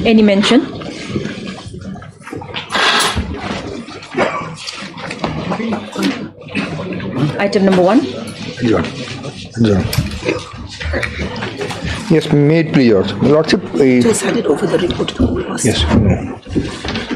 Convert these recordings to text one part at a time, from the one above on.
Any mention? Item number 1. Adjourn. Yes, may it please, Your Lordship. Just hand it over the report to the boss. Yes.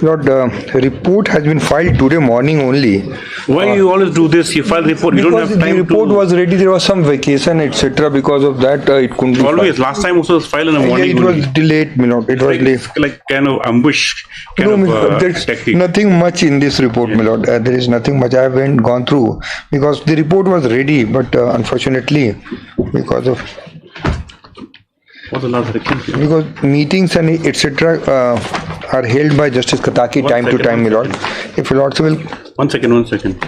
Lord, the report has been filed today morning only. Why you always do this? You file report. You don't have time to. The report was ready. There was some vacation, etc. Because of that, it couldn't be Always. filed. Last time also was filed in the morning. Yeah, it was delayed, my lord. It was late. Like kind of ambush kind No, my lord, of there's tactic. nothing much in this report, my lord. There is nothing much. I haven't gone through because the report was ready, but unfortunately, because of What's the last vacancy? because meetings and etc. Are held by Justice Kataki One time to second, time, my one lord. If your lordship will. 1 second, 1 second.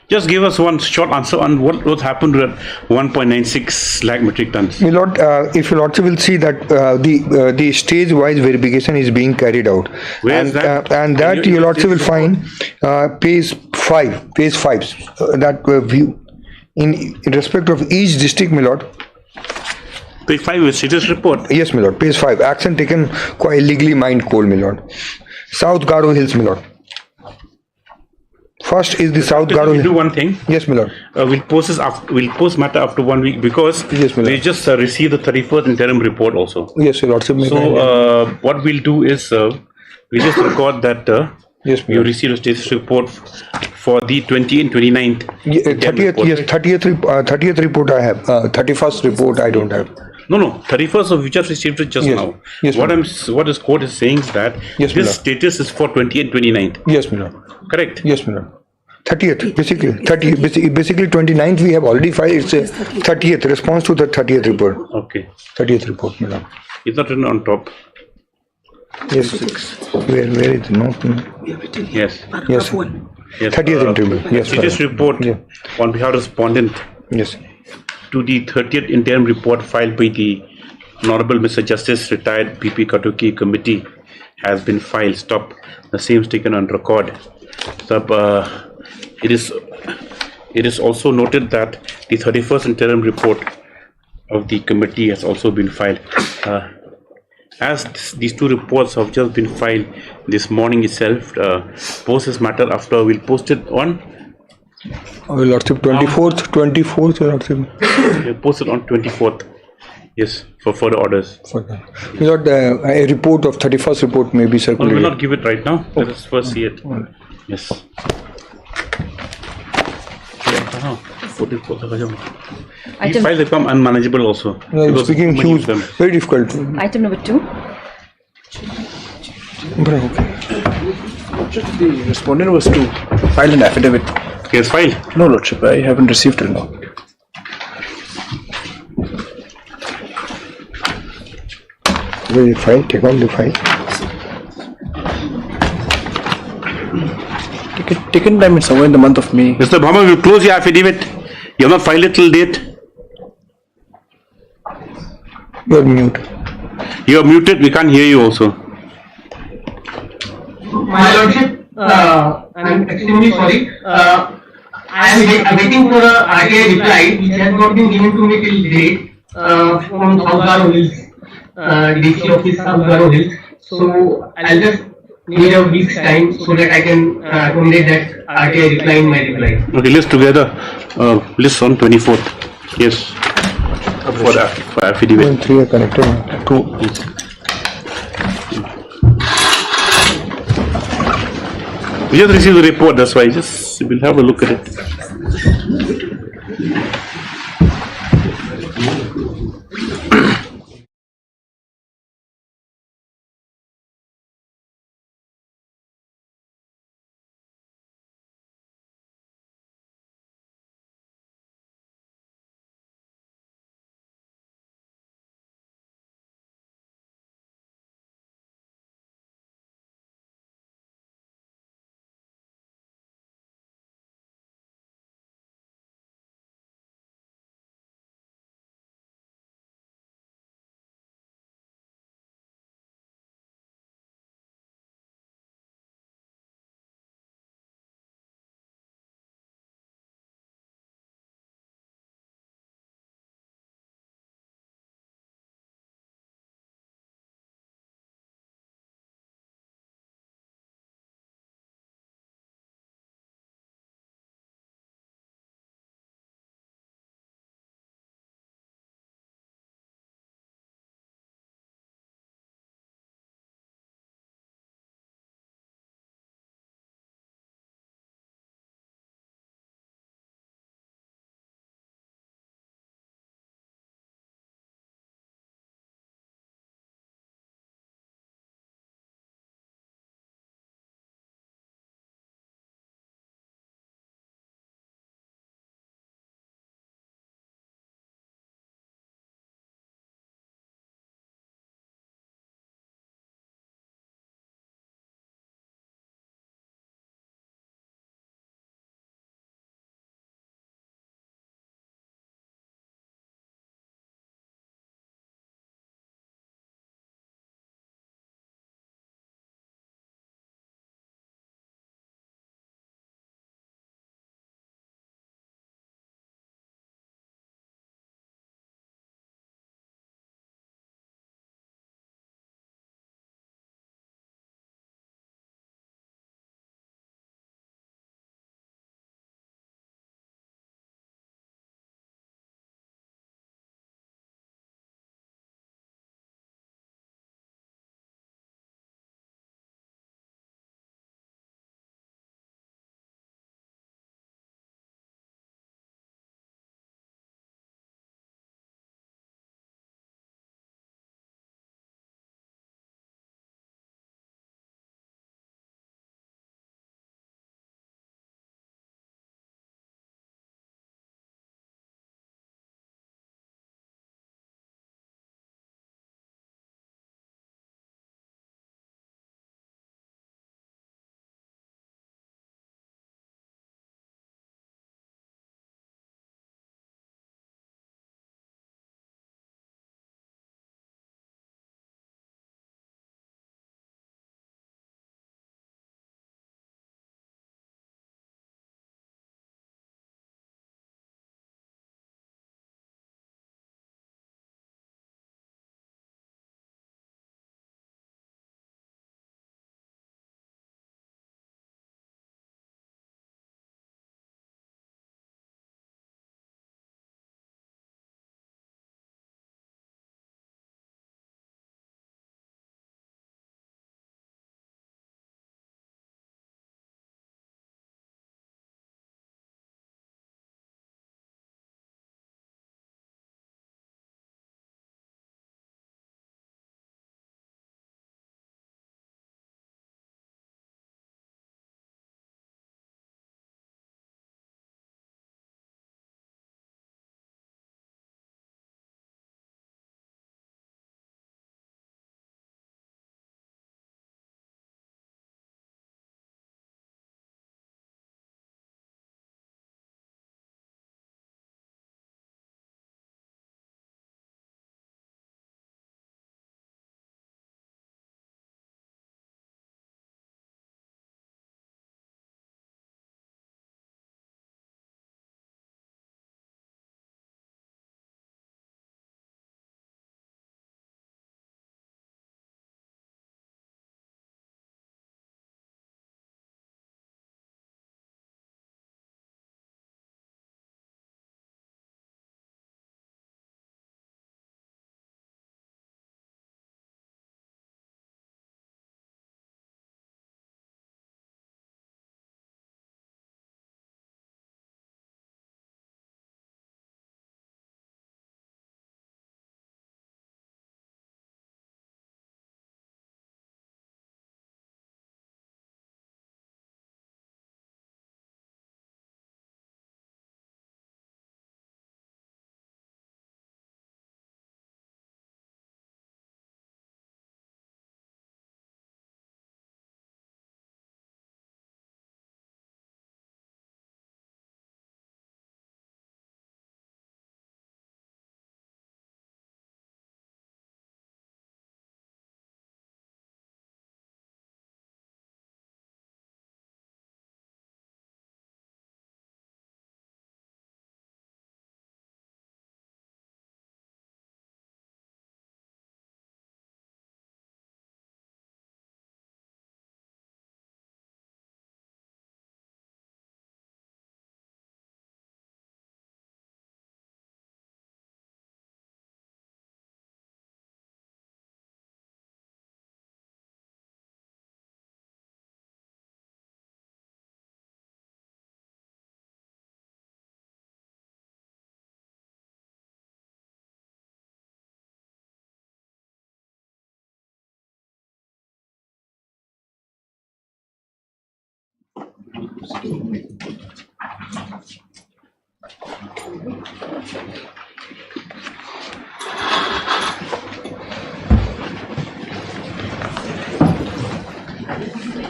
Just give us one short answer on what happened to that 1.96 lakh metric tons. My lord, if your lordship will see that the stage-wise verification is being carried out, Where and is that? and Can that you your lordship will indicate find page 5, that view in respect of each district, my lord. Page 5 is status report. Yes, my lord. Page 5, action taken quite illegally mined coal, my lord. South Garo Hills, my lord. First is the South Garo We'll do Hills. one thing. Yes, my lord. We'll post this after. We'll post matter after 1 week because Yes, my lord. we just received the 31st interim report also. Yes, your lordship. So what we'll do is we just record that Yes, you received a status report for the 20th and 29th. 30th, yes, 30th report I have. 31st report I don't have. No, 31st of we just received it just Yes. now. Yes, what ma'am. what this court is saying is that Yes, this ma'am. status is for 20th and 29th. Yes, my lord. Correct? Yes, my lord. 30th, basically basically 29th we have already filed. It's a 30th response to the 30th report. Okay. 30th report, my lord. It's not written on top. Yes. Where is the note? We have written here. Yes. Paragraph Yes. 1. Yes. 30th interview. Yes, Status sir. report Yeah. on behalf of the respondent Yes. to the 30th interim report filed by the Honorable Mr. Justice Retired PP Katuki Committee has been filed. Stop. The same is taken on record. Stop. It is also noted that the 31st interim report of the committee has also been filed. These two reports have just been filed this morning itself, post this matter after we'll post it on. Your lordship, 24th, your lordship. We'll post it on 24th. Yes, for further orders. My lord, a report of 31st report may be Well, circulated. we'll not give it right now. Let us first see it. Yes. These Item, files become unmanageable also. because Speaking too many of huge, them. very difficult. item number 2. The respondent was to file an affidavit. Case file. No, Lordship, I haven't received it now. Will you file? Take on the file. Taken time is somewhere in the month of May. Mr. Bhamma, will close your affidavit. You have not filed it till date. You are mute. You are muted. We can't hear you also. My Lordship, I'm extremely sorry. I'm waiting for a RTI reply which has not been given to me till date from South Garo Hills, DC office South Garo Hills. So I'll just need a week's time so that I can accommodate that RTI reply in my reply. Okay, list together. List on 24th. Yes. For affidavit. 2 and 3 are connected. 2. We just received the report, that's why we'll have a look at it.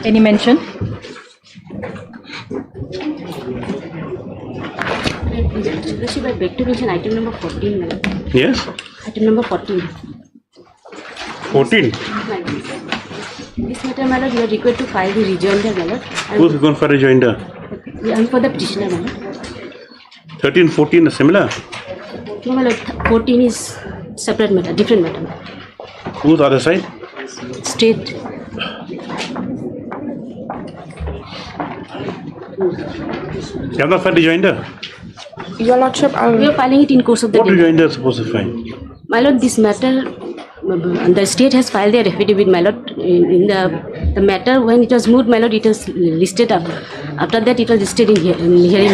Any mention? Leadership, I beg to mention item number 14, madam. Yes? Item number 14. 14. This matter, madam, you are required to file the rejoinder, madam. Who's going for rejoinder? And for the petitioner, madam. 13, 14 are similar. No, madam, 14 is separate matter, different matter. Who's the other side? State. You have not filed rejoinder. Your Lordship, We are filing it in course of the What day. rejoinder is supposed to file? My lord, this matter, the state has filed their affidavit, my lord. In the matter, when it was moved, my lord, it was listed up. After that, it was listed in hearing.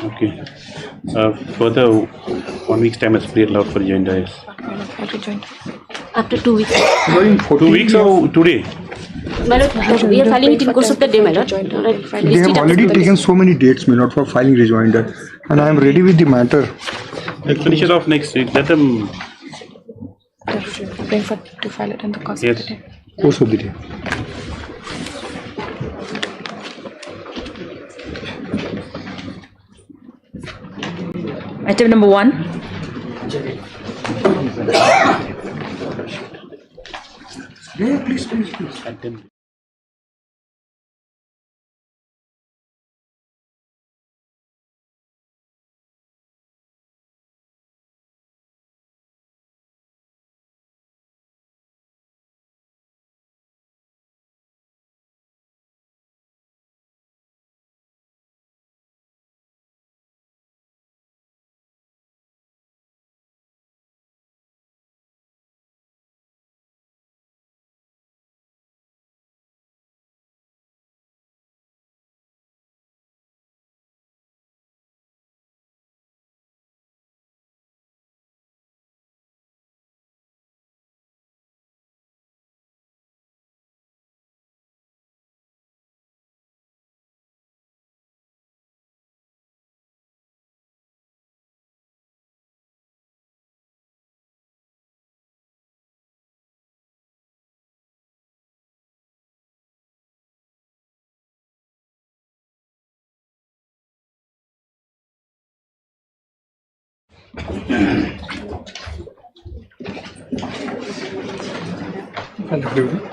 Okay. Further, 1 week's time is pre allowed for rejoinder. Yes. After 2 weeks. 2 weeks or today? My lord, we are filing it in course of the day, my lord. They have already taken so many dates, my lord, for filing rejoinder, and I am ready with the matter. Let's finish it off next week. Let them. waiting for to file it in the course Yes. of the day. Course of the day. Item number 1.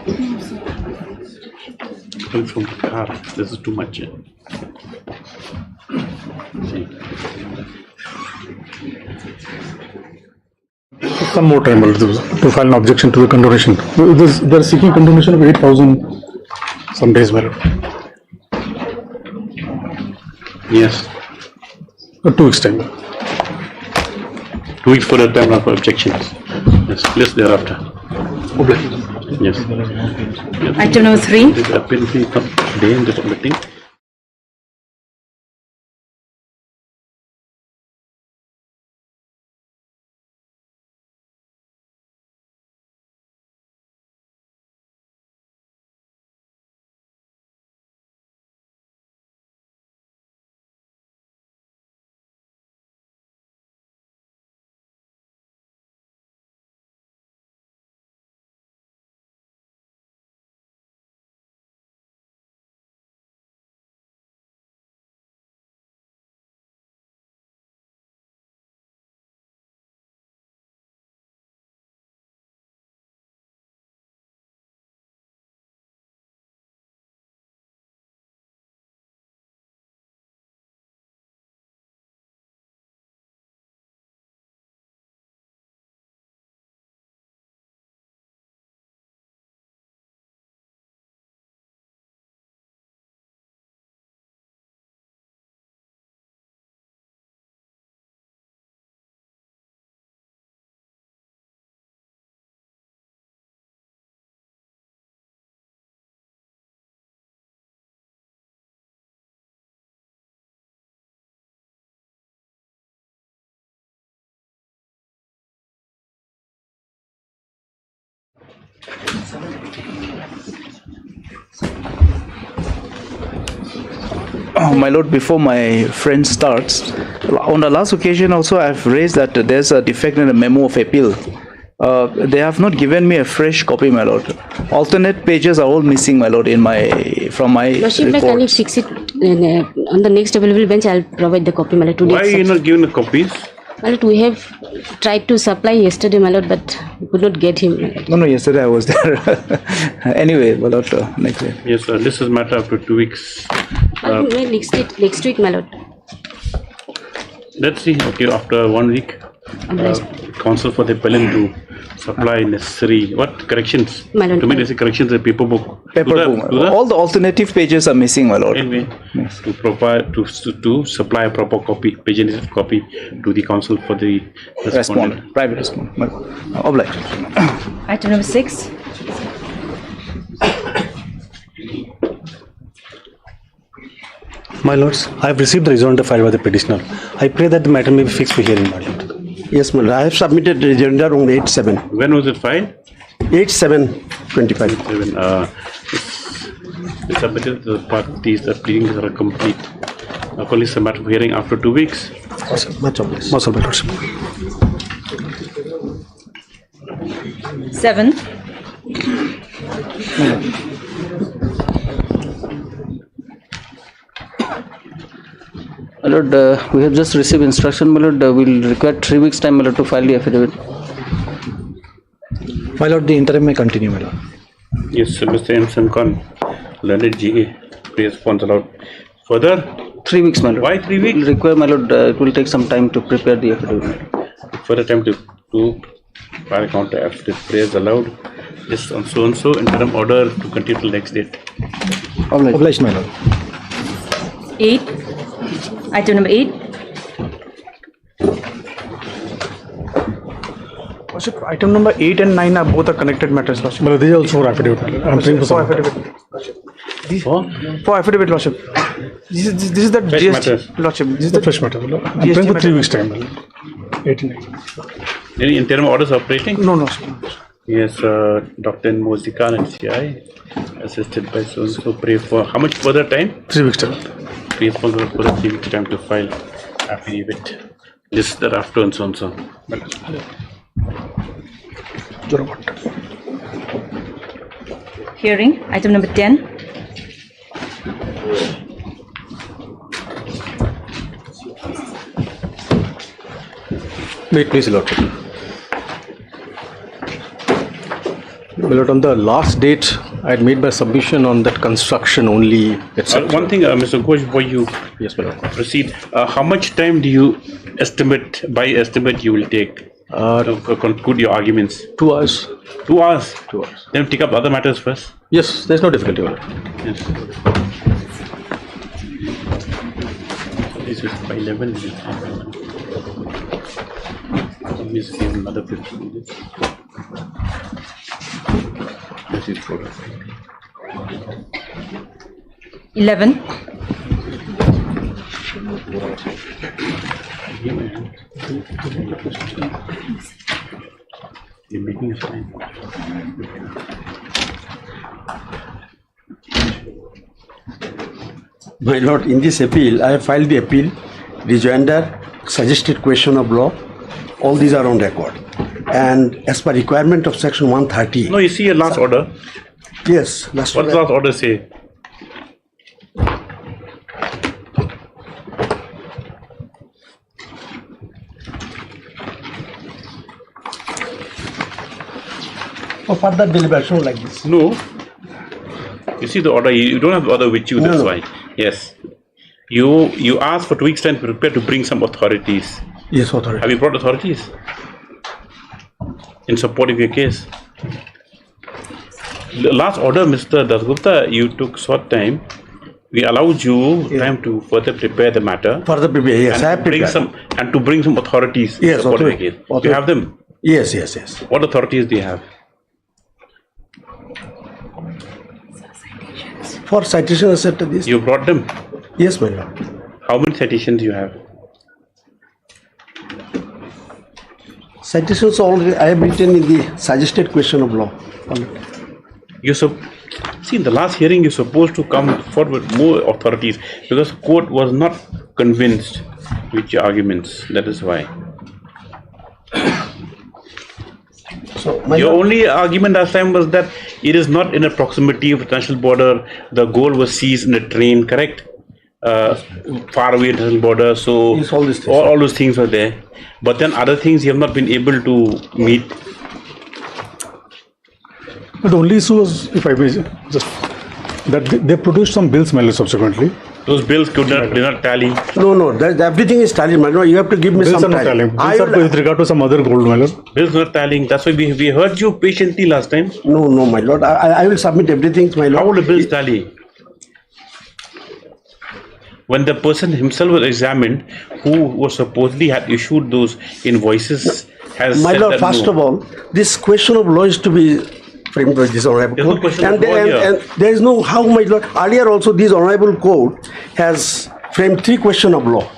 Please. Come from the car. This is too much. See. Some more time to file an objection to the condonation. They are seeking condonation of 8,000 some days, well. Yes. 2 weeks time. 2 weeks for the time for objections. Yes, please thereafter. Yes. Item number 3. The appeal fee come today in this meeting. My lord, before my friend starts, on the last occasion also I've raised that there's a defect in the memo of appeal. They have not given me a fresh copy, my lord. Alternate pages are all missing, my lord, from my Lordship, can you report. fix it on the next available bench? I'll provide the copy, my lord. Today Why are you not giving the copies? My lord, we have tried to supply yesterday, my lord, but we could not get him. My lord. No, yesterday I was there. Anyway, my lord, next day. Yes, sir. This is matter after 2 weeks. Next week, my lord. Let's see. Okay, after 1 week, counsel for the appellant to supply necessary corrections. My lord. To make necessary corrections in the paper book. Paper book. All the alternative pages are missing, my lord. Anyway, to provide to supply a proper copy, paginated copy to the counsel for the respondent. Private respondent. My lord. Obliged. Item number 6. My lords, I have received the rejoinder filed by the petitioner. I pray that the matter may be fixed for hearing, my lord. Yes, my lord. I have submitted rejoinder on 8/7. When was it filed? 8/7/25. It's submitted to the parties that pleadings are complete. Accordingly, it's a matter of hearing after 2 weeks. Much obliged. Most of my lords. 7. My lord, we have just received instruction, my lord, we'll require 3 weeks time, my lord, to file the affidavit. My lord, the interim may continue, my lord. Yes, Mr. Ensign Khan, learned GA, response allowed. Further? 3 weeks, my lord. Why 3 weeks? We'll require, my lord, it will take some time to prepare the affidavit. Further time to file counter affidavit prayers allowed. This on so and so interim order to continue till next date. Obliged, my lord. 8. Item number 8. Lordship, item number 8 and 9 are both connected matters, Lordship. But these are also for affidavit. I'm praying for some. For affidavit, Lordship. This is the Fresh GST, matters. Lordship. This is The the fresh matter. I'm praying for 3 weeks time. 8 and 9. Any interim orders operating? No, Lordship. Yes, Dr. Mozikan and CI, assisted by so and so. Pray for how much further time? 3 weeks time. Responsible for the 3 weeks time to file affidavit. This thereafter and so and so. Hearing. Item number 10. Wait, please, lord. My lord, on the last date, I had made my submission on that construction only, etc. One thing, Mr. Ghosh, before you proceed, how much time do you estimate, you will take to conclude your arguments? 2 hours. 2 hours? 2 hours. Then take up other matters first. Yes, there's no difficulty, my lord. Yes. This is by 11. Let me see another 15 minutes. This is 4. 11. You're making a sign. My lord, in this appeal, I have filed the appeal, rejoinder, suggested question of law. All these are on record. And as per requirement of section 130. No, you see your last order. Yes. What does the last order say? For further deliberation like this. No. You see the order, you don't have the order with you, that's why. Yes. You asked for 2 weeks time to prepare to bring some authorities. Yes, authority. Have you brought authorities in support of your case? The last order, Mr. Dasgupta, you took short time. We allowed you time to further prepare the matter. Further prepare, yes, I have prepared. To bring some authorities in Yes, support of your authority. case. You have them? Yes, yes, yes. What authorities do you have? For citation, etc. This. You brought them? Yes, my lord. How many citations you have? Citations already I have written in the suggested question of law. You See, in the last hearing, you're supposed to come forward with more authorities because the court was not convinced with your arguments. That is why. So your only argument last time was that it is not in a proximity of international border. The gold was seized in a train, correct? Far away international border. So yes, all those things were there. But then other things you have not been able to meet. But the only issue was, if I may just, that they produced some bills, my lord, subsequently. Those bills did not tally. No, everything is tallied, my lord. You have to give me bills some time. time. Bills are with regard to some other gold, my lord. Bills not tallying. That's why we heard you patiently last time. No, my lord. I will submit everything, my lord. How will the bills tally? When the person himself was examined, who was supposedly had issued those invoices, has my said lord, that first no. of all, this question of law is to be framed by this honorable court. And there is no, how, my lord, earlier also this honorable court has framed 3 questions of law.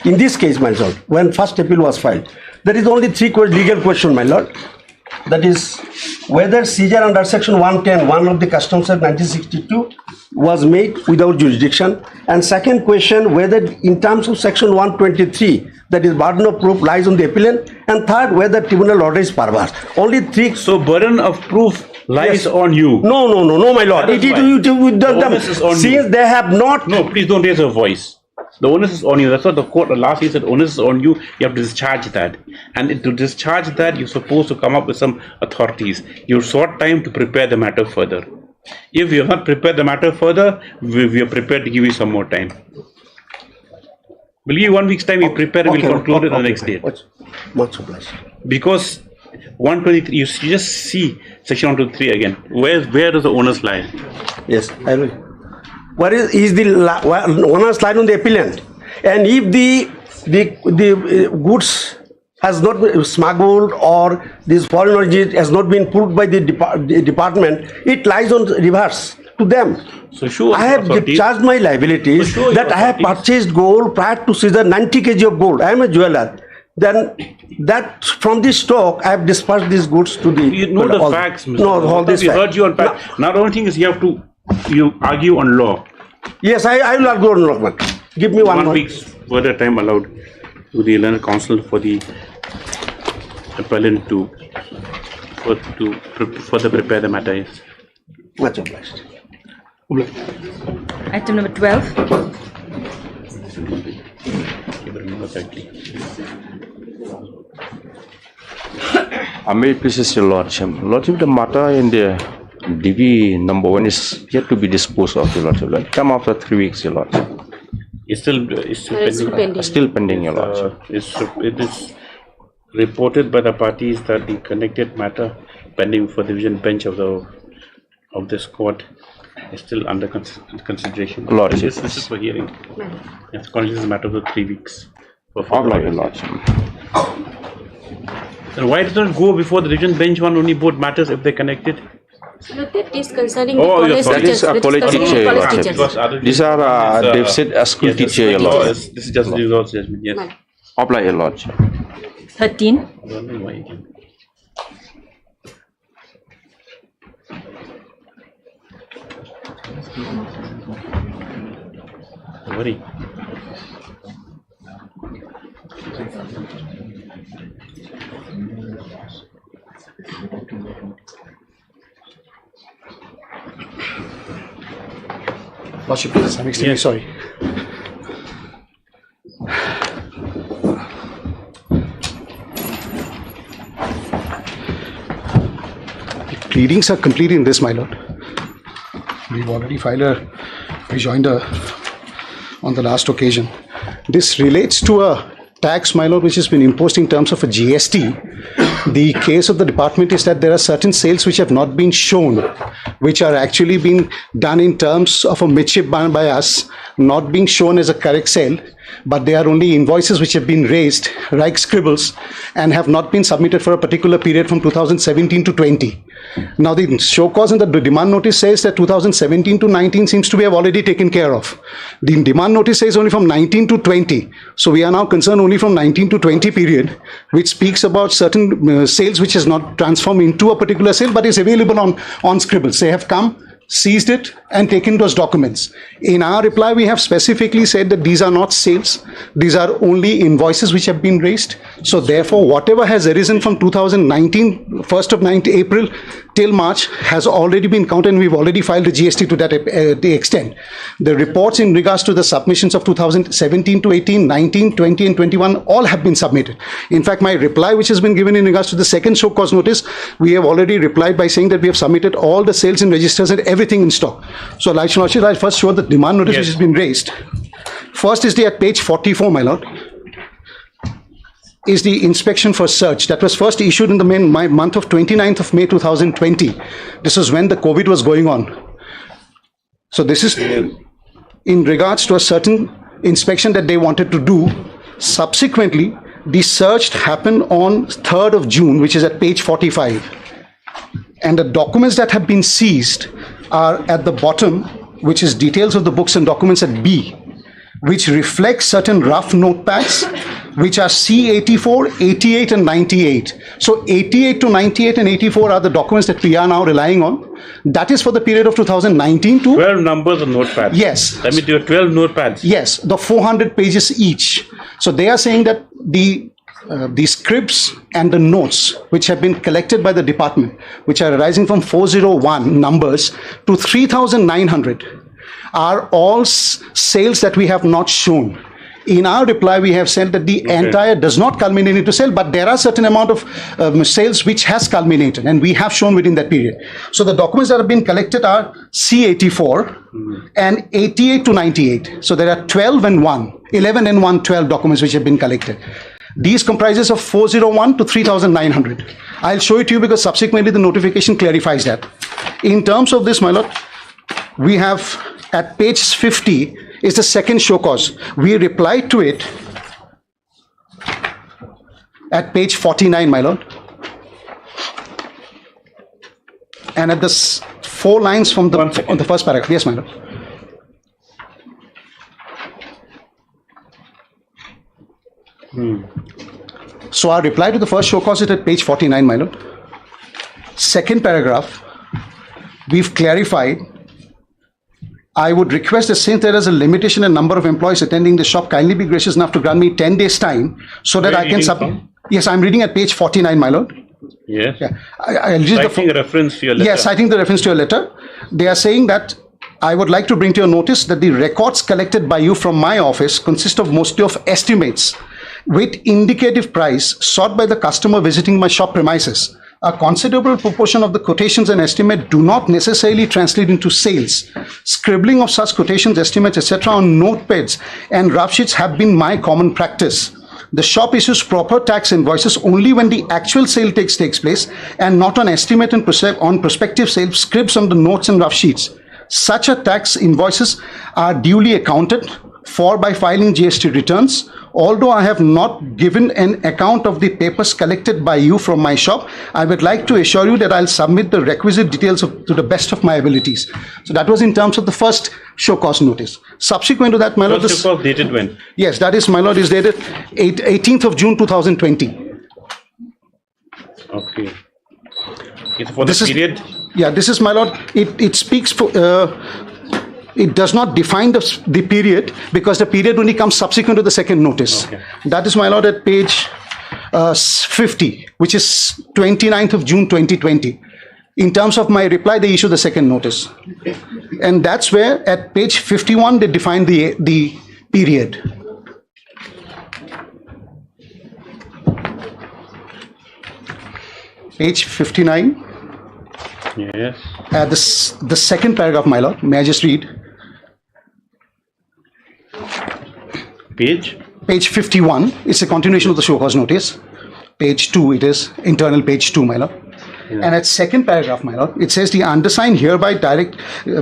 In this case, my lord, when first appeal was filed, there is only 3 legal questions, my lord. That is, whether seizure under section 110(1) of the Customs Act 1962 was made without jurisdiction, and second question, whether in terms of section 123, that is burden of proof lies on the appellant, and third, whether tribunal order is perverse. Only 3. So burden of proof lies on you. No, my lord. Since they have not. No, please don't raise your voice. The onus is on you. That's what the court last year said. Onus is on you. You have to discharge that. And to discharge that, you're supposed to come up with some authorities. You sought time to prepare the matter further. If you have not prepared the matter further, we are prepared to give you some more time. We'll give you 1 week's time. We prepare. We'll conclude it on the next date. Much obliged. Because 123, you just see section 123 again. Where does the onus lie? Yes, I will. Where is the onus lie on the appellant? And if the goods has not been smuggled or this foreign origin has not been pulled by the department, it lies on reverse to them. So sure, I have charged my liabilities that I have purchased gold prior to seizure 90 kg of gold. I am a jeweler. Then that from this stock I have dispersed these goods to the. You know the facts, Mr. No, all this. We heard you on fact. Now the only thing is you have to argue on law. Yes, I will argue on law. Give me 1 week's further time allowed to the learned counsel for the appellant to further prepare the matter. Yes. Much obliged. Item number 12. May it please your lordship. Lordship, the matter in the DV number 1 is yet to be disposed of, your lordship. It come after 3 weeks, your lordship. It's still pending. Still pending, your lordship. It is reported by the parties that the connected matter pending for the division bench of this court is still under consideration. Lordship. This is for hearing. It's currently a matter of the 3 weeks. Your lordship. And why does it go before the division bench on only both matters if they're connected? Look, that is concerning the college that teachers. is a college teacher, your lordship. These are, they've said a school teacher, your lordship. This is just the results judgment, yes. Apply, your lordship. 13. I don't know why again. Worry. Lordship, please, I'm extremely sorry. The pleadings are complete in this, my lord. We've already filed a rejoinder on the last occasion. This relates to a tax, my lord, which has been imposed in terms of a GST. The case of the department is that there are certain sales which have not been shown, which are actually being done in terms of a midship by us, not being shown as a correct sale, but they are only invoices which have been raised, like scribbles, and have not been submitted for a particular period from 2017 to 20. Now the show cause in the demand notice says that 2017 to 19 seems to be have already taken care of. The demand notice says only from 19 to 20. So we are now concerned only from 19 to 20 period, which speaks about certain sales which has not transformed into a particular sale but is available on scribbles. They have come, seized it, and taken those documents. In our reply, we have specifically said that these are not sales. These are only invoices which have been raised. So therefore, whatever has arisen from 2019, 1st of April till March has already been counted, and we've already filed the GST to that the extent. The reports in regards to the submissions of 2017 to 18, 19, 20, and 21 all have been submitted. In fact, my reply, which has been given in regards to the second show cause notice, we have already replied by saying that we have submitted all the sales in registers and everything in stock. So, I'll first show the demand notice which has been raised. First is at page 44, my lord, is the inspection for search that was first issued in the month of 29th of May 2020. This is when the COVID was going on. So this is in regards to a certain inspection that they wanted to do. Subsequently, the search happened on 3rd of June, which is at page 45. And the documents that have been seized are at the bottom, which is details of the books and documents at B, which reflect certain rough notepads, which are C84, 88, and 98. So 88 to 98 and 84 are the documents that we are now relying on. That is for the period of 2019 to... 12 numbers of notepads. Yes. That means you have 12 notepads. Yes, the 400 pages each. So they are saying that the scripts and the notes which have been collected by the department, which are arising from 401 numbers to 3,900, are all sales that we have not shown. In our reply, we have said that the entire does not culminate into sale, but there are certain amount of sales which has culminated, and we have shown within that period. So the documents that have been collected are C84 and 88 to 98. So there are 11 and 112 documents which have been collected. These comprises of 401 to 3,900. I'll show it to you because subsequently the notification clarifies that. In terms of this, my lord, we have at page 50 is the second show cause. We replied to it at page 49, my lord. And at the 4 lines from the on the first paragraph. Yes, my lord. So our reply to the first show cause is at page 49, my lord. Second paragraph, we've clarified. I would request that since there is a limitation in number of employees attending the shop, kindly be gracious enough to grant me 10 days time so that I can submit. Yes, I'm reading at page 49, my lord. Yes. Yeah. I'll use citing a reference to your letter. Yes, citing the reference to your letter. They are saying that I would like to bring to your notice that the records collected by you from my office consist of mostly of estimates with indicative price sought by the customer visiting my shop premises. A considerable proportion of the quotations and estimate do not necessarily translate into sales. Scribbling of such quotations, estimates, etc. on notepads and rough sheets have been my common practice. The shop issues proper tax invoices only when the actual sale takes place and not on estimate and on prospective sale scribs on the notes and rough sheets. Such a tax invoices are duly accounted for by filing GST returns. Although I have not given an account of the papers collected by you from my shop, I would like to assure you that I'll submit the requisite details to the best of my abilities. So that was in terms of the first show cause notice. Subsequent to that, my lord, first show cause dated when? Yes, that is, my lord, is dated 18th of June 2020. Okay. It's for the period? Yeah, this is, my lord, it speaks for... it does not define the period because the period only comes subsequent to the second notice. Okay. That is, my lord, at page 50, which is 29th of June 2020. In terms of my reply, they issue the second notice. And that's where at page 51, they define the period. Page 59. Yes. The second paragraph, my lord, may I just read? Page? Page 51. It's a continuation of the show cause notice. Page 2, it is internal page 2, my lord. Yeah. And at second paragraph, my lord, it says the undersigned hereby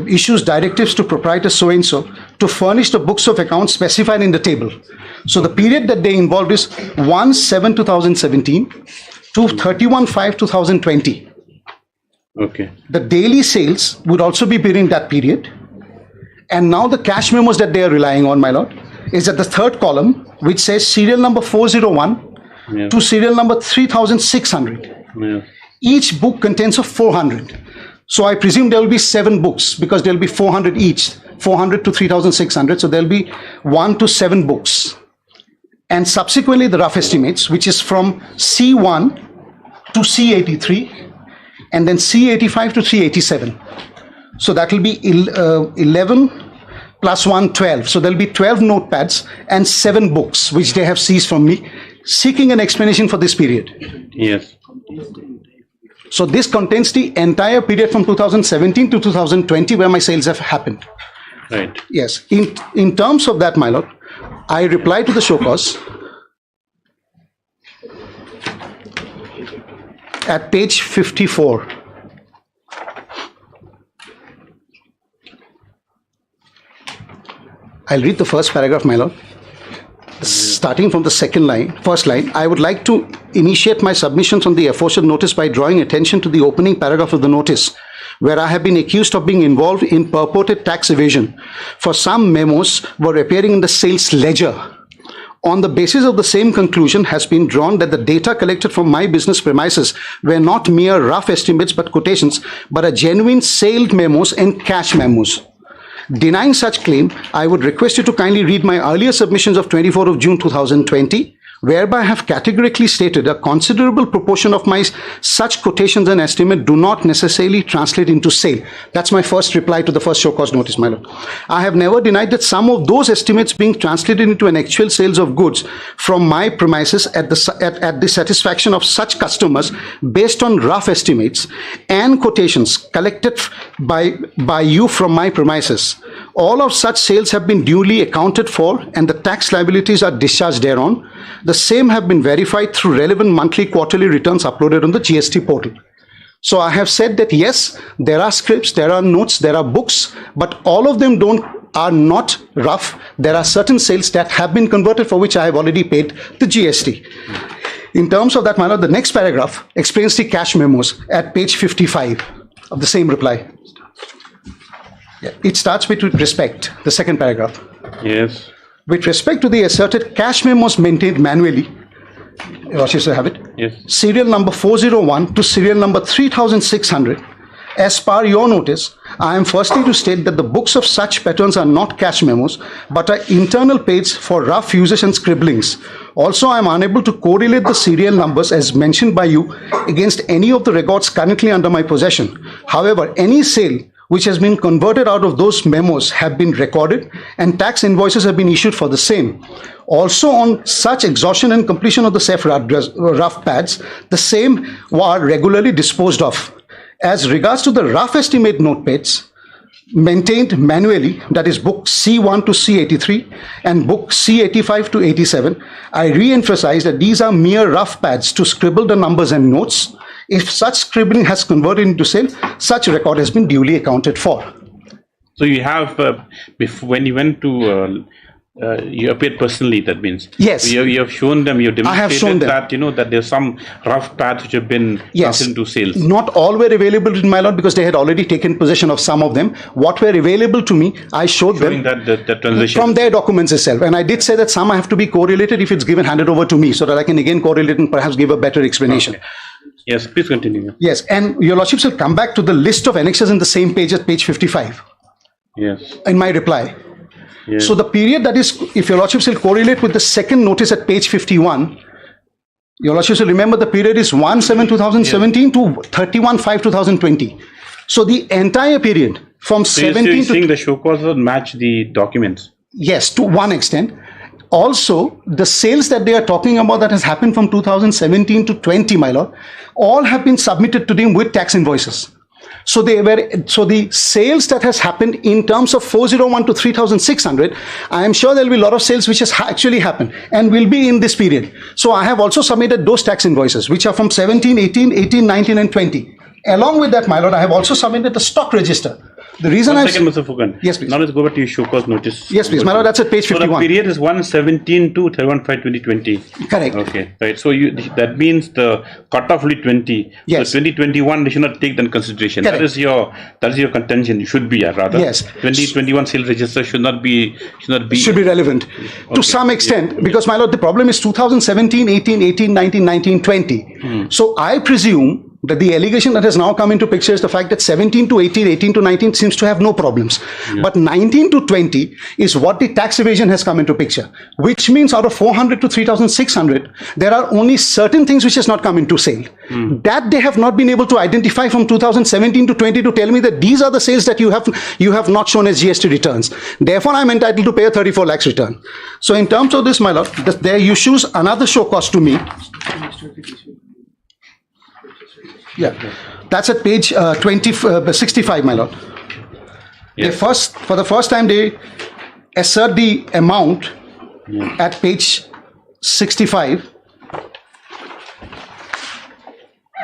issues directives to proprietor so-and-so to furnish the books of accounts specified in the table. So the period that they involved is 1/7/2017 to 31/5/2020. Okay. The daily sales would also be during that period. And now the cash memos that they are relying on, my lord, is at the third column, which says serial number 401 to serial number 3600. Yes. Each book contains of 400. So I presume there will be 7 books because there will be 400 each, 400 to 3,600. So there will be 1 to 7 books. And subsequently the rough estimates, which is from C1 to C83 and then C85 to C87. So that will be 11 plus 1, 12. So there will be 12 notepads and 7 books, which they have seized from me, seeking an explanation for this period. Yes. So this contains the entire period from 2017 to 2020 where my sales have happened. Right. Yes. In terms of that, my lord, I reply to the show cause at page 54. I'll read the first paragraph, my lord. Starting from the first line, I would like to initiate my submissions on the aforesaid notice by drawing attention to the opening paragraph of the notice, where I have been accused of being involved in purported tax evasion, for some memos were appearing in the sales ledger. On the basis of the same conclusion has been drawn that the data collected from my business premises were not mere rough estimates but quotations, but a genuine sale memos and cash memos. Denying such claim, I would request you to kindly read my earlier submissions of 24 of June 2020, whereby I have categorically stated a considerable proportion of my such quotations and estimate do not necessarily translate into sale. That's my first reply to the first show cause notice, my lord. I have never denied that some of those estimates being translated into an actual sales of goods from my premises at the satisfaction of such customers based on rough estimates and quotations collected by you from my premises. All of such sales have been duly accounted for and the tax liabilities are discharged thereon. The same have been verified through relevant monthly, quarterly returns uploaded on the GST portal. So I have said that yes, there are scripts, there are notes, there are books, but all of them are not rough. There are certain sales that have been converted for which I have already paid the GST. In terms of that, my lord, the next paragraph explains the cash memos at page 55 of the same reply. It starts with respect, the second paragraph. Yes. With respect to the asserted cash memos maintained manually, Your Lordship have it? Yes. Serial number 401 to serial number 3600. As per your notice, I am firstly to state that the books of such patterns are not cash memos, but are internal pages for rough uses and scribblings. Also, I am unable to correlate the serial numbers as mentioned by you against any of the records currently under my possession. However, any sale which has been converted out of those memos have been recorded and tax invoices have been issued for the same. Also, on such exhaustion and completion of the said rough pads, the same were regularly disposed of. As regards to the rough estimate notepads maintained manually, that is book C1 to C83 and book C85 to 87, I re-emphasize that these are mere rough pads to scribble the numbers and notes. If such scribbling has converted into sale, such record has been duly accounted for. So you have, when you went to, you appeared personally, that means? Yes. You have shown them, you demonstrated I have shown them. that, that there's some rough paths which have been yes. into sales. Not all were available to my lord because they had already taken possession of some of them. What were available to me, I showed Showing them that the transition from their documents itself. And I did say that some have to be correlated if it's handed over to me so that I can again correlate and perhaps give a better explanation. Okay. Yes, please continue. Yes, and your lordships will come back to the list of annexes in the same page at page 55. Yes. In my reply. Yes. So the period that is, if your lordships will correlate with the second notice at page 51, your lordships will remember the period is 1/7/2017 to 31/5/2020. So the entire period from So 17 you're to... saying the show cause will match the documents? Yes, to one extent. Also, the sales that they are talking about that has happened from 2017 to 20, my lord, all have been submitted to them with tax invoices. So the sales that has happened in terms of 401 to 3600, I am sure there will be a lot of sales which has actually happened and will be in this period. So I have also submitted those tax invoices which are from 17, 18, 18, 19 and 20. Along with that, my lord, I have also submitted the stock register. The reason One second, Mr. Fugan. Yes, please. Now let's go back to your show cause notice. Yes, please. My lord, that's at page 51. So the period is 1/17 to 31/5/2020. Correct. Okay, right. So that means the cutoff will be 20. Yes. So 2021 they should not take that in consideration. Correct. That is your contention. It should be rather. Yes. 2021 sales register should be relevant to some extent because my lord, the problem is 2017, 18, 18, 19, 19, 20. So I presume that the allegation that has now come into picture is the fact that 17 to 18, 18 to 19 seems to have no problems. But 19 to 20 is what the tax evasion has come into picture, which means out of 400 to 3,600, there are only certain things which has not come into sale. That they have not been able to identify from 2017 to 20 to tell me that these are the sales that you have not shown as GST returns. Therefore, I'm entitled to pay a 34 lakhs return. So in terms of this, my lord, their issues another show cause to me. Yeah, that's at page 65, my lord. They for the first time, they assert the amount at page 65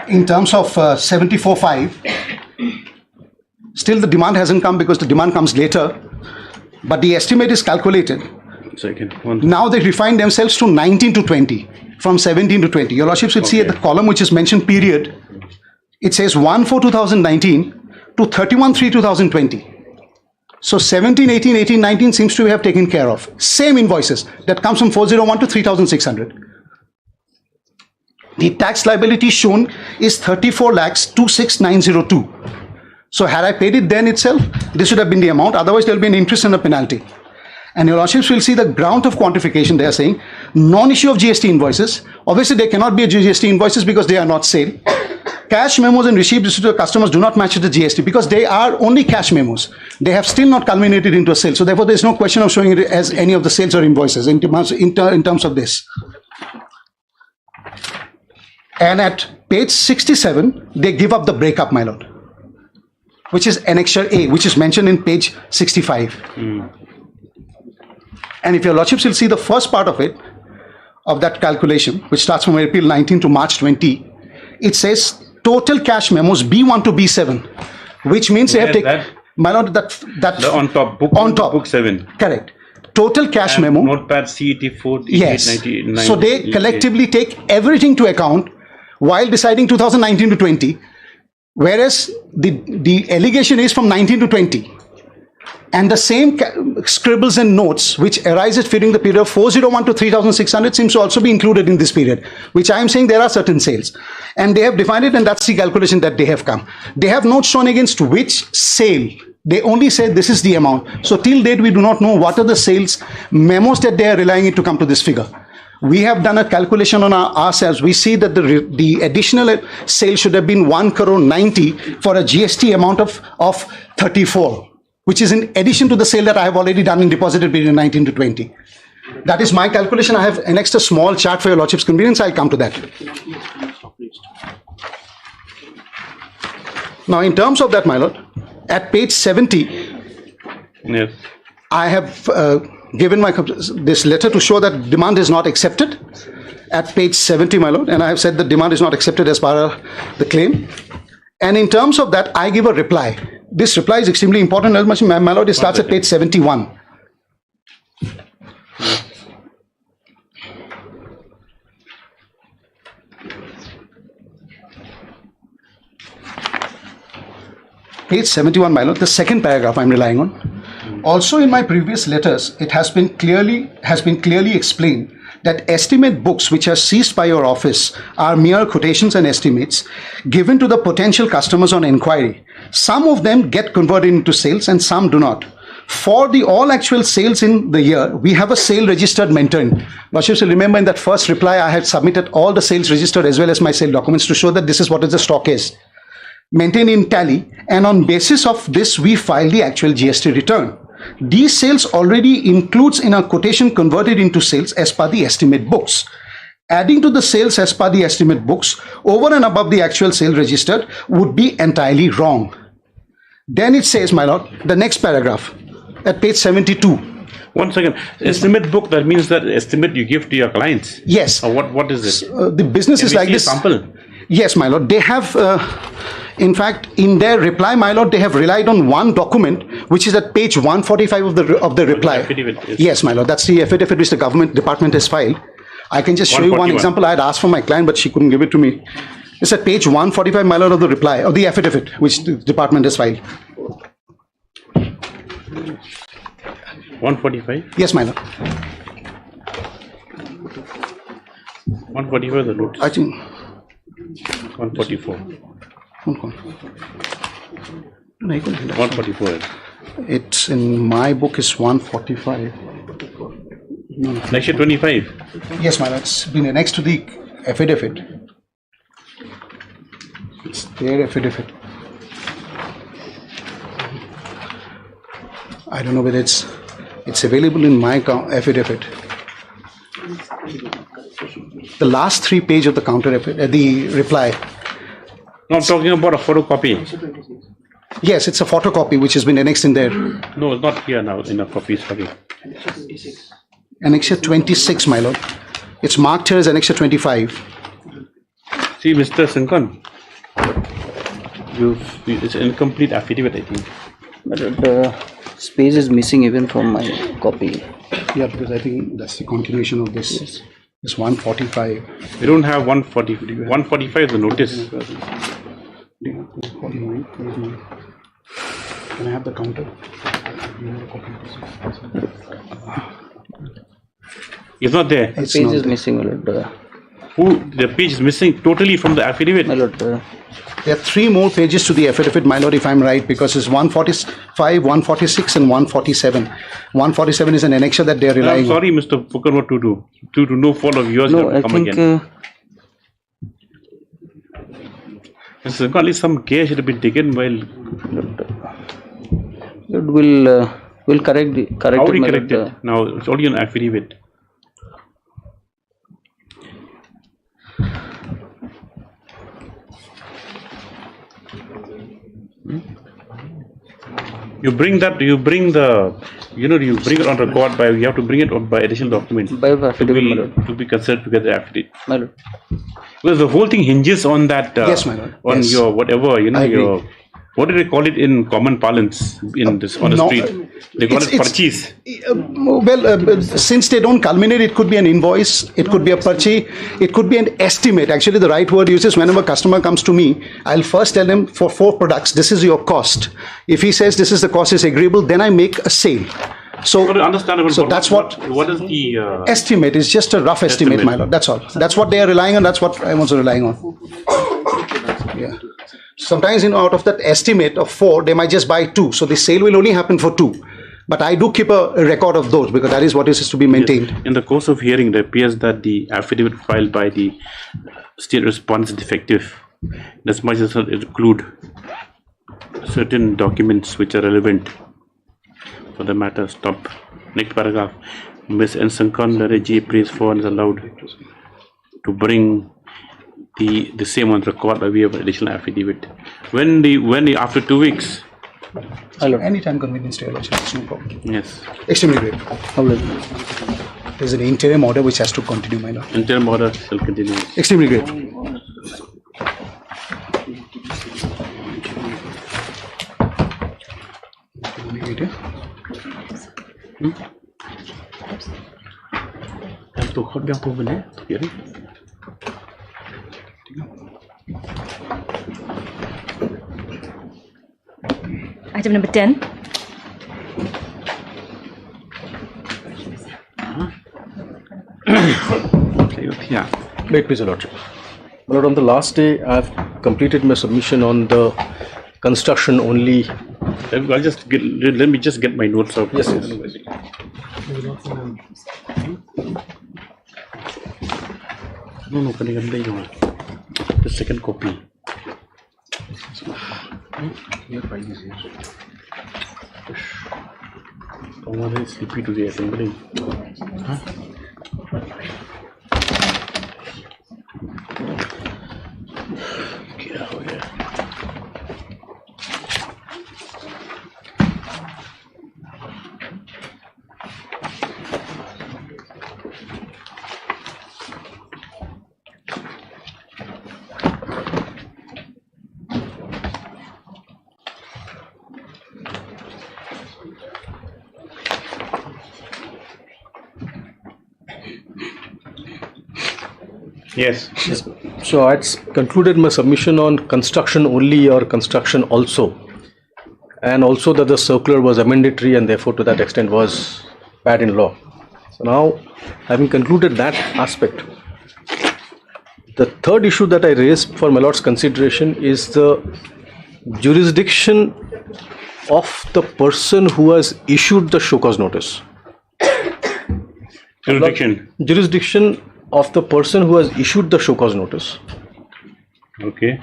in terms of 74.5. Still, the demand hasn't come because the demand comes later, but the estimate is calculated. Now they refine themselves to 19 to 20, from 17 to 20. Your lordship should see at the column which is mentioned period, it says 1/4/2019 to 31/3/2020. So 17, 18, 18, 19 seems to have taken care of. Same invoices that comes from 401 to 3,600. The tax liability shown is 34,26,902. So had I paid it then itself, this would have been the amount. Otherwise, there will be an interest and a penalty. And your lordships will see the ground of quantification. They are saying non-issue of GST invoices. Obviously, they cannot be a GST invoices because they are not sale. Cash memos and receipts to customers do not match with the GST because they are only cash memos. They have still not culminated into a sale. So therefore, there is no question of showing it as any of the sales or invoices in terms of this. And at page 67, they give up the breakup, my lord, which is annexure A, which is mentioned in page 65. And if your lordships will see the first part of it, of that calculation, which starts from April 19 to March 20, it says total cash memos B1 to B7, which means they have taken, my lord, that on top, book 7. Correct. Total cash memo. Notepad CET 4. Yes. So they collectively take everything to account while deciding 2019 to 20, whereas the allegation is from 19 to 20. And the same scribbles and notes which arises during the period of 401 to 3,600 seems to also be included in this period, which I am saying there are certain sales. And they have defined it, and that's the calculation that they have come. They have not shown against which sale. They only said this is the amount. So till date, we do not know what are the sales memos that they are relying on to come to this figure. We have done a calculation on ourselves. We see that the additional sale should have been 1,90 crore for a GST amount of 34, which is in addition to the sale that I have already done in deposited period 19 to 20. That is my calculation. I have annexed a small chart for your lordship's convenience. I'll come to that. Now, in terms of that, my lord, at page 70, yes, I have given this letter to show that demand is not accepted at page 70, my lord, and I have said that demand is not accepted as part of the claim. And in terms of that, I give a reply. This reply is extremely important, my lord. It starts at page 71. Page 71, my lord, the second paragraph I'm relying on. Also in my previous letters, it has been clearly explained that estimate books which are seized by your office are mere quotations and estimates given to the potential customers on inquiry. Some of them get converted into sales and some do not. For the all actual sales in the year, we have a sale registered maintained. Lordships will remember in that first reply, I had submitted all the sales registered as well as my sale documents to show that this is what is the stock is. Maintained in tally, and on basis of this, we file the actual GST return. These sales already includes in a quotation converted into sales as per the estimate books. Adding to the sales as per the estimate books over and above the actual sale registered would be entirely wrong. Then it says, my lord, the next paragraph at page 72. 1 second. Estimate book, that means that estimate you give to your clients? Yes. Or what is it? The business is like this. Sample? Yes, my lord. They have, in fact, in their reply, my lord, they have relied on one document, which is at page 145 of the reply. Yes, my lord. That's the affidavit which the government department has filed. I can just show you one example. I had asked for my client, but she couldn't give it to me. It's at page 145, my lord, of the reply, of the affidavit, which the department has filed. 145? Yes, my lord. 145 the notice. I think 144. 144. It's in my book is 145. Section 25. Yes, my lord. It's been annexed to the affidavit. It's their affidavit. I don't know whether it's available in my affidavit. The last 3 pages of the counter the reply. No, I'm talking about a photocopy. Yes, it's a photocopy which has been annexed in there. No, it's not here now in a copy. Sorry. Annexure 26, my lord. It's marked here as Annexure 25. See, Mr. Sinkan, it's an incomplete affidavit, I think. But the space is missing even from my copy. Yeah, because I think that's the continuation of this. Yes. It's 145. We don't have 140. 145 is the notice. 49. Can I have the counter? It's not there. The page is missing, my lord. The page is missing totally from the affidavit. My lord. There are 3 more pages to the affidavit, my lord, if I'm right, because it's 145, 146, and 147. 147 is an annexure that they are relying I'm sorry, Mr. Fukar, what to do? To no fault of yours, No, have I to come think again. Mr. Sinkan, at least some care should have been taken while. we'll correct it. How do you correct it? Now it's already an affidavit. You bring it on record by, you have to bring it on by additional document. By affidavit, to be considered together affidavit. my lord. Because the whole thing hinges on that, Yes, my lord. on Yes. your whatever, I agree. your, what do they call it in common parlance on the street? They call it purchase. Since they don't culminate, it could be an invoice, it could be a purchase, it could be an estimate. Actually, the right word uses whenever a customer comes to me, I'll first tell him for 4 products, this is your cost. If he says this is the cost is agreeable, then I make a sale. So that's what is the estimate is just a rough estimate, my lord. That's all. That's what they are relying on. That's what I'm also relying on. Yeah. Sometimes, out of that estimate of 4, they might just buy 2. So the sale will only happen for 2. But I do keep a record of those because that is what is to be maintained. In the course of hearing, it appears that the affidavit filed by the state respondent is defective, as much as it include certain documents which are relevant for the matter. Stop. Next paragraph. Ms. N. Sankan G. prays for and is allowed to bring the same on record by way of additional affidavit. When after 2 weeks. Anytime convenience to your lordship, no problem. Yes. Extremely great. There's an interim order which has to continue, my lord. Interim order shall continue. Extremely great. Item number 10. Yeah. Wait, please, Your Lordship. My Lord, on the last day, I've completed my submission on the construction only. I'll just let me just get my notes out. Yes, yes. No, the second copy. Oh, is sleepy today, assembling. Huh? Oh, yeah. Yes. So I had concluded my submission on construction only or construction also, and also that the circular was amendatory and therefore to that extent was bad in law. So now, having concluded that aspect, The third issue that I raised for my lord's consideration is the jurisdiction of the person who has issued the show cause notice. Jurisdiction of the person who has issued the show cause notice. Okay.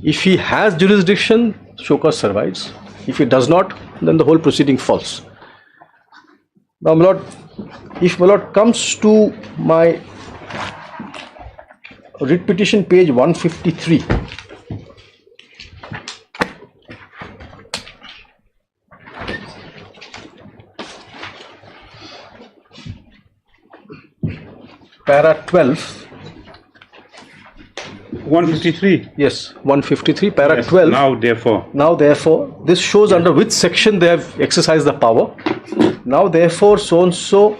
If he has jurisdiction, show cause survives. If he does not, then the whole proceeding falls. Now, my lord, if my lord comes to my writ petition page 153, para 12. 153. Yes, 153, para 12. Now therefore, this shows under which section they have exercised the power. Now therefore, so and so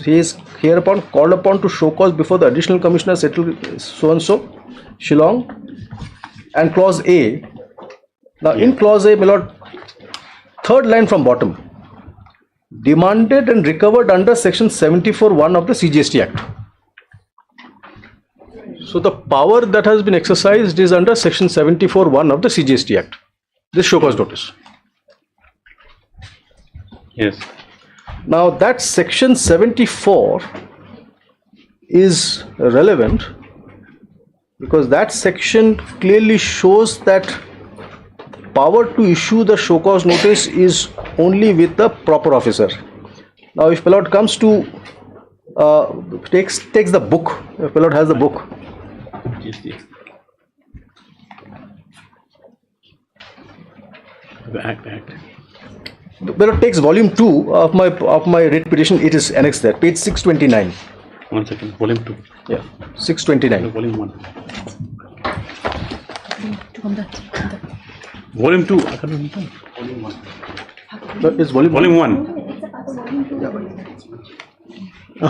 he is hereupon called upon to show cause before the additional commissioner settled so and so, Shillong, and clause A. Now in clause A, my lord, third line from bottom, demanded and recovered under section 74(1) of the CGST Act. So the power that has been exercised is under section 74(1) of the CGST Act. This show cause notice. Yes. Now that section 74 is relevant because that section clearly shows that power to issue the show cause notice is only with the proper officer. Now if Pelot comes to takes the book, if Pelot has the book, Pelot takes volume 2 of my writ petition. It is annexed there, page 629. 1 second, volume 2. Yeah, 629. Volume 1. Volume 2. I can't remember. Volume 1. No, it's volume 1.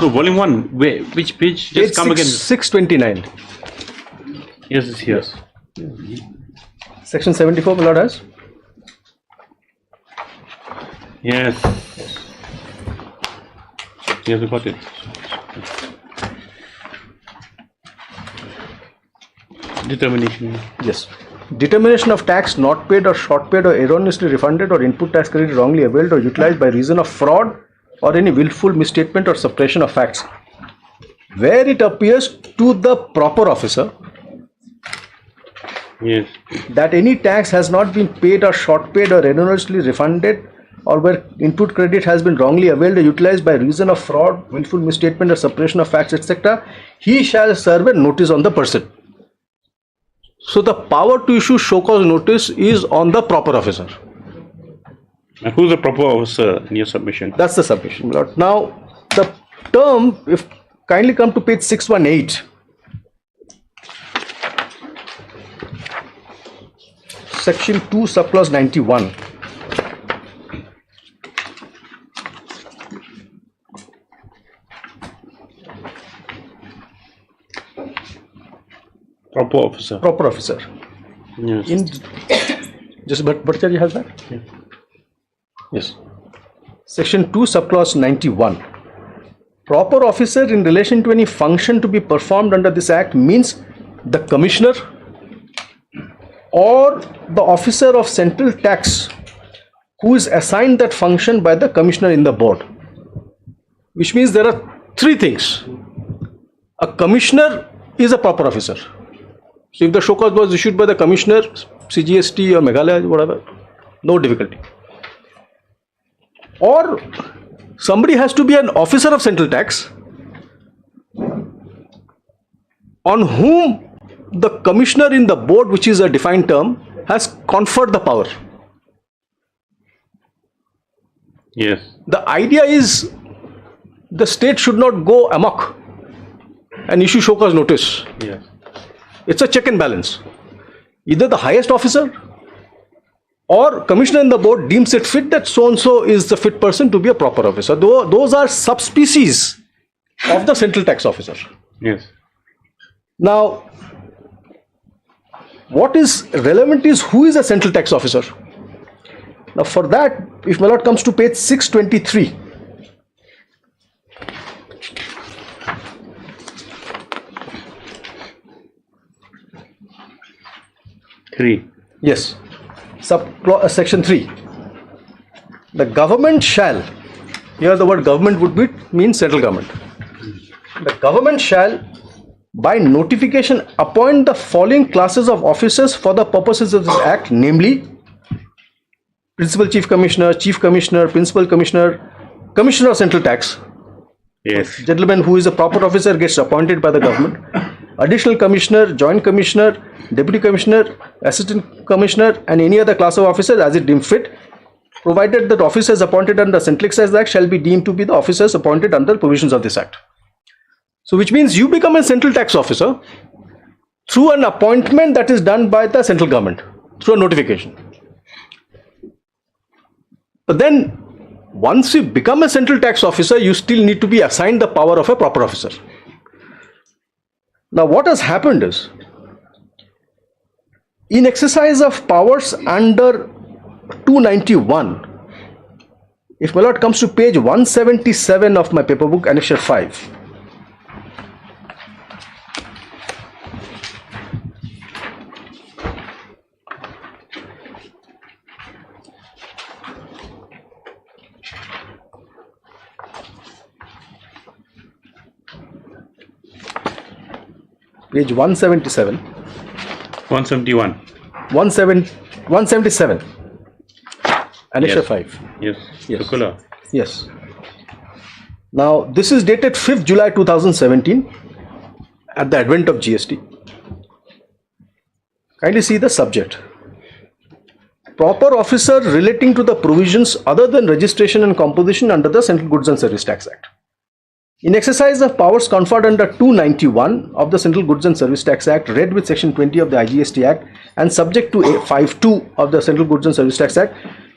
So volume 1, which page? Just come again. 629. Yes, it's here. Yes. Section 74, my lord has? Yes. Yes, we got it. Determination. Yes. Determination of tax not paid or short paid or erroneously refunded or input tax credit wrongly availed or utilized by reason of fraud or any willful misstatement or suppression of facts, where it appears to the proper officer that any tax has not been paid or short paid or erroneously refunded, or where input credit has been wrongly availed or utilized by reason of fraud, willful misstatement or suppression of facts, etc., he shall serve a notice on the person. So the power to issue show cause notice is on the proper officer. And who's the proper officer in your submission? That's the submission, my lord. Now the term, if kindly come to page 618. Section 2, subclause 91. Proper officer. Proper officer. Yes. Just Bhattacharya has that? Yeah. Yes. Section 2, subclause 91. Proper officer in relation to any function to be performed under this act means the commissioner or the officer of central tax who is assigned that function by the commissioner in the board. Which means there are three things. A commissioner is a proper officer. So if the show cause was issued by the commissioner, CGST or Meghalaya, whatever, no difficulty. Or somebody has to be an officer of central tax on whom the commissioner in the board, which is a defined term, has conferred the power. Yes. The idea is the state should not go amok and issue show cause notice. Yes. It's a check and balance. Either the highest officer or commissioner in the board deems it fit that so-and-so is the fit person to be a proper officer. Those are subspecies of the central tax officer. Yes. Now, what is relevant is who is a central tax officer. Now for that, if my lord comes to page 623, 3. Yes. Section 3. The government shall, here the word government would mean central government. The government shall, by notification, appoint the following classes of officers for the purposes of this Act, namely Principal Chief Commissioner, Principal Commissioner, Commissioner of Central Tax. Yes. Gentleman who is a proper officer gets appointed by the government. Additional Commissioner, Joint Commissioner, Deputy Commissioner, Assistant Commissioner, and any other class of officers as it deemed fit, provided that officers appointed under the Central Excise Act shall be deemed to be the officers appointed under the provisions of this Act. So which means you become a central tax officer through an appointment that is done by the central government, through a notification. But then once you become a central tax officer, you still need to be assigned the power of a proper officer. Now what has happened is, in exercise of powers under 291, if my lord comes to page 177 of my paper book, Annexure 5, page 177. 171. 177. Annexure Yes. 5. Yes. Yes. Circular. Yes. Now, this is dated 5th July 2017 at the advent of GST. Kindly see the subject. Proper officer relating to the provisions other than registration and composition under the Central Goods and Service Tax Act. In exercise of powers conferred under 291 of the Central Goods and Service Tax Act, read with Section 20 of the IGST Act and subject to 52 of the Central Goods and Service Tax Act,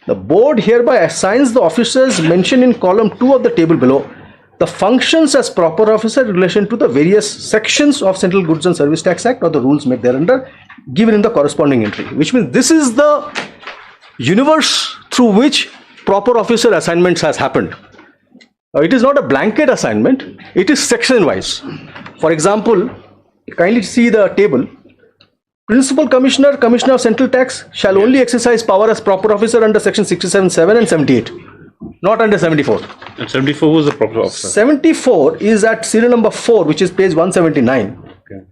the board hereby assigns the officers mentioned in column 2 of the table below the functions as proper officer in relation to the various sections of Central Goods and Service Tax Act or the rules made thereunder, given in the corresponding entry. Which means this is the universe through which proper officer assignments has happened. It is not a blanket assignment, it is section wise. For example, kindly see the table. Principal Commissioner, Commissioner of Central Tax shall only exercise power as proper officer under section 67(7) and 78, not under 74. And 74 was the proper officer. 74 is at serial number 4, which is page 179. Okay.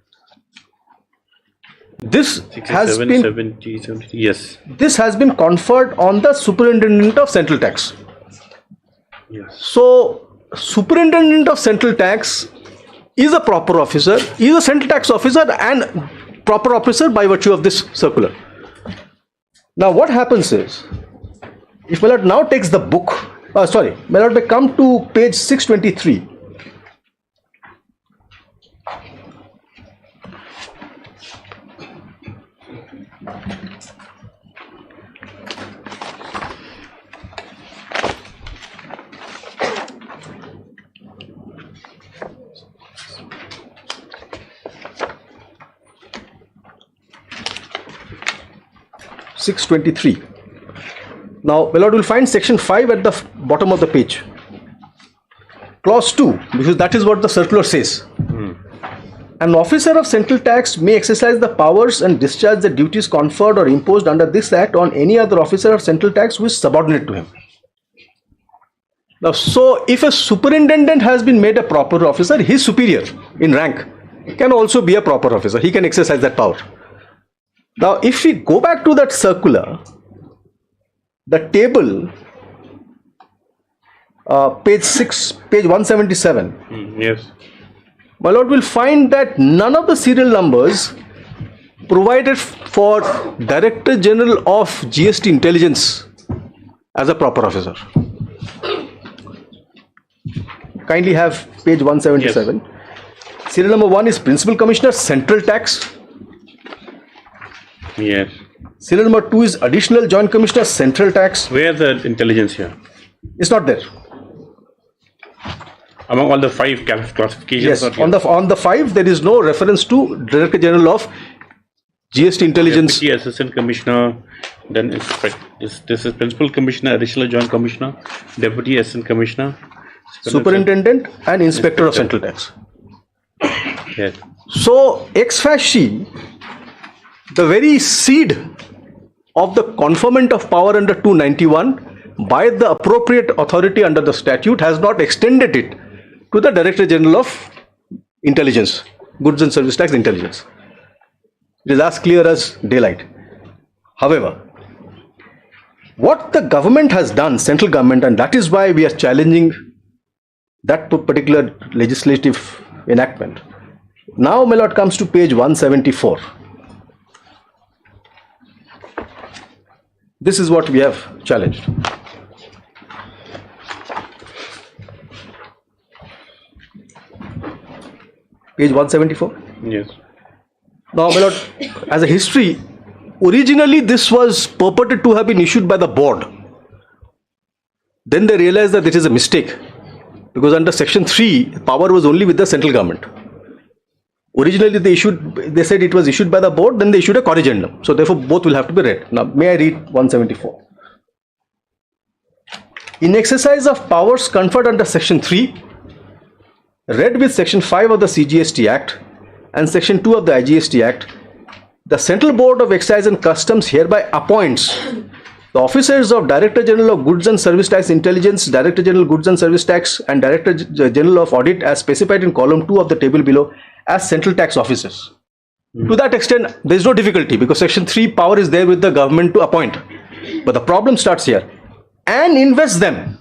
This has 67, been 70, 70, yes. This has been conferred on the Superintendent of Central Tax. Yes. So, Superintendent of Central Tax is a proper officer, is a Central Tax officer and proper officer by virtue of this circular. Now, what happens is, if my lord now takes the book, my lord may come to page 623. Now, my lord will find section 5 at the bottom of the page. Clause 2, because that is what the circular says. An officer of Central Tax may exercise the powers and discharge the duties conferred or imposed under this Act on any other officer of Central Tax who is subordinate to him. Now, so if a superintendent has been made a proper officer, his superior in rank can also be a proper officer. He can exercise that power. Now, if we go back to that circular, the table, page 177, yes. my lord will find that none of the serial numbers provided for Director General of GST Intelligence as a proper officer. Kindly have page 177. Yes. Serial number 1 is Principal Commissioner, Central Tax. Yes. Serial number 2 is Additional Joint Commissioner, Central Tax. Where is the intelligence here? It's not there. Among all the 5 classifications? Yes, on the 5 there is no reference to Director General of GST Intelligence. Deputy Assistant Commissioner, then this is Principal Commissioner, Additional Joint Commissioner, Deputy Assistant Commissioner, Superintendent and Inspector of Central Tax. Yes. So, ex facie, the very seed of the conferment of power under 291 by the appropriate authority under the statute has not extended it to the Director General of Intelligence, Goods and Service Tax Intelligence. It is as clear as daylight. However, what the government has done, central government, and that is why we are challenging that particular legislative enactment. Now, my lord, comes to page 174. This is what we have challenged. Page 174? Yes. Now, my lord, as a history, originally this was purported to have been issued by the board. Then they realized that it is a mistake, because under section 3, power was only with the central government. Originally they said it was issued by the board, then they issued a corrigendum. So therefore both will have to be read. Now may I read 174? In exercise of powers conferred under section 3, read with section 5 of the CGST Act and section 2 of the IGST Act, the Central Board of Excise and Customs hereby appoints the officers of Director General of Goods and Service Tax Intelligence, Director General Goods and Service Tax, and Director General of Audit as specified in column 2 of the table below as central tax officers. To that extent, there is no difficulty because section 3 power is there with the government to appoint. But the problem starts here. And invest them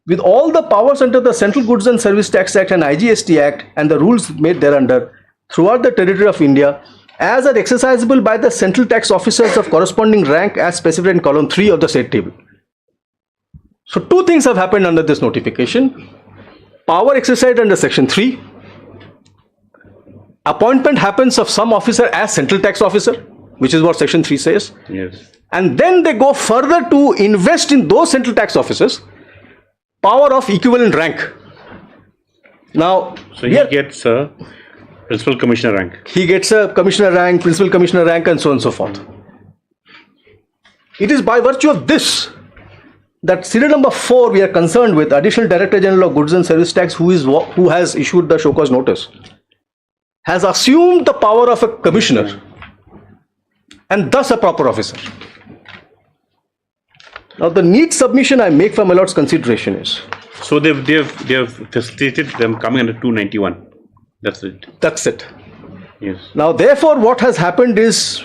with all the powers under the Central Goods and Service Tax Act and IGST Act and the rules made thereunder throughout the territory of India as are exercisable by the central tax officers of corresponding rank as specified in column 3 of the said table. So two things have happened under this notification. Power exercised under section 3. Appointment happens of some officer as central tax officer, which is what section 3 says. Yes. And then they go further to invest in those central tax officers power of equivalent rank. Now, so he gets a principal commissioner rank. He gets a commissioner rank, principal commissioner rank, and so on and so forth. It is by virtue of this that serial number 4 we are concerned with, Additional Director General of Goods and Service Tax, who has issued the show cause notice, has assumed the power of a commissioner and thus a proper officer. Now the neat submission I make for my lord's consideration is, so they've facilitated them coming under 291. That's it. That's it. Yes. Now therefore what has happened is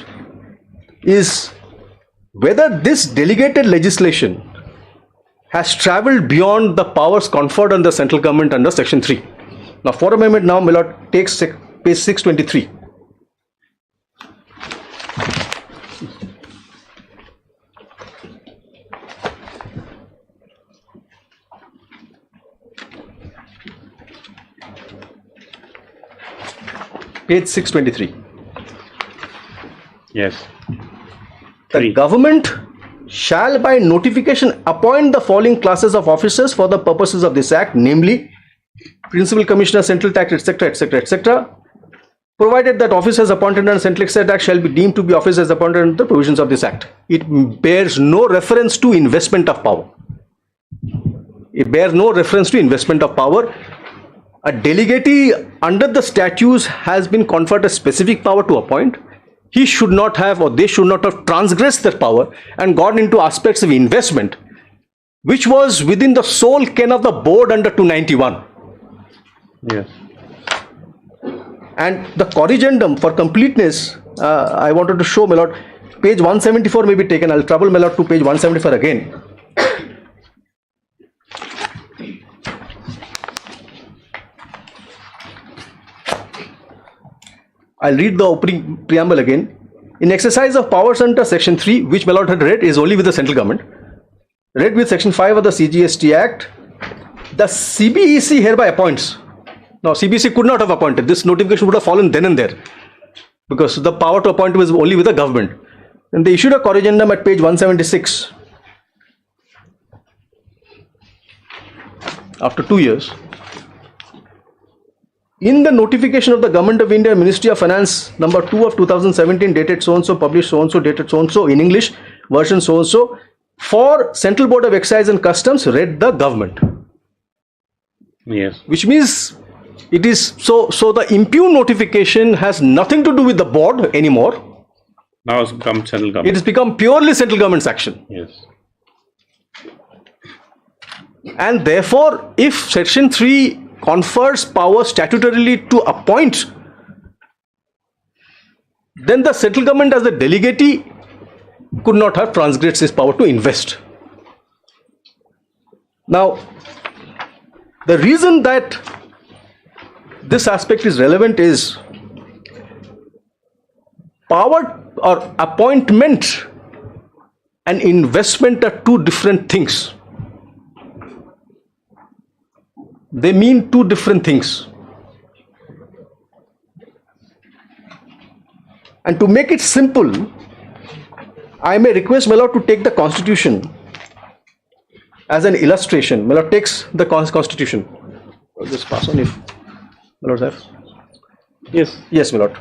whether this delegated legislation has travelled beyond the powers conferred on the central government under section 3. Now for a moment now, my lord, takes page 623. Page 623. Yes. The government shall by notification appoint the following classes of officers for the purposes of this act, namely Principal Commissioner, Central Tax, etc., etc., etc., provided that officers appointed under Central Tax Act shall be deemed to be officers appointed under the provisions of this act. It bears no reference to investment of power. It bears no reference to investment of power. A delegatee under the statutes has been conferred a specific power to appoint. He should not have, or they should not have transgressed their power and gone into aspects of investment, which was within the sole ken of the board under 291. Yes. And the corrigendum, for completeness, I wanted to show, my lord, page 174 may be taken. I'll trouble my lord to page 174 again. I'll read the opening preamble again. In exercise of powers under section 3, which my lord had read, is only with the central government. Read with section 5 of the CGST Act, the CBEC hereby appoints. Now, CBC could not have appointed. This notification would have fallen then and there, because the power to appoint was only with the government. And they issued a corrigendum at page 176. After 2 years, in the notification of the Government of India, Ministry of Finance, number 2 of 2017, dated so-and-so, published so-and-so, dated so-and-so, in English, version so-and-so, for Central Board of Excise and Customs, read the government. Yes. Which means it is so the impugn notification has nothing to do with the board anymore. Now it's become central government. It has become purely central government's action. Yes. And therefore, if Section 3 confers power statutorily to appoint, then the central government as the delegatee could not have transgressed his power to invest. Now, the reason that this aspect is relevant is power or appointment and investment are two different things. They mean two different things. And to make it simple, I may request my lord to take the Constitution as an illustration. My lord takes the Constitution. I'll just pass on if my lord has. Yes. Yes, my lord.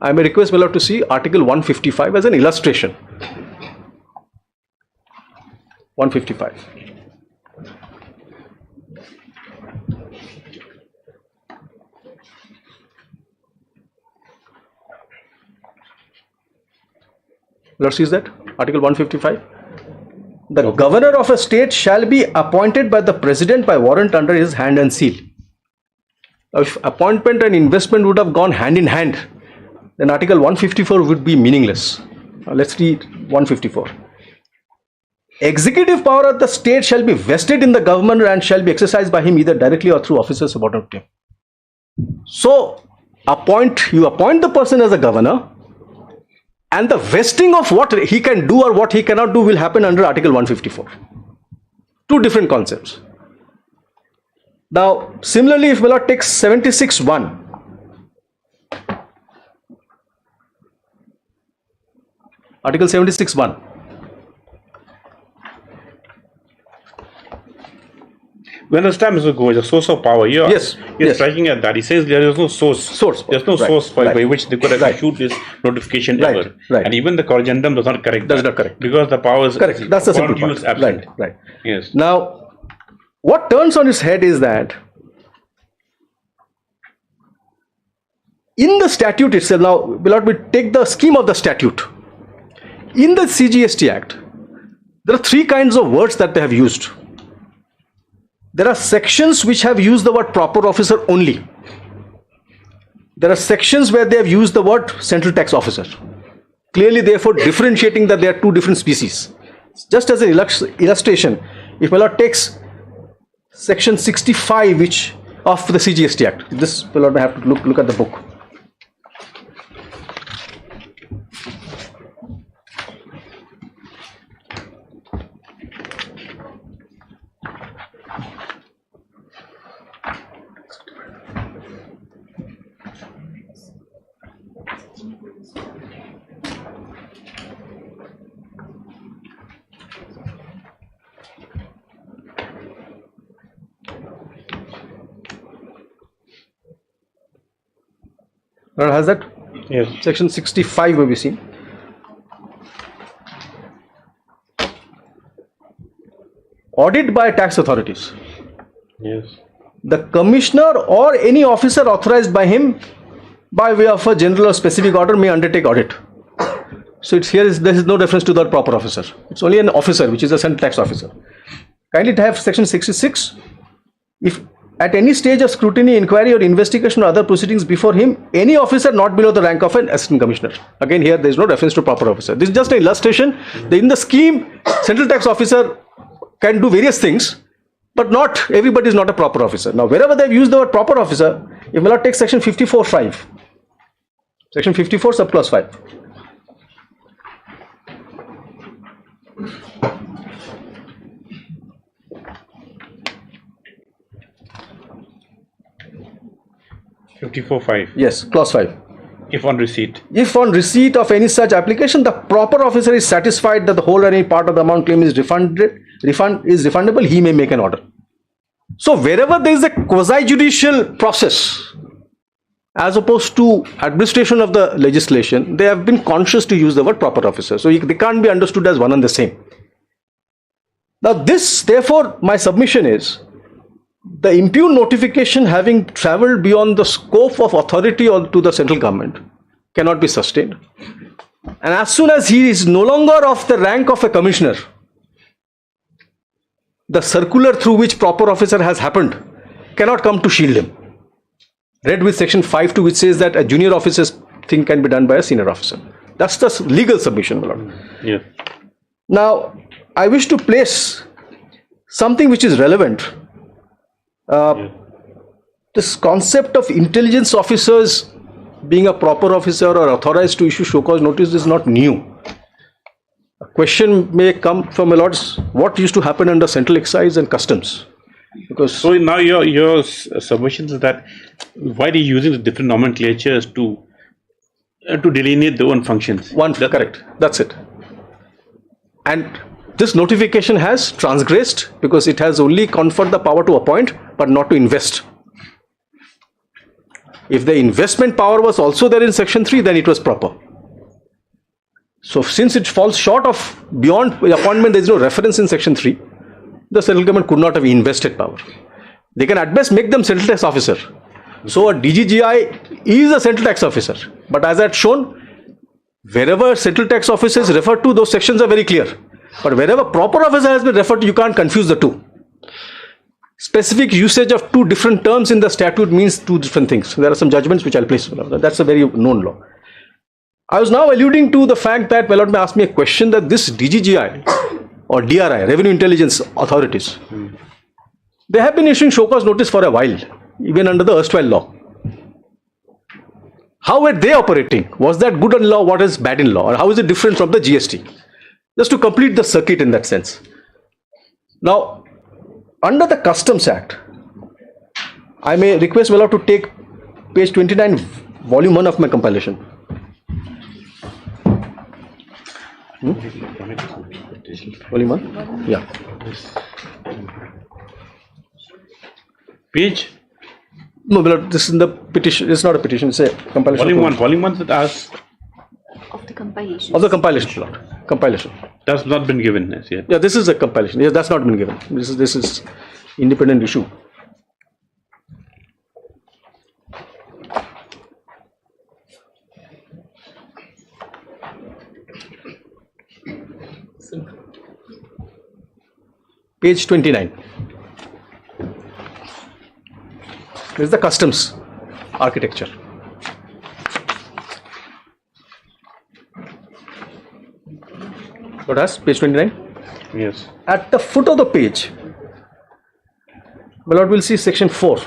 I may request my lord to see Article 155 as an illustration. 155. Lord sees that? Article 155. The governor of a state shall be appointed by the president by warrant under his hand and seal. If appointment and investment would have gone hand in hand, then Article 154 would be meaningless. Now let's read 154. Executive power of the state shall be vested in the governor and shall be exercised by him either directly or through officers subordinate to him. So, you appoint the person as a governor, and the vesting of what he can do or what he cannot do will happen under Article 154. Two different concepts. Now, similarly, if Millard takes 76(1), Article 76(1). When the time is a source of power, you're yes. striking at that. He says there is no source. There's no source by which they could have issued this notification ever. Right. And even the corrigendum does not correct Does that. not correct. Because the power is Correct. That's the simple use part. absent. Right. Yes. Now, what turns on its head is that in the statute itself, now, we take the scheme of the statute. In the CGST Act, there are three kinds of words that they have used. There are sections which have used the word proper officer only. There are sections where they have used the word central tax officer. Clearly, therefore, differentiating that they are two different species. Just as an illustration, if my lord takes section 65 of the CGST Act, this my lord may have to look at the book. Has that? Yes. Section 65 may be seen. Audit by tax authorities. Yes. The commissioner or any officer authorized by him by way of a general or specific order may undertake audit. So there is no reference to the proper officer. It's only an officer, which is a central tax officer. Kindly have section 66. If at any stage of scrutiny, inquiry or investigation or other proceedings before him, any officer not below the rank of an assistant commissioner. Again, here there is no reference to proper officer. This is just an illustration. In the scheme, central tax officer can do various things, but not everybody is not a proper officer. Now, wherever they have used the word proper officer, if we take section 54(5), section 54 subclause 5. Yes, clause 5. If on receipt. If on receipt of any such application, the proper officer is satisfied that the whole or any part of the amount claimed is refundable, he may make an order. So wherever there is a quasi-judicial process, as opposed to administration of the legislation, they have been conscious to use the word proper officer. So they can't be understood as one and the same. Now this, therefore, my submission is, the impugn notification having travelled beyond the scope of authority or to the central government cannot be sustained. And as soon as he is no longer of the rank of a commissioner, the circular through which proper officer has happened cannot come to shield him. Read with section 5.2, which says that a junior officer's thing can be done by a senior officer. That's the legal submission, my lord. Yeah. Now, I wish to place something which is relevant. This concept of intelligence officers being a proper officer or authorized to issue show cause notice is not new. A question may come from my lords, what used to happen under central excise and customs? Because so now your submission is that why are you using the different nomenclatures to delineate their own functions? Correct. That's it. And this notification has transgressed because it has only conferred the power to appoint but not to invest. If the investment power was also there in section 3, then it was proper. So since it falls short of beyond the appointment, there is no reference in section 3, the central government could not have invested power. They can at best make them central tax officer. So a DGGI is a central tax officer. But as I had shown, wherever central tax officer is referred to, those sections are very clear. But wherever proper officer has been referred to, you can't confuse the two. Specific usage of two different terms in the statute means two different things. There are some judgments which I'll place. That's a very known law. I was now alluding to the fact that Lord may ask me a question that this DGGI or DRI, Revenue Intelligence Authorities, they have been issuing show cause notice for a while, even under the erstwhile law. How were they operating? Was that good in law? What is bad in law? Or how is it different from the GST? Just to complete the circuit in that sense. Now, under the Customs Act, I may request Vella to take page 29, volume 1 of my compilation. Volume 1? Yeah. Page? No, this is in the petition. It's not a petition, it's a compilation. Volume 1. Volume 1 that asks Of the compilation. Of the compilation, Lord. Compilation. That's not been given as yet. Yeah, this is a compilation. Yes, that's not been given. This is independent issue. Page 29. This is the customs architecture. What has page 29? Yes. At the foot of the page, my lord will see section 4.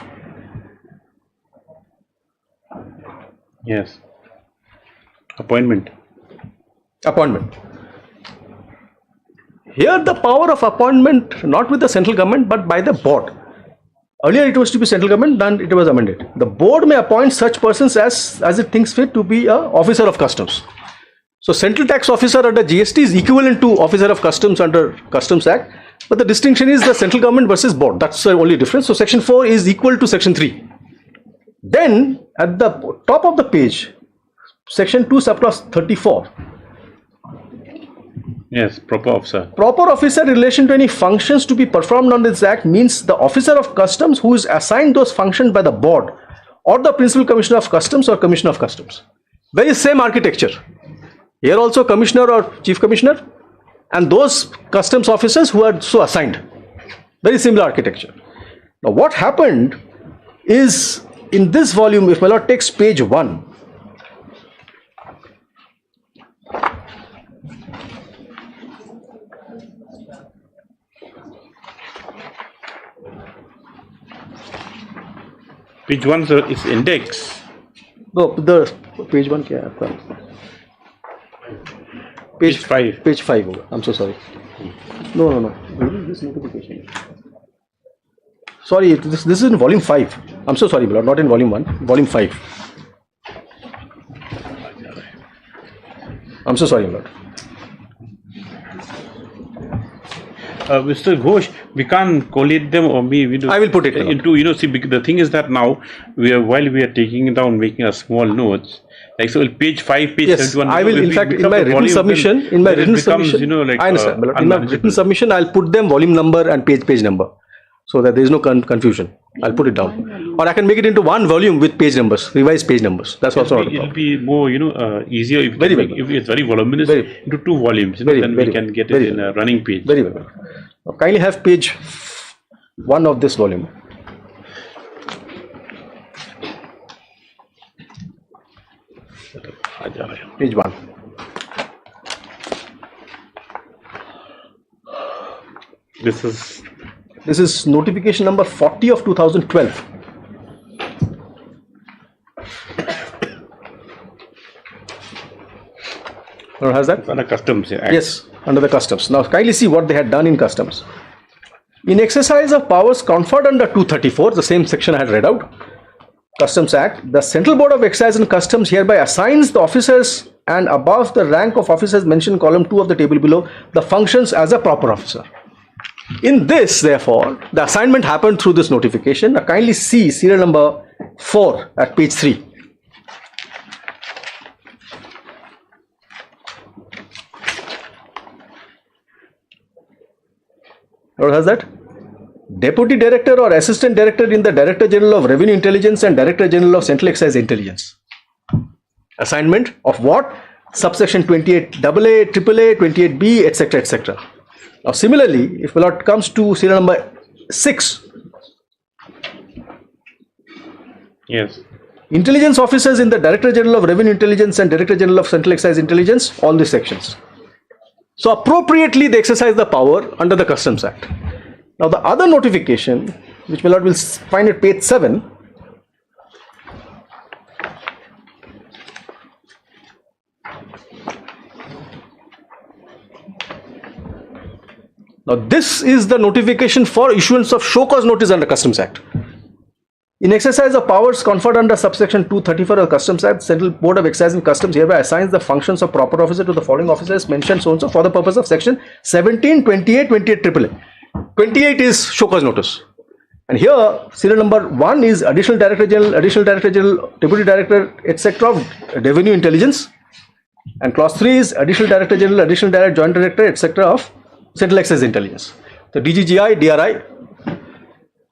Yes. Appointment. Appointment. Here the power of appointment not with the central government but by the board. Earlier it was to be central government, then it was amended. The board may appoint such persons as it thinks fit to be an officer of customs. So central tax officer under GST is equivalent to officer of customs under Customs Act, but the distinction is the central government versus board. That's the only difference. So section 4 is equal to section 3. Then at the top of the page, section 2 subclause 34. Yes, proper officer. Proper officer in relation to any functions to be performed under this act means the officer of customs who is assigned those functions by the board or the principal commissioner of customs or commissioner of customs. Very same architecture. Here also commissioner or chief commissioner and those customs officers who are so assigned. Very similar architecture. Now what happened is in this volume, if my lord takes page 1, page 1 is index. No, the page 1 kya hai? Page 5. Page 5. I'm so sorry. No. This notification. Sorry, this is in volume 5. I'm so sorry, not in volume 1. Volume 5. I'm so sorry, Lord. Mr. Ghosh, we can't collate them or we do. I will put it into, see, the thing is that now, while we are taking it down, making a small notes, like so page 5, page 71. I will, in fact, in my written submission, I understand, in my written submission, I'll put them volume number and page number. so that there is no confusion. I'll put it down. Or I can make it into one volume with page numbers, revised page numbers. That's also not a problem. It'll be more, easier if, if it's very voluminous into 2 volumes. Then we can get it in a running page. Very well. Now, kindly have page 1 of this volume. Page 1. This is notification number 40 of 2012. Or has that? Under Customs Act. Yes, under the Customs. Now kindly see what they had done in Customs. In exercise of powers conferred under 234, the same section I had read out, Customs Act, the Central Board of Excise and Customs hereby assigns the officers and above the rank of officers mentioned in column 2 of the table below the functions as a proper officer. In this, therefore, the assignment happened through this notification. Now kindly see serial number 4 at page 3. What has that? Deputy Director or Assistant Director in the Director General of Revenue Intelligence and Director General of Central Excise Intelligence. Assignment of what? Subsection 28AA, AAA, 28B, etc. etc. Now similarly, if it comes to serial number 6. Yes. Intelligence officers in the Director General of Revenue Intelligence and Director General of Central Excise Intelligence, all these sections. So appropriately they exercise the power under the Customs Act. Now the other notification, which my lord will find at page 7, now this is the notification for issuance of show cause notice under Customs Act. In exercise of powers conferred under subsection 234 of the Customs Act, Central Board of Excise and Customs hereby assigns the functions of proper officer to the following officers mentioned so and so for the purpose of section 17, 28, 28 AAA. 28 is show cause notice. And here serial number 1 is Additional Director General, Deputy Director, etc. of Revenue Intelligence. And clause 3 is Additional Director General, Additional Director, Joint Director, etc. of Central Excise Intelligence. The DGGI, DRI.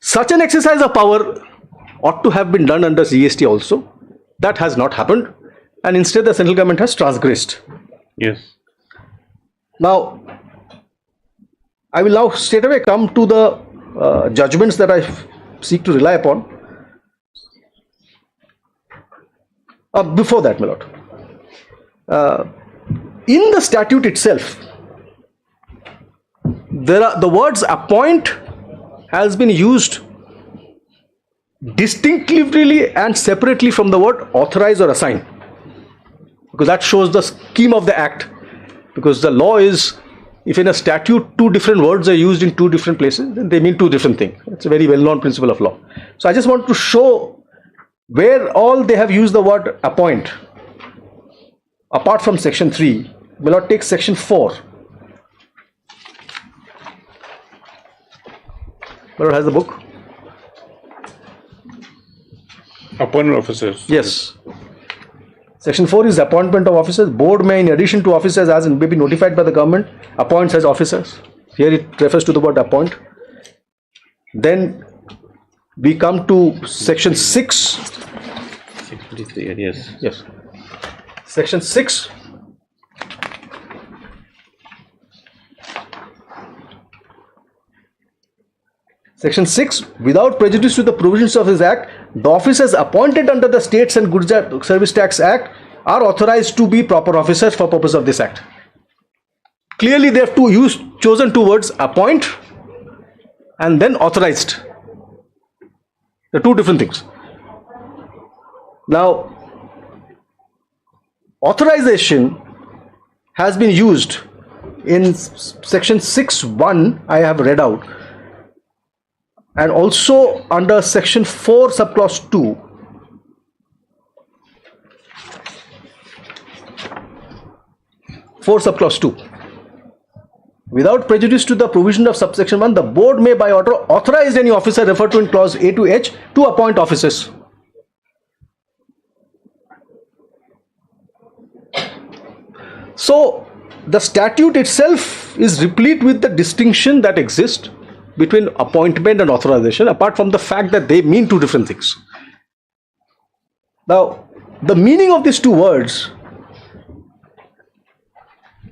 Such an exercise of power ought to have been done under GST also. That has not happened, and instead the central government has transgressed. Yes. Now, I will now straight away come to the judgments that I seek to rely upon. Before that, my lord, in the statute itself, the words appoint has been used distinctively and separately from the word authorize or assign, because that shows the scheme of the act. Because the law is, if in a statute 2 different words are used in 2 different places, then they mean 2 different things. It's a very well-known principle of law. So I just want to show where all they have used the word appoint. Apart from section 3, we'll not take section 4. Where has the book? Appointment officers. Yes. Section 4 is appointment of officers. Board may, in addition to officers as may be notified by the government, appoints as officers. Here it refers to the word appoint. Then we come to section 6. 623, yes. Yes. Section 6. Section 6, without prejudice to the provisions of this Act, the officers appointed under the States and Goods Service Tax Act are authorized to be proper officers for purpose of this Act. Clearly they have chosen 2 words, appoint and then authorized. They are 2 different things. Now, authorization has been used in section 6(1) I have read out, and also under section 4 subclause 2. Subclause 2. Without prejudice to the provision of subsection 1, the board may by order authorize any officer referred to in clause A to H to appoint officers. So the statute itself is replete with the distinction that exists between appointment and authorization, apart from the fact that they mean two different things. Now, the meaning of these two words,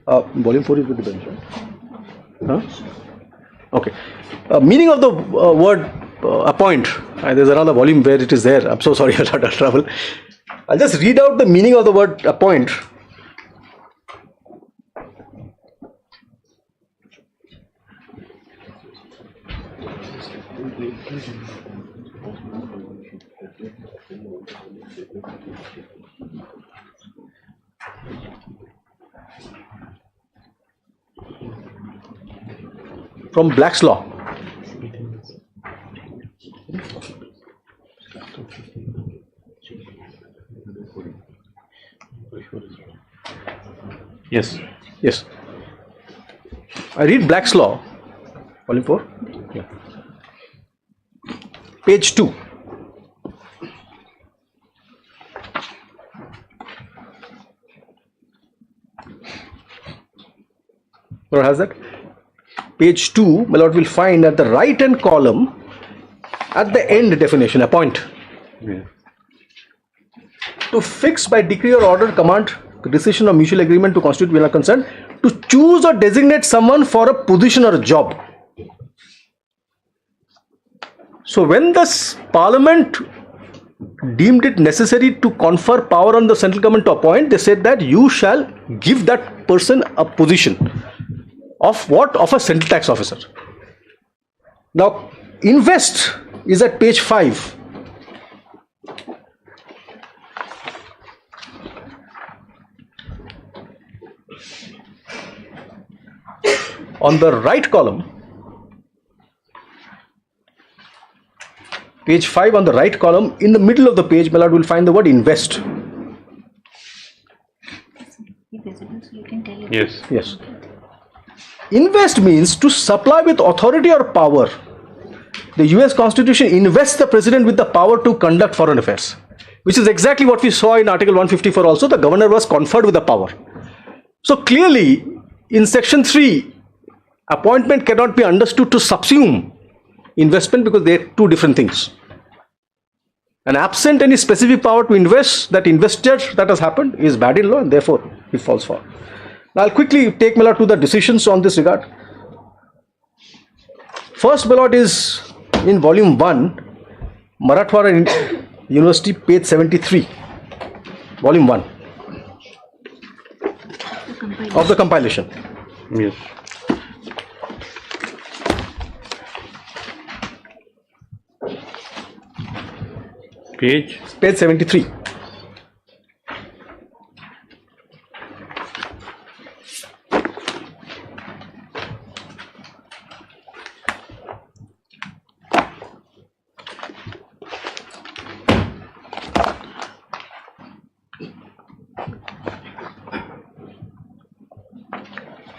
volume 4 is with the bench, right? Huh? Okay. Meaning of the word appoint, there's another volume where it is there. I'm so sorry, I had trouble. I'll just read out the meaning of the word appoint. From Black's Law. Yes. Yes. I read Black's Law, volume 4. Yeah. Page 2. What has that? Page 2, my lord will find at the right hand column, at the end definition, appoint. Yeah. To fix by decree or order, command, decision or mutual agreement to constitute will consent, to choose or designate someone for a position or a job. So when the Parliament deemed it necessary to confer power on the central government to appoint, they said that you shall give that person a position. Of what? Of a central tax officer. Now, invest is at page 5. On the right column, page 5 on the right column, in the middle of the page, my lord will find the word invest. Yes. Yes. Invest means to supply with authority or power. The US Constitution invests the president with the power to conduct foreign affairs, which is exactly what we saw in Article 154 also. The governor was conferred with the power. So clearly, in Section 3, appointment cannot be understood to subsume investment because they are two different things. And absent any specific power to invest, that investor that has happened is bad in law and therefore it falls for. Now I'll quickly take my lord to the decisions on this regard. First, my lord, is in volume 1, Marathwada University, page 73, volume 1 of the compilation. Yes. Page 73.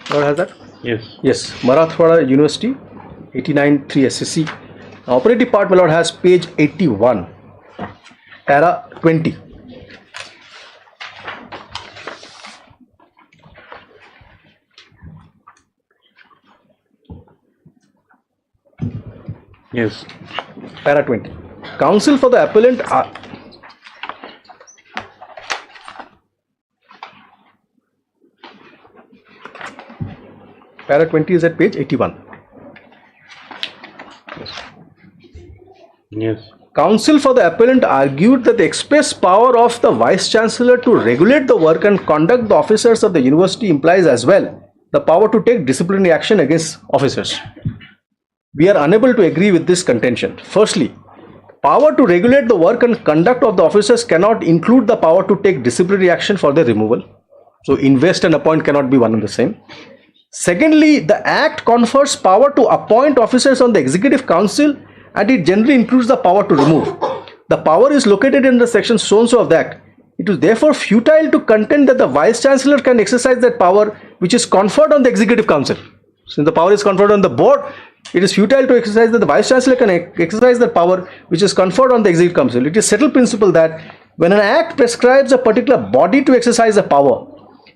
What has that? Yes. Yes, Marathwada University, 89-3 SSC. Now, operative part, my lord, has page 81, para 20. Yes. Para 20. Counsel for the appellant are para 20 is at page 81. Yes. Counsel for the appellant argued that the express power of the Vice Chancellor to regulate the work and conduct the officers of the university implies as well the power to take disciplinary action against officers. We are unable to agree with this contention. Firstly, power to regulate the work and conduct of the officers cannot include the power to take disciplinary action for their removal. So invest and appoint cannot be one and the same. Secondly, the Act confers power to appoint officers on the Executive Council, and it generally includes the power to remove. The power is located in the section so-and-so of the Act. It is therefore futile to contend that the Vice Chancellor can exercise that power which is conferred on the Executive Council. Since the power is conferred on the board, it is futile to exercise that the Vice Chancellor can exercise that power which is conferred on the Executive Council. It is settled principle that when an Act prescribes a particular body to exercise a power,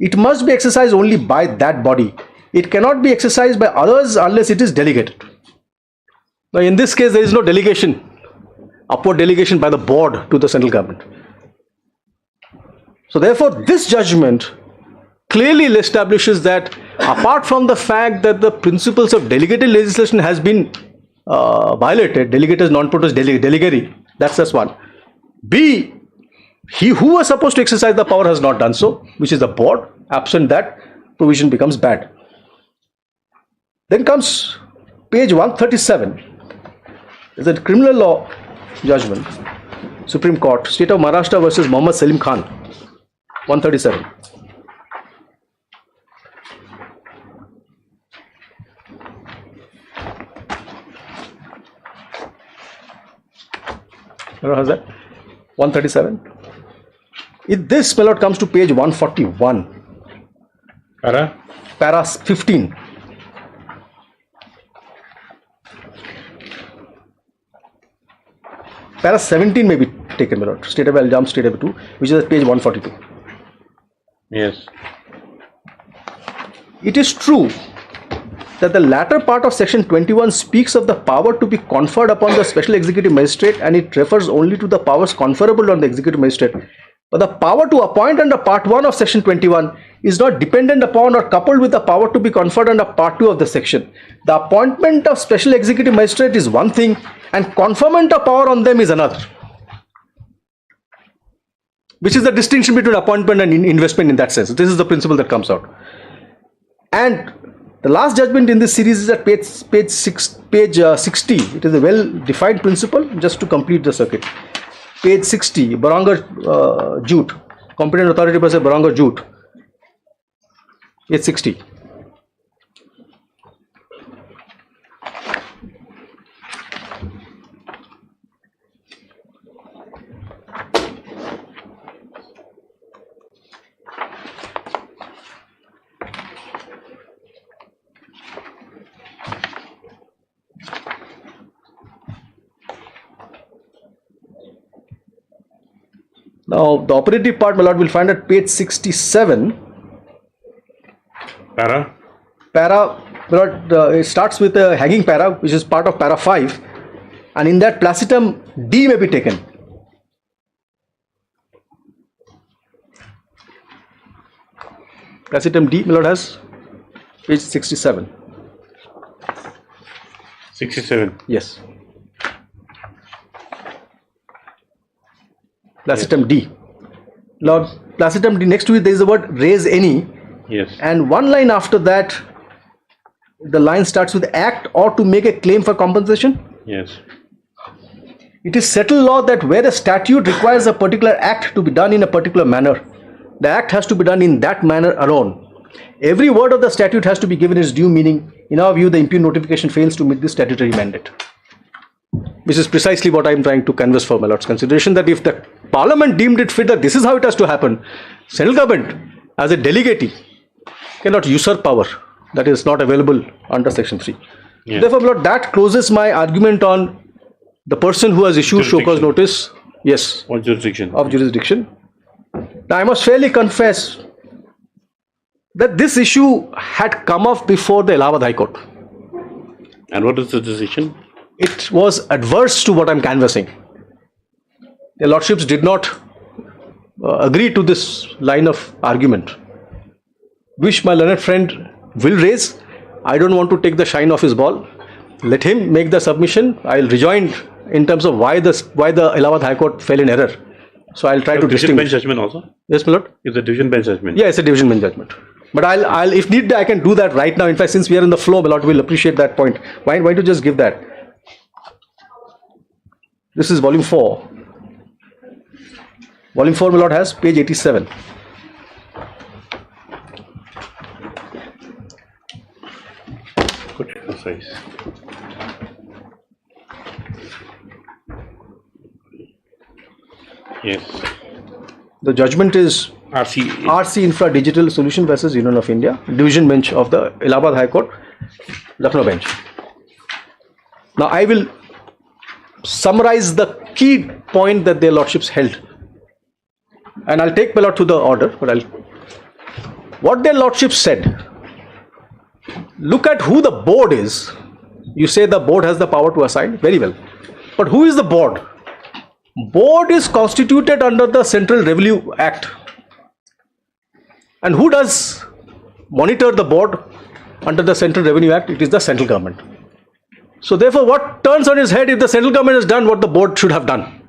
it must be exercised only by that body. It cannot be exercised by others unless it is delegated. Now, in this case, there is no delegation, upward delegation by the board to the central government. So therefore, this judgment clearly establishes that apart from the fact that the principles of delegated legislation has been violated, delegated non-protos delegary, that's one. B, he who was supposed to exercise the power has not done so, which is the board. Absent that, provision becomes bad. Then comes page 137. It's a criminal law judgment, Supreme Court, State of Maharashtra versus Mohammad Salim Khan, 137. How's that? 137. If this, my lord, comes to page 141. Para 15. Para 17 may be taken, my lord. State of Al-Jam, State of 2, which is at page 142. Yes. It is true that the latter part of section 21 speaks of the power to be conferred upon the special executive magistrate, and it refers only to the powers conferable on the executive magistrate. But the power to appoint under part 1 of section 21 is not dependent upon or coupled with the power to be conferred under part 2 of the section. The appointment of special executive magistrate is one thing, and conferment of power on them is another. Which is the distinction between appointment and investment in that sense. This is the principle that comes out. And the last judgment in this series is at page 60. It is a well-defined principle, just to complete the circuit. Page 60, Barangar Jute, competent authority person Barangar Jute. Page 60. Now, the operative part, my lord, will find at page 67. Para, my lord, it starts with a hanging para, which is part of para 5. And in that, placitum D may be taken. Placitum D, my lord, has page 67. 67. Yes. Placitum D. Lord, placitum D, next to it there is the word raise any. Yes. And one line after that, the line starts with act or to make a claim for compensation. Yes. It is settled law that where a statute requires a particular act to be done in a particular manner, the act has to be done in that manner alone. Every word of the statute has to be given its due meaning. In our view, the impugn notification fails to meet this statutory mandate. Which is precisely what I am trying to canvass for my lord's consideration, that if the parliament deemed it fit that this is how it has to happen, central government as a delegate cannot usurp power that is not available under section 3. Yeah. Therefore, my lord, that closes my argument on the person who has issued show cause notice. Yes. Of jurisdiction. Of jurisdiction. Now, I must fairly confess that this issue had come up before the Allahabad High Court. And what is the decision? It was adverse to what I am canvassing. The lordships did not agree to this line of argument, which my learned friend will raise. I don't want to take the shine off his ball. Let him make the submission. I'll rejoin in terms of why the Allahabad High Court fell in error. So I'll try to distinguish. Division bench judgment also? Yes, my lord. It's a division bench judgment. Yeah, it's a division bench judgment. But I'll if need, I can do that right now. In fact, since we are in the flow, my lord will appreciate that point. Why don't you just give that? This is volume 4. Volume 4, my lord, has page 87. Good exercise. Yes. The judgment is RC Infra Digital Solution versus Union of India, division bench of the Allahabad High Court, Lucknow bench. Now I will summarize the key point that their lordships held, and I'll take my lord to the order. But what their lordships said. Look at who the board is. You say the board has the power to assign, very well. But who is the board? Board is constituted under the Central Revenue Act. And who does monitor the board under the Central Revenue Act? It is the central government. So therefore, what turns on its head if the central government has done what the board should have done?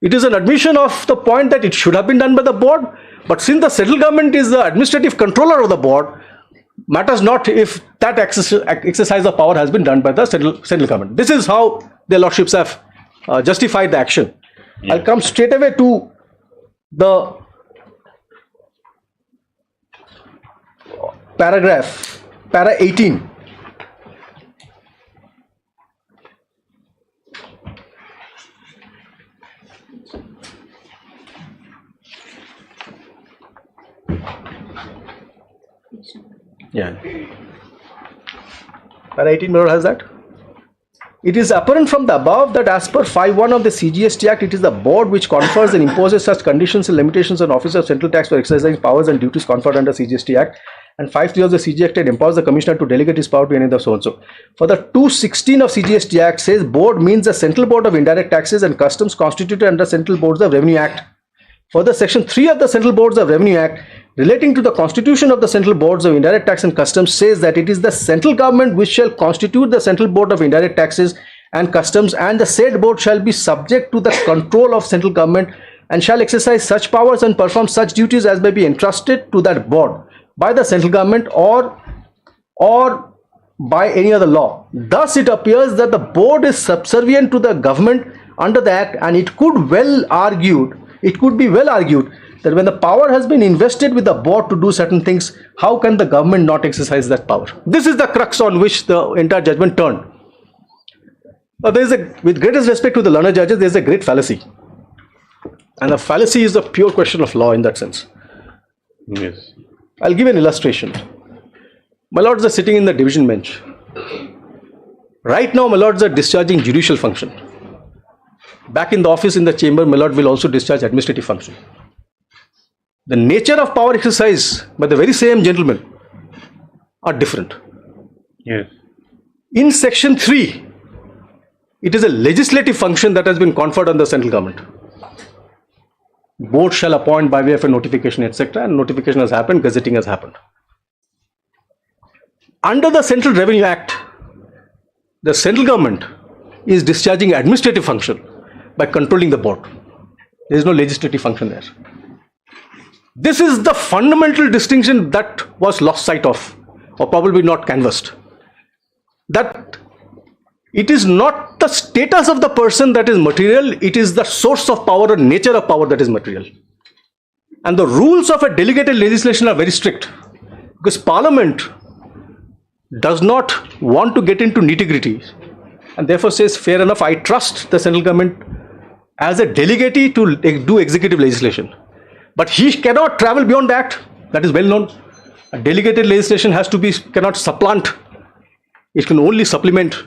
It is an admission of the point that it should have been done by the board, but since the central government is the administrative controller of the board, matters not if that exercise of power has been done by the central government. This is how their lordships have justified the action. Yeah. I'll come straight away to the paragraph, para 18. Yeah. Para 18 has that. It is apparent from the above that as per 5.1 of the CGST Act, it is the board which confers and imposes such conditions and limitations on officers of central tax for exercising powers and duties conferred under CGST Act, and 5.3 of the CGST Act empowers the commissioner to delegate his power to any other so and so. For the 216 of CGST Act says board means the Central Board of Indirect Taxes and Customs constituted under Central Boards of Revenue Act. Further, Section 3 of the Central Boards of Revenue Act relating to the constitution of the Central Boards of Indirect Tax and Customs says that it is the central government which shall constitute the Central Board of Indirect Taxes and Customs, and the said board shall be subject to the control of central government and shall exercise such powers and perform such duties as may be entrusted to that board by the central government or by any other law. Thus it appears that the board is subservient to the government under the Act, and it could be well argued that when the power has been invested with the board to do certain things, how can the government not exercise that power? This is the crux on which the entire judgment turned. Now, with greatest respect to the learned judges, there is a great fallacy. And the fallacy is a pure question of law in that sense. Yes. I'll give an illustration. My lords are sitting in the division bench. Right now, my lords are discharging judicial function. Back in the office in the chamber, my lord will also discharge administrative function. The nature of power exercise by the very same gentlemen are different. Yes. In section 3, it is a legislative function that has been conferred on the central government. Board shall appoint by way of a notification, etc., and notification has happened, gazetting has happened. Under the Central Revenue Act, the central government is discharging administrative function by controlling the board. There is no legislative function there. This is the fundamental distinction that was lost sight of, or probably not canvassed. That it is not the status of the person that is material, it is the source of power or nature of power that is material. And the rules of a delegated legislation are very strict, because Parliament does not want to get into nitty-gritty, and therefore says, fair enough, I trust the central government as a delegate to do executive legislation. But he cannot travel beyond the Act. That is well known. A delegated legislation cannot supplant. It can only supplement.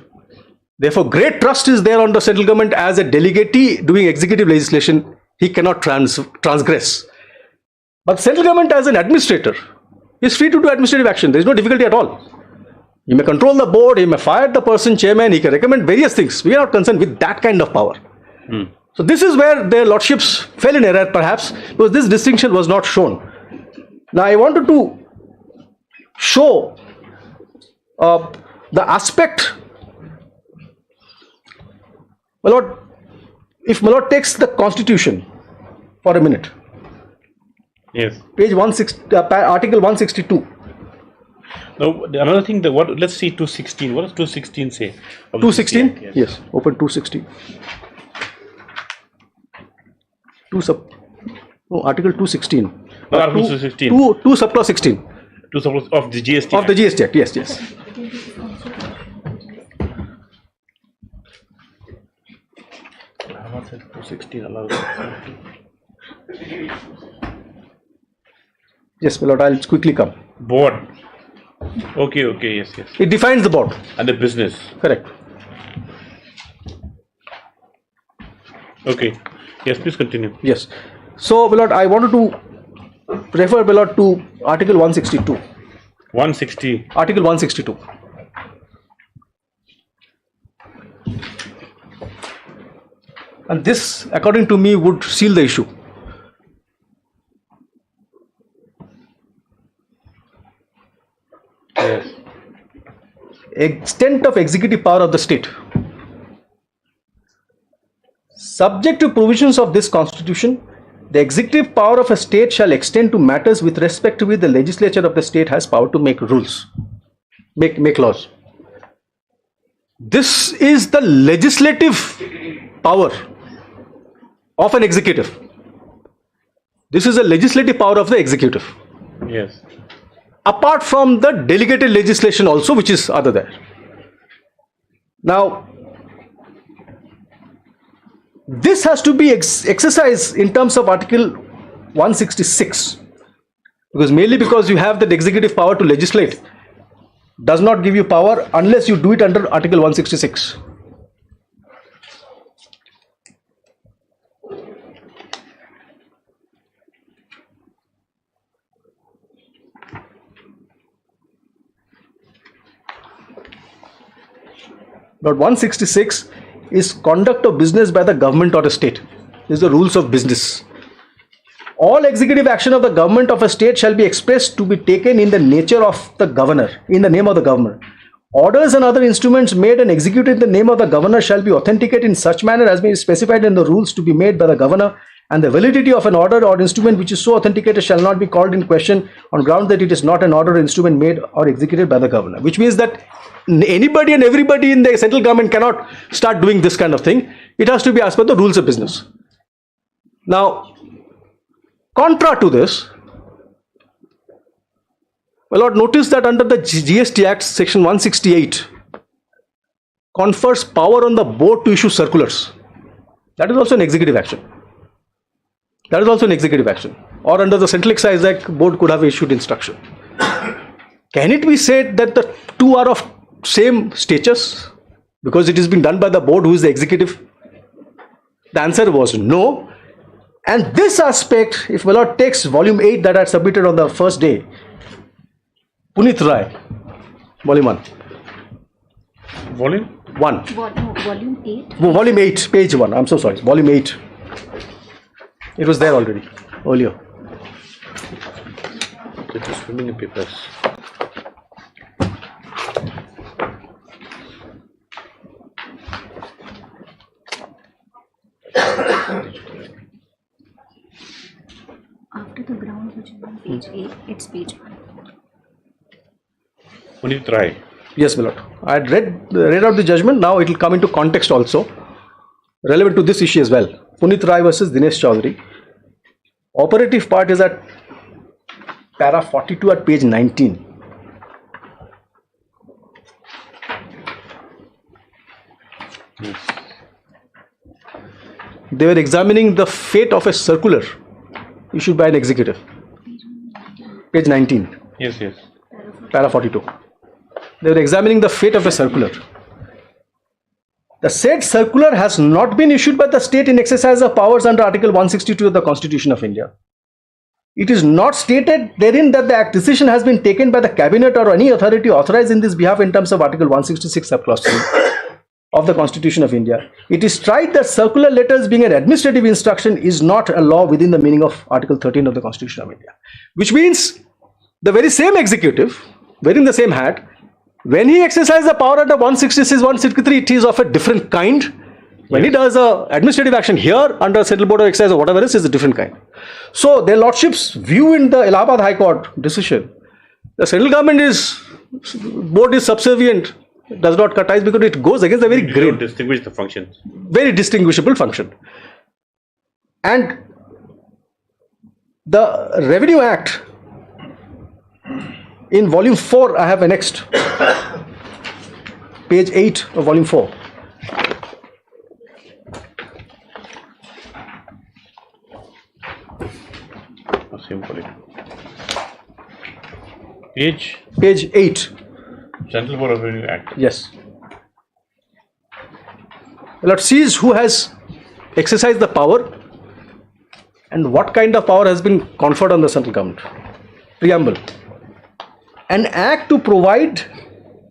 Therefore, great trust is there on the central government as a delegate doing executive legislation. He cannot transgress. But central government as an administrator is free to do administrative action. There is no difficulty at all. He may control the board, he may fire the person, chairman, he can recommend various things. We are not concerned with that kind of power. So this is where their lordships fell in error, perhaps, because this distinction was not shown. Now I wanted to show the aspect. My lord, if my lord takes the Constitution for a minute. Yes. Page 160, Article 162. Now, another thing, let's see 216. What does 216 say? 216? Yes, open 216. Article 216. No, Article 216. 2 subclause 16. 2 subclause of the GST Of the GST Act, yes, yes. What said 216 allows? Yes, my lord, I'll quickly come. Board. Okay, yes. It defines the board. And the business. Correct. Okay. Yes, please continue. Yes. So, my lord, I wanted to refer, my lord, to Article 162. 160. Article 162. And this, according to me, would seal the issue. Yes. Extent of executive power of the state. Subject to provisions of this constitution, the executive power of a state shall extend to matters with respect to which the legislature of the state has power to make rules, make laws. This is the legislative power of an executive. This is the legislative power of the executive. Yes. Apart from the delegated legislation also, which is other there. Now, this has to be exercised in terms of Article 166, because mainly because you have that executive power to legislate does not give you power unless you do it under Article 166. But 166 is conduct of business by the government or a state. These are the rules of business. All executive action of the government of a state shall be expressed to be taken in the nature of the governor, in the name of the governor. Orders and other instruments made and executed in the name of the governor shall be authenticated in such manner as may be specified in the rules to be made by the governor, and the validity of an order or instrument which is so authenticated shall not be called in question on ground that it is not an order or instrument made or executed by the governor. Which means that anybody and everybody in the central government cannot start doing this kind of thing. It has to be as per the rules of business. Now, contra to this, well, Lord, notice that under the GST Act, section 168 confers power on the board to issue circulars. That is also an executive action. That is also an executive action. Or under the Central Excise Act, board could have issued instruction. Can it be said that the two are of same status because it is being done by the board who is the executive? The answer was no. And this aspect, if Lord takes volume 8 that I had submitted on the first day, Punit Rai, volume 1. Volume? 1. Volume 8. Volume 8, page 1. I'm so sorry. Volume 8. It was there already, earlier. It is swimming in papers. After the grounds which is on page 8, it's page 1. Punit Rai. Yes, my lord. I had read out the judgment. Now it will come into context also, relevant to this issue as well. Punit Rai versus Dinesh Chaudhary. Operative part is at para 42 at page 19. Yes. They were examining the fate of a circular issued by an executive. Page 19. Yes, yes. Para 42. They were examining the fate of a circular. The said circular has not been issued by the state in exercise of powers under Article 162 of the Constitution of India. It is not stated therein that the decision has been taken by the cabinet or any authority authorized in this behalf in terms of Article 166 subclause 3 of the Constitution of India. It is tried that circular letters being an administrative instruction is not a law within the meaning of Article 13 of the Constitution of India. Which means the very same executive, wearing the same hat, when he exercises the power under 166, 163, it is of a different kind. When he does a administrative action here under Central Board of Excise or whatever else, is a different kind. So their lordship's view in the Allahabad High Court decision, the central government board is subservient, does not cut ties because it goes against the very great, distinguish the functions. very distinguishable function. And the Revenue Act, in volume 4, I have annexed page 8 of volume 4. Page 8. Central Board of Revenue Act. Yes. Let's see who has exercised the power and what kind of power has been conferred on the central government. Preamble. An act to provide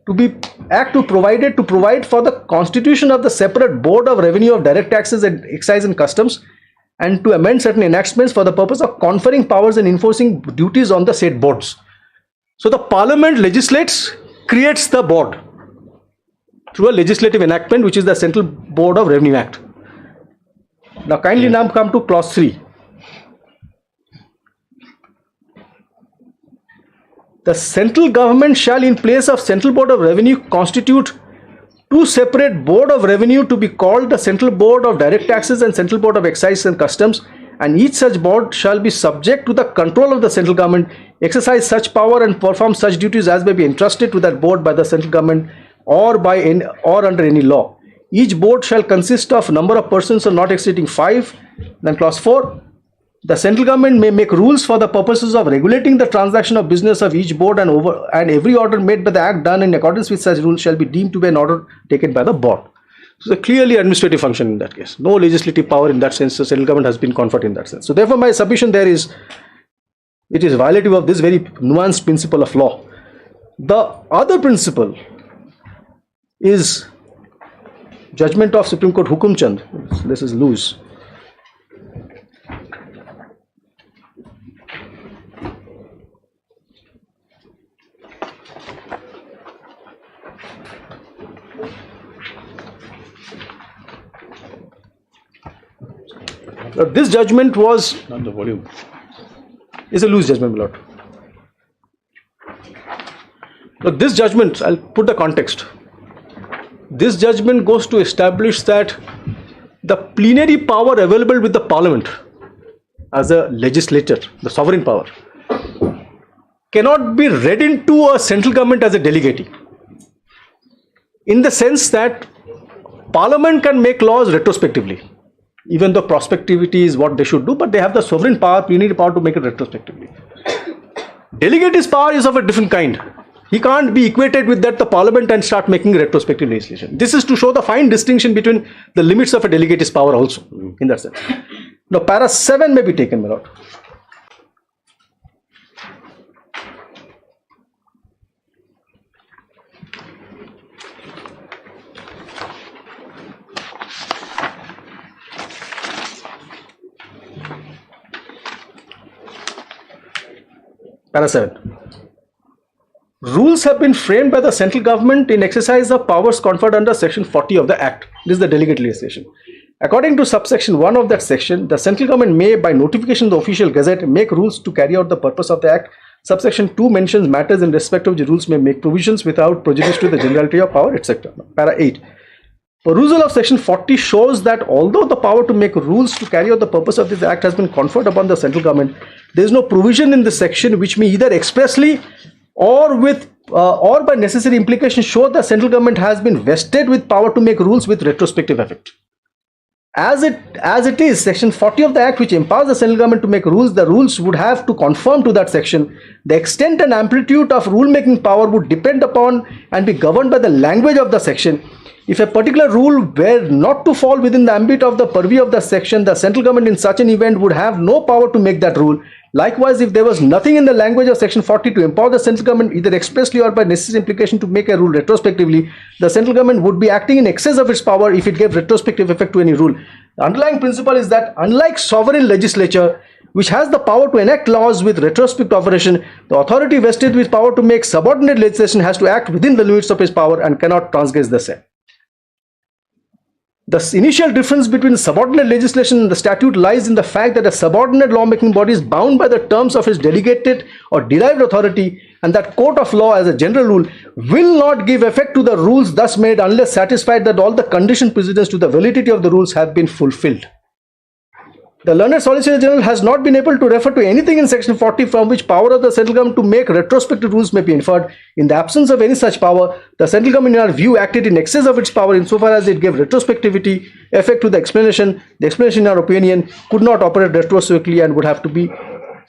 to provide for the constitution of the separate board of revenue of direct taxes and excise and customs, and to amend certain enactments for the purpose of conferring powers and enforcing duties on the said boards. So the Parliament legislates, creates the board through a legislative enactment, which is the Central Board of Revenue Act. Now kindly now come to clause 3. The central government shall, in place of Central Board of Revenue, constitute 2 separate Board of Revenue to be called the Central Board of Direct Taxes and Central Board of Excise and Customs, and each such board shall be subject to the control of the central government, exercise such power and perform such duties as may be entrusted to that board by the central government or under any law. Each board shall consist of number of persons not exceeding 5. Then clause 4. The central government may make rules for the purposes of regulating the transaction of business of each board, and every order made by the Act done in accordance with such rules shall be deemed to be an order taken by the board. So it's a clearly administrative function in that case. No legislative power in that sense. The central government has been conferred in that sense. So therefore my submission there is, it is violative of this very nuanced principle of law. The other principle is judgment of Supreme Court Hukum Chand. This is loose. Now, this judgment was not the volume. Is a loose judgment, my lord. But this judgment, I'll put the context. This judgment goes to establish that the plenary power available with the Parliament as a legislature, the sovereign power, cannot be read into a central government as a delegate. In the sense that Parliament can make laws retrospectively, even though prospectivity is what they should do, but they have the sovereign power, plenary power to make it retrospectively. Delegate's power is of a different kind. He can't be equated with that the Parliament and start making retrospective legislation. This is to show the fine distinction between the limits of a delegate's power also, in that sense. Now, para 7 may be taken, my lord. Para 7. Rules have been framed by the central government in exercise of powers conferred under section 40 of the Act. This is the delegate legislation. According to subsection 1 of that section, the central government may, by notification of the official gazette, make rules to carry out the purpose of the Act. Subsection 2 mentions matters in respect of the rules may make provisions without prejudice to the generality of power, etc. Para 8. Perusal of section 40 shows that although the power to make rules to carry out the purpose of this Act has been conferred upon the central government, there is no provision in this section which may either expressly or by necessary implication show the central government has been vested with power to make rules with retrospective effect. As it is, section 40 of the Act, which empowers the central government to make rules, the rules would have to conform to that section. The extent and amplitude of rule-making power would depend upon and be governed by the language of the section. If a particular rule were not to fall within the ambit of the purview of the section, the central government in such an event would have no power to make that rule. Likewise, if there was nothing in the language of section 40 to empower the central government either expressly or by necessary implication to make a rule retrospectively, the central government would be acting in excess of its power if it gave retrospective effect to any rule. The underlying principle is that unlike sovereign legislature, which has the power to enact laws with retrospective operation, the authority vested with power to make subordinate legislation has to act within the limits of its power and cannot transgress the same. The initial difference between subordinate legislation and the statute lies in the fact that a subordinate lawmaking body is bound by the terms of its delegated or derived authority, and that court of law, as a general rule, will not give effect to the rules thus made unless satisfied that all the conditioned precedents to the validity of the rules have been fulfilled. The learned Solicitor General has not been able to refer to anything in section 40 from which power of the central government to make retrospective rules may be inferred. In the absence of any such power, the central government in our view acted in excess of its power insofar as it gave retrospectivity effect to the explanation. The explanation in our opinion could not operate retrospectively and would have to be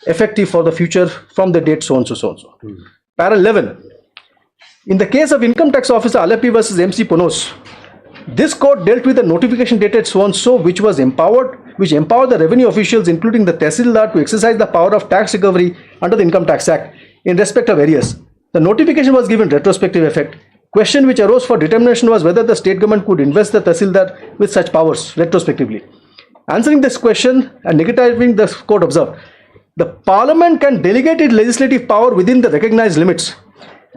effective for the future from the date so and so and so. Para 11. In the case of Income Tax Officer Alapi versus MC Ponos, this court dealt with a notification dated so and so which empowered the revenue officials, including the Tehsildar, to exercise the power of tax recovery under the Income Tax Act in respect of arrears. The notification was given retrospective effect. question which arose for determination was whether the state government could invest the Tahsildar with such powers retrospectively. Answering this question and negativing, the court observed, the Parliament can delegate its legislative power within the recognized limits.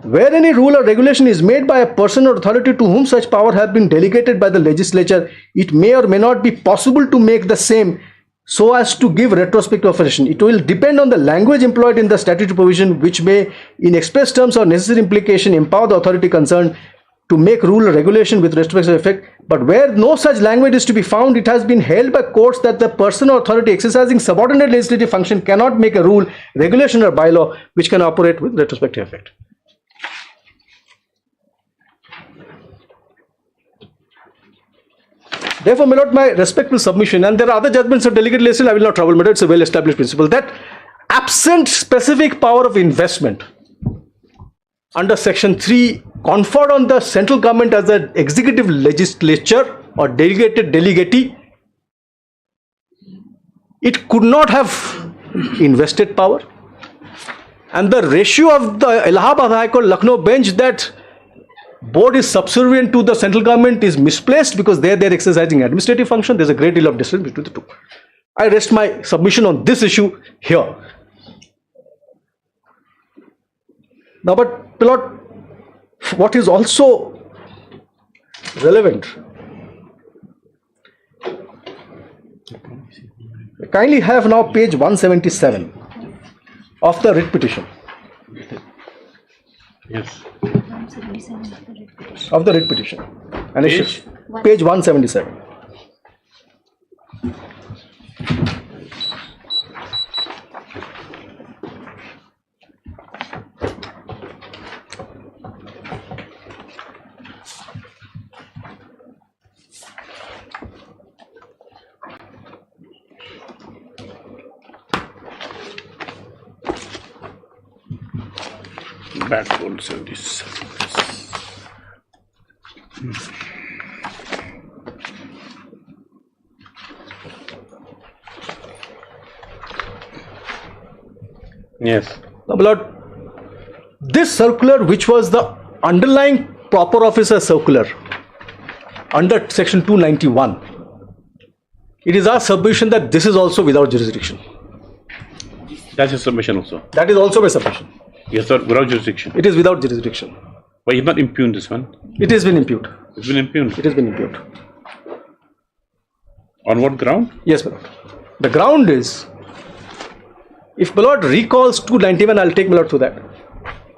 Where any rule or regulation is made by a person or authority to whom such power has been delegated by the legislature, it may or may not be possible to make the same so as to give retrospective operation. It will depend on the language employed in the statutory provision, which may, in express terms or necessary implication, empower the authority concerned to make rule or regulation with retrospective effect. But where no such language is to be found, it has been held by courts that the person or authority exercising subordinate legislative function cannot make a rule, regulation or bylaw which can operate with retrospective effect. Therefore, my lord, my respectful submission, and there are other judgments of delegated legislation, I will not trouble, but it's a well-established principle that absent specific power of investment under section 3 conferred on the central government as an executive legislature or delegated delegate, it could not have invested power. And the ratio of the Allahabad High Court Lucknow bench that board is subservient to the central government is misplaced, because they're exercising administrative function. There's a great deal of distance between the two. I rest my submission on this issue here. Now, but Lord, what is also relevant, kindly have now page 177 of the writ petition. Yes. Of the writ petition. And page 177. Back 177. Yes. Now, my lord, this circular, which was the underlying proper officer circular under section 291, it is our submission that this is also without jurisdiction. That's your submission also. That is also my submission. Yes, sir, without jurisdiction. It is without jurisdiction. But you have not impugned this one. It has been impugned. It's been impugned. It has been impugned. On what ground? Yes, my lord. The ground is, if my lord recalls 291, I'll take my lord through that.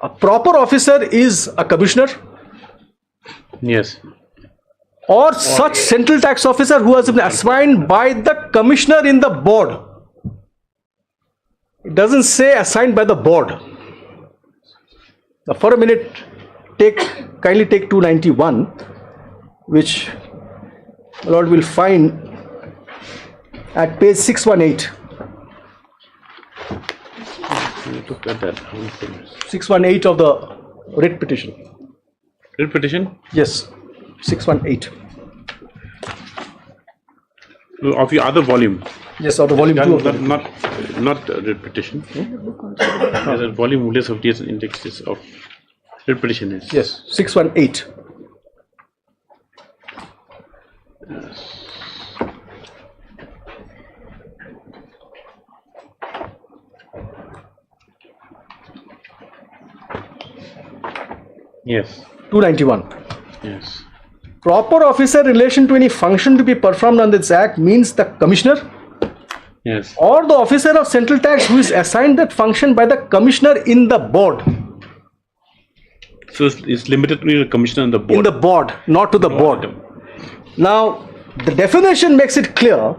A proper officer is a commissioner. Yes. Or such central tax officer who has been assigned by the commissioner in the board. It doesn't say assigned by the board. Now, for a minute, kindly take 291, which my lord will find at page 618. Look at that. 618 of the writ petition. Writ petition? Yes, 618. Of your other volume? Yes, of the volume 2 of the not writ petition. There's a volume list of DS indexes of writ petition is. Yes, 618. Yes. Yes. 291. Yes. Proper officer in relation to any function to be performed under this act means the commissioner. Yes. Or the officer of central tax who is assigned that function by the commissioner in the board. So it's limited to the commissioner in the board. In the board, not to the board. Now, the definition makes it clear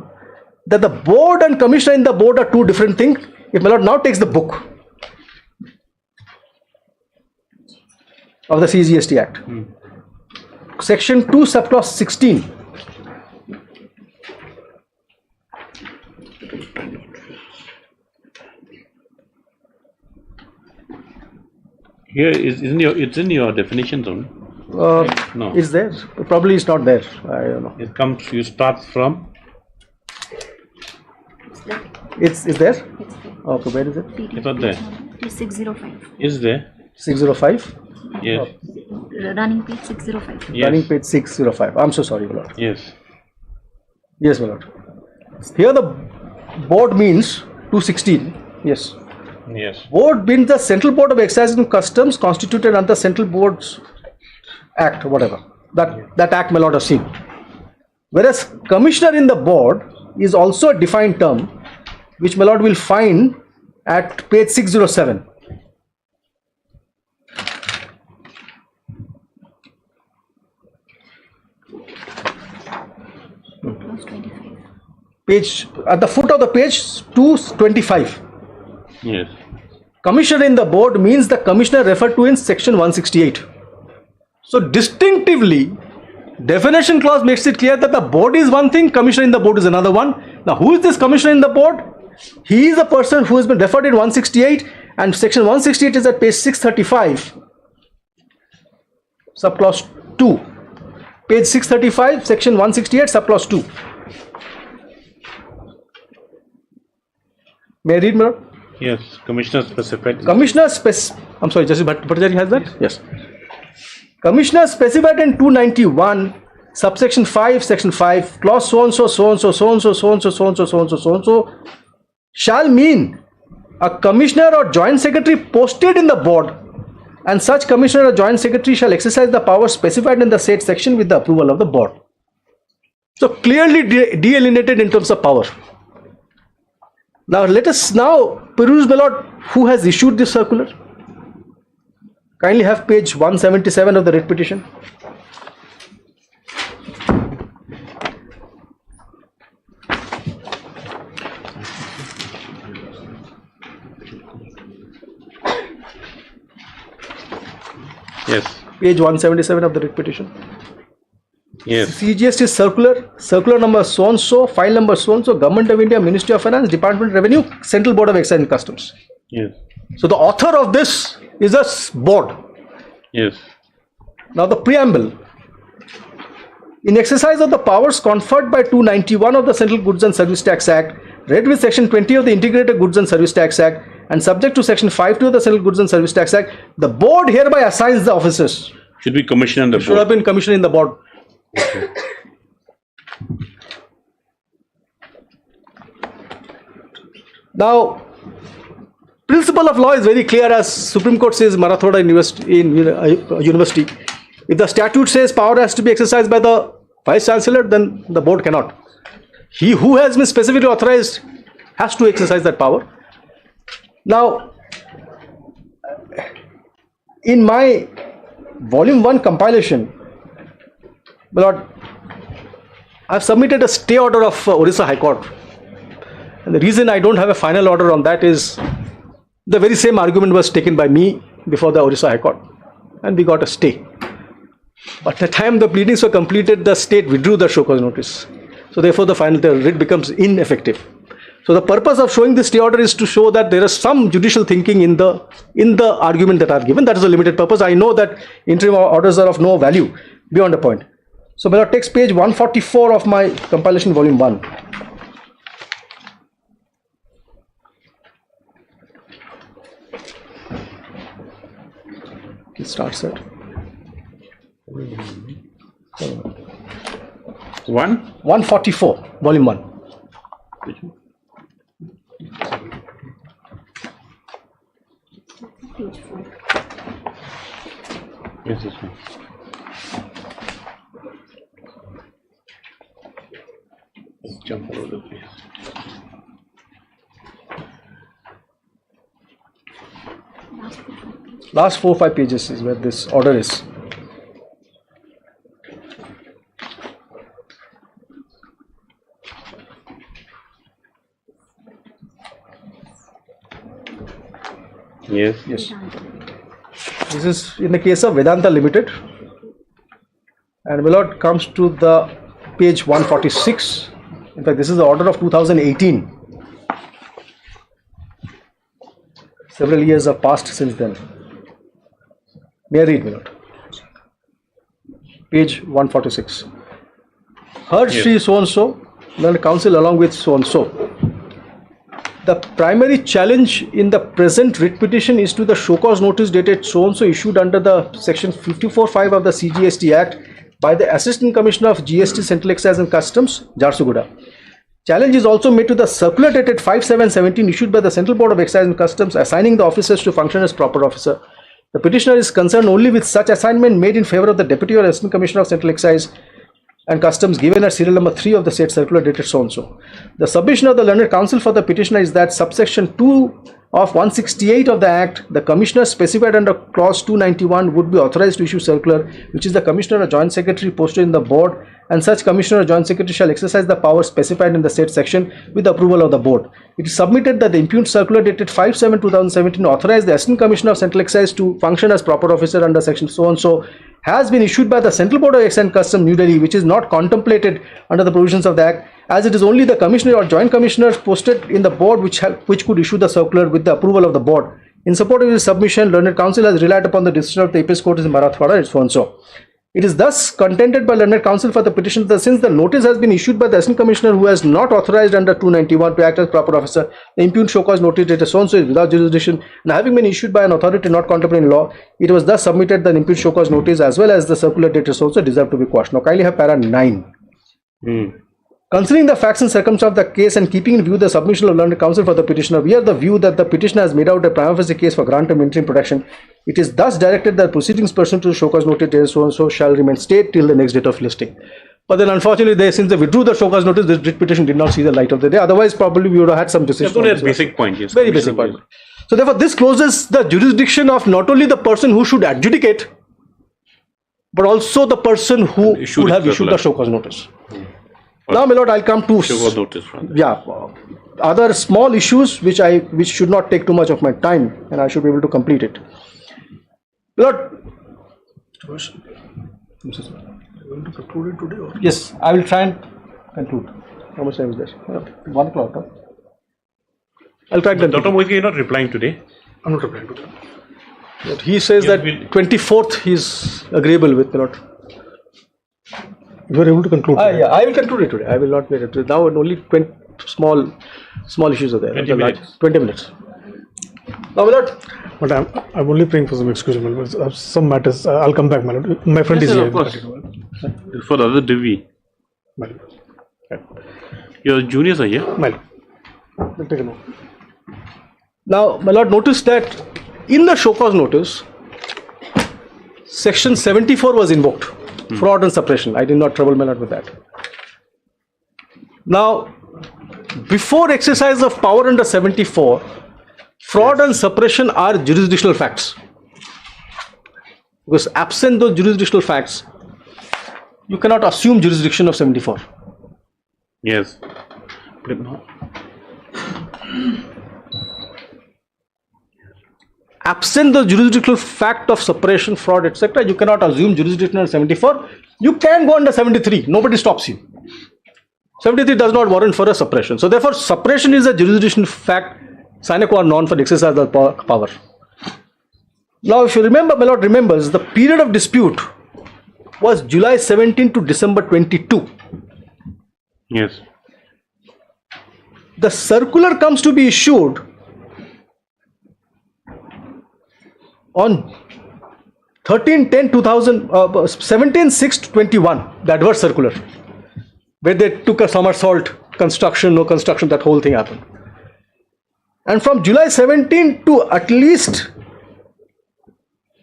that the board and commissioner in the board are two different things. If my lord now takes the book of the CGST Act, section 2 subclause 16. Here it's in your definition zone. No. Is there? Probably it's not there. I don't know. It comes, you start from. It's there? Okay, where is it? It's not there. 605. Is there? 605? Yes. running page 605. Yes. Running page 605. I'm so sorry, my lord. Yes. Yes, my lord. Here the board means 216. Yes. Yes. Board means the Central Board of Excise and Customs constituted under Central Boards Act, whatever. That act may not have seen. Whereas Commissioner in the board is also a defined term, which my lord will find at page 607. Page at the foot of the page 225. Yes. Commissioner in the board means the commissioner referred to in section 168. So distinctively, definition clause makes it clear that the board is one thing, commissioner in the board is another one. Now who is this commissioner in the board? He is a person who has been referred in 168, and section 168 is at page 635, subclause 2. Page 635, section 168, subclause 2. May I read, madam? Yes. Commissioner specified. Commissioner I'm sorry, Justice Bhattacharya has that? Yes. Commissioner specified in 291, subsection 5, section 5, clause so and so, so and so, so and so, so and so, so and so, so and so, so and so, shall mean a commissioner or joint secretary posted in the board, and such commissioner or joint secretary shall exercise the powers specified in the said section with the approval of the board. So clearly delineated in terms of power. Now let us now peruse, my lord, who has issued this circular. Kindly have page 177 of the writ petition. Yes. Page 177 of the writ petition. Yes. CGST circular number so and so, file number so and so, Government of India, Ministry of Finance, Department of Revenue, Central Board of Excise and Customs. Yes. So the author of this is a board. Yes. Now the preamble. In exercise of the powers conferred by 291 of the Central Goods and Service Tax Act, read with section 20 of the Integrated Goods and Service Tax Act, and subject to section 52 of the Central Goods and Service Tax Act, the board hereby assigns the officers. Should be commissioner in the board. Should have been commissioner in the board. Okay. Now, principle of law is very clear, as Supreme Court says, Marathoda University. If the statute says power has to be exercised by the Vice Chancellor, then the board cannot. He who has been specifically authorized has to exercise that power. Now, in my volume 1 compilation, my lord, I have submitted a stay order of Orissa High Court. And the reason I don't have a final order on that is the very same argument was taken by me before the Orissa High Court, and we got a stay. But the time the pleadings were completed, the state withdrew the show cause notice. So therefore the writ becomes ineffective. So the purpose of showing this stay order is to show that there is some judicial thinking in the argument that I've given. That is a limited purpose. I know that interim orders are of no value beyond a point. So may I text page 144 of my compilation volume 1. It starts at 144, volume 1. Page 4. Yes, yes, ma'am. Jump all over the place. Last 4-5 pages is where this order is. Yes. Yes. This is in the case of Vedanta Limited. And my lord comes to the page 146. In fact, this is the order of 2018. Several years have passed since then. May I read, my lord? Page 146. Heard Shri so and so, then counsel along with so and so. the primary challenge in the present writ petition is to the show cause notice dated so-and-so issued under the section 54(5) of the CGST Act by the Assistant Commissioner of GST, Central Excise and Customs, Jharsuguda. Challenge is also made to the circular dated 5/7/17 issued by the Central Board of Excise and Customs assigning the officers to function as proper officer. The petitioner is concerned only with such assignment made in favor of the Deputy or Assistant Commissioner of Central Excise and Customs given at serial number 3 of the said circular dated so-and-so. The submission of the learned counsel for the petitioner is that subsection 2 of 168 of the Act, the Commissioner specified under clause 291 would be authorized to issue circular, which is the Commissioner or Joint Secretary posted in the board, and such Commissioner or Joint Secretary shall exercise the powers specified in the said section with the approval of the board. It is submitted that the impugned circular dated 5/7/2017 authorized the Assistant Commissioner of Central Excise to function as proper officer under section so-and-so has been issued by the Central Board of Excise and Customs, New Delhi, which is not contemplated under the provisions of the Act, as it is only the Commissioner or Joint Commissioner posted in the board which could issue the circular with the approval of the board. In support of this submission, learned counsel has relied upon the decision of the Apex Court in Marathwada and so-and-so. It is thus contended by learned counsel for the petition that since the notice has been issued by the Assistant Commissioner who has not authorized under 291 to act as proper officer, the impugned show cause notice dated so-and-so is without jurisdiction, and having been issued by an authority not contemplated in law, it was thus submitted that the impugned show cause notice as well as the circular dated so-and-so deserve to be quashed. Now kindly have para 9. Considering the facts and circumstances of the case and keeping in view the submission of learned counsel for the petitioner, we are the view that the petitioner has made out a prima facie case for grant of interim protection. It is thus directed that proceedings pursuant to the show cause notice dated so-and-so shall remain stayed till the next date of listing. But then unfortunately, since they withdrew the show cause notice, this writ petition did not see the light of the day. Otherwise, probably we would have had some decision. That's a basic point, yes. Very basic point. So therefore, this closes the jurisdiction of not only the person who should adjudicate, but also the person who would have issued the show cause notice. Now, my lord, I'll come to other small issues which should not take too much of my time, and I should be able to complete it. My lord, yes, I will try and conclude. How much time is there? 1 o'clock. Huh? I'll try and conclude. Dr. Moithi, you're not replying today. I'm not replying today. But he says that 24th he is agreeable with, my lord. You are able to conclude. Yeah, I will conclude it today. I will not wait it. Now only 20 small issues are there. 20 minutes. 20 minutes. Now, my lord. But I'm only praying for some excuse. Some matters. I'll come back, my lord. My friend is here. Of course. For the other divi. Your juniors are here. My lord. We'll take a note. Now, my lord, notice that in the show cause notice, section 74 was invoked. Fraud and suppression. I did not trouble my lord with that. Now, before exercise of power under 74, fraud and suppression are jurisdictional facts. Because absent those jurisdictional facts, you cannot assume jurisdiction of 74. Yes. Absent the jurisdictional fact of suppression, fraud, etc., you cannot assume jurisdiction under 74. You can go under 73. Nobody stops you. 73 does not warrant for a suppression. So therefore, suppression is a jurisdictional fact sine qua non for exercise of power. Now, if you remember, my lord remembers, the period of dispute was July 17 to December 22. Yes. The circular comes to be issued on 17/6/21, the adverse circular, where they took a somersault, construction, no construction, that whole thing happened. And from July 17 to at least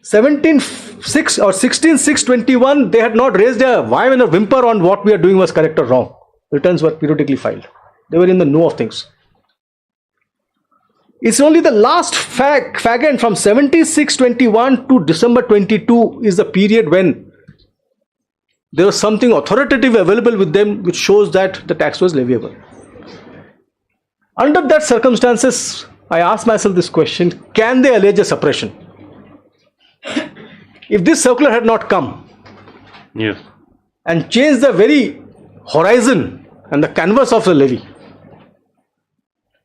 17/6 or 16/6/21, they had not raised a whine and a whimper on what we are doing was correct or wrong. Returns were periodically filed. They were in the know of things. It's only the last fagend from 76/21 to December 22 is the period when there was something authoritative available with them which shows that the tax was leviable. Under that circumstances, I ask myself this question: can they allege a suppression? If this circular had not come, yes, and changed the very horizon and the canvas of the levy,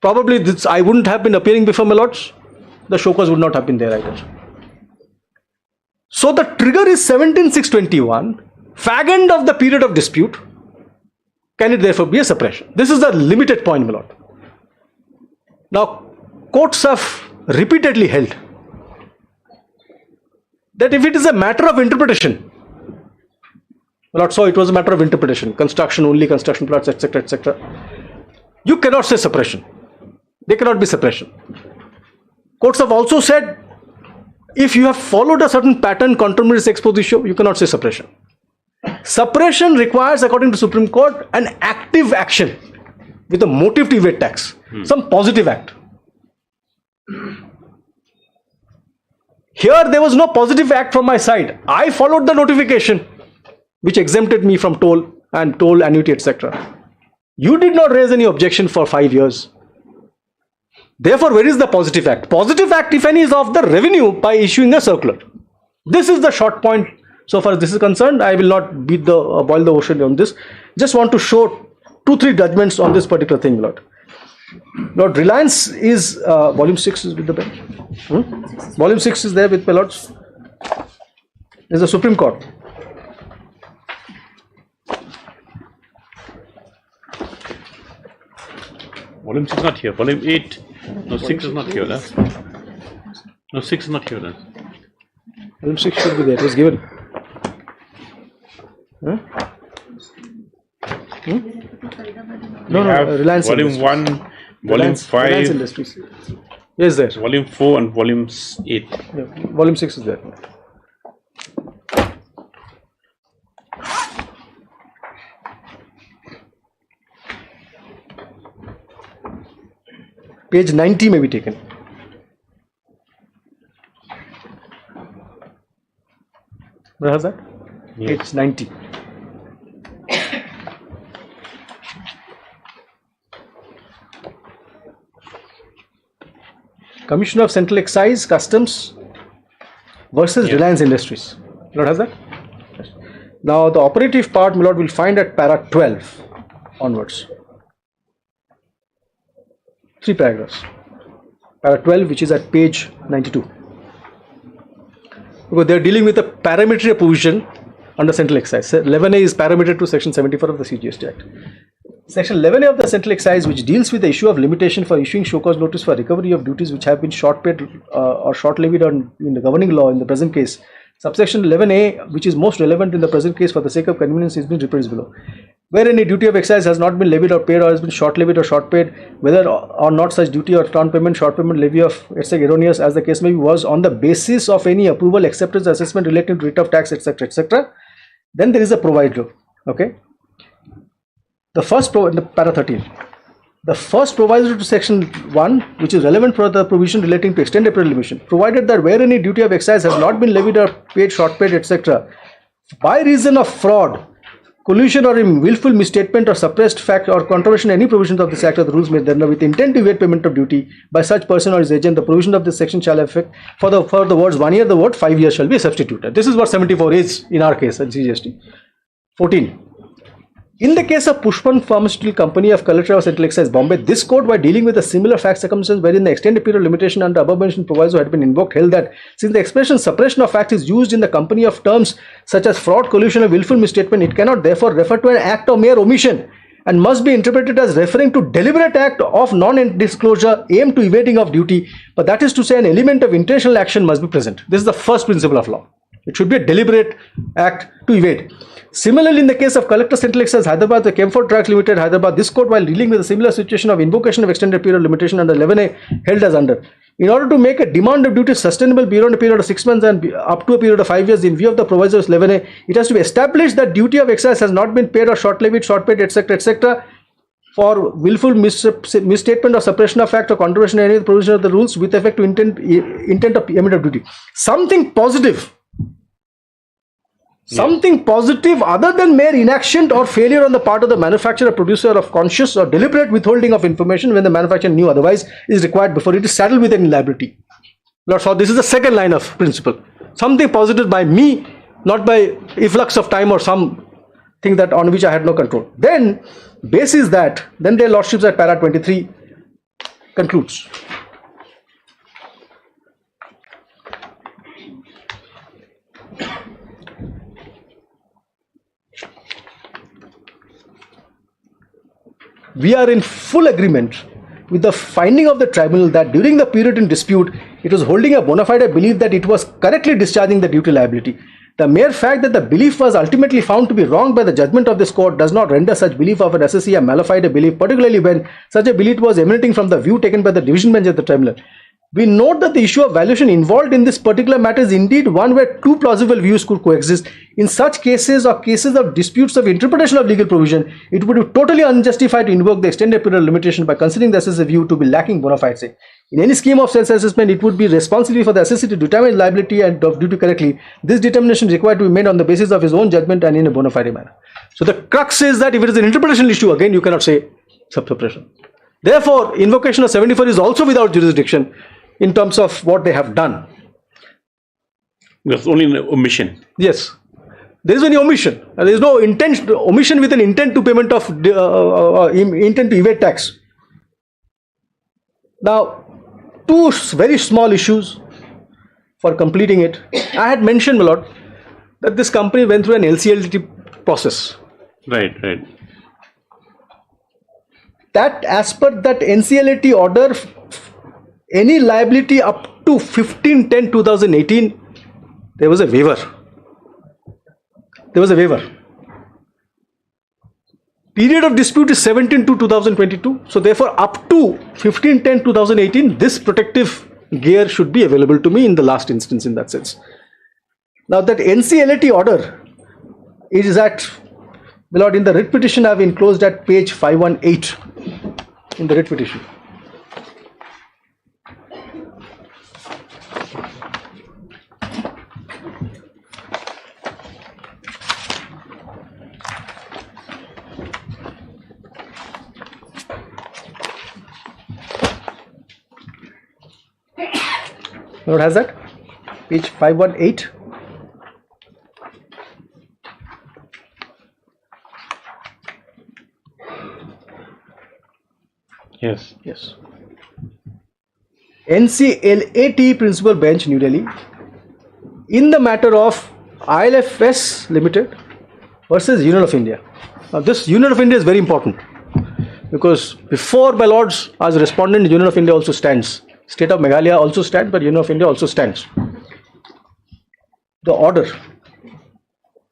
probably this, I wouldn't have been appearing before my lords. The show cause would not have been there either. So the trigger is 17/6/21, fagend of the period of dispute. Can it therefore be a suppression? This is the limited point, my lord. Now, courts have repeatedly held that if it is a matter of interpretation, not so, it was a matter of interpretation, construction only, construction plots, etc., etc., you cannot say suppression. There cannot be suppression. Courts have also said if you have followed a certain pattern contemporaneous ex positio, you cannot say suppression. Suppression requires, according to Supreme Court, an active action with a motive to evade tax, some positive act. Here there was no positive act from my side. I followed the notification which exempted me from toll and toll annuity, etc. You did not raise any objection for 5 years. Therefore, where is the positive act? Positive act, if any, is of the revenue by issuing a circular. This is the short point so far as this is concerned. I will not beat the boil the ocean on this. Just want to show 2-3 judgments on this particular thing, Lord. Lord, Reliance is volume 6 is with the bench. Volume 6 is there with my lords. Is the Supreme Court. Volume 6 is not here. Volume 8. No, 6 is not here. No, 6 is not here. Volume 6 should be there. It was given. No, Reliance Volume Industries. 1, Volume 5. Reliance Industries. Yes, there. Volume 4 and Volume 8. Yeah, volume 6 is there. Page 90 may be taken. Where has that? Yes. Page 90. Commissioner of Central Excise Customs versus Reliance Industries. Lord has that? Yes. Now the operative part, my lord, will find at para 12 onwards. 3 paragraphs. Para 12, which is at page 92. Because they are dealing with a parametric provision under Central Excise. 11A is parameter to Section 74 of the CGST Act. Section 11A of the Central Excise, which deals with the issue of limitation for issuing show cause notice for recovery of duties which have been short paid or short levied on in the governing law in the present case. Subsection 11A, which is most relevant in the present case for the sake of convenience, is being reproduced below. Where any duty of excise has not been levied or paid or has been short levied or short paid, whether or not such duty or non-payment, short payment, levy of etc. erroneous as the case may be, was on the basis of any approval, acceptance, assessment relating to rate of tax, etc., etc. Then there is a proviso. Okay. The first in the para 13. The first proviso to section 1, which is relevant for the provision relating to extended period limitation, provided that where any duty of excise has not been levied or paid, short paid, etc., by reason of fraud, collusion or willful misstatement or suppressed fact or contravention any provisions of this act or the rules made therein with intent to evade payment of duty by such person or his agent, the provision of this section shall affect for the words 1 year, the word 5 years shall be substituted. This is what 74 is in our case at CGST. 14. In the case of Pushpan Pharmaceutical Company of Collector of Central Excise, Bombay, this court, by dealing with a similar fact circumstance wherein the extended period limitation under above mentioned proviso had been invoked, held that since the expression suppression of fact is used in the company of terms such as fraud, collusion, or willful misstatement, it cannot therefore refer to an act of mere omission and must be interpreted as referring to deliberate act of non-disclosure aimed to evading of duty, but that is to say an element of intentional action must be present. This is the first principle of law. It should be a deliberate act to evade. Similarly, in the case of Collector Central Excise Hyderabad, the Kemford Trucks Limited, Hyderabad, this court, while dealing with a similar situation of invocation of extended period limitation under 11A, held as under. In order to make a demand of duty sustainable beyond a period of 6 months and up to a period of 5 years, in view of the provisos 11A, it has to be established that duty of excise has not been paid or short levied, short paid, etc., etc., for willful misstatement or suppression of fact or contravention of any of the provision of the rules with effect to intent of payment of duty. Something positive. Something positive other than mere inaction or failure on the part of the manufacturer or producer of conscious or deliberate withholding of information when the manufacturer knew otherwise is required before it is saddled with any liability. So this is the second line of principle. Something positive by me, not by efflux of time or something that on which I had no control. Then, basis that, then their lordships at para 23 concludes. We are in full agreement with the finding of the tribunal that during the period in dispute, it was holding a bona fide belief that it was correctly discharging the duty liability. The mere fact that the belief was ultimately found to be wrong by the judgment of this court does not render such belief of an assessee a mala fide belief, particularly when such a belief was emanating from the view taken by the division bench at the tribunal. We note that the issue of valuation involved in this particular matter is indeed one where two plausible views could coexist. In such cases or cases of disputes of interpretation of legal provision, it would be totally unjustified to invoke the extended period limitation by considering the assessor's view to be lacking bona fide. In any scheme of self-assessment, it would be responsibility for the assessor to determine liability and of duty correctly. This determination is required to be made on the basis of his own judgment and in a bona fide manner. So the crux is that if it is an interpretation issue, again you cannot say subsuppression. Therefore, invocation of 74 is also without jurisdiction in terms of what they have done. There's only an omission. Yes. There is only omission. There is no intent, omission with an intent to payment of, intent to evade tax. Now, two very small issues for completing it. I had mentioned, my lord, that this company went through an LCLT process. Right, right. That as per that NCLT order, any liability up to 15/10/2018, there was a waiver. There was a waiver. Period of dispute is 17/2/2022. So therefore, up to 15/10/2018, this protective gear should be available to me in the last instance in that sense. Now that NCLT order is at, my lord, in the writ petition I have enclosed at page 518 in the writ petition. What has that? Page 518. Yes. Yes. NCLAT Principal Bench, New Delhi, in the matter of ILFS Limited versus Union of India. Now, this Union of India is very important because before, my lords, as respondent, Union of India also stands. State of Meghalaya also stands, but Union of India also stands. The order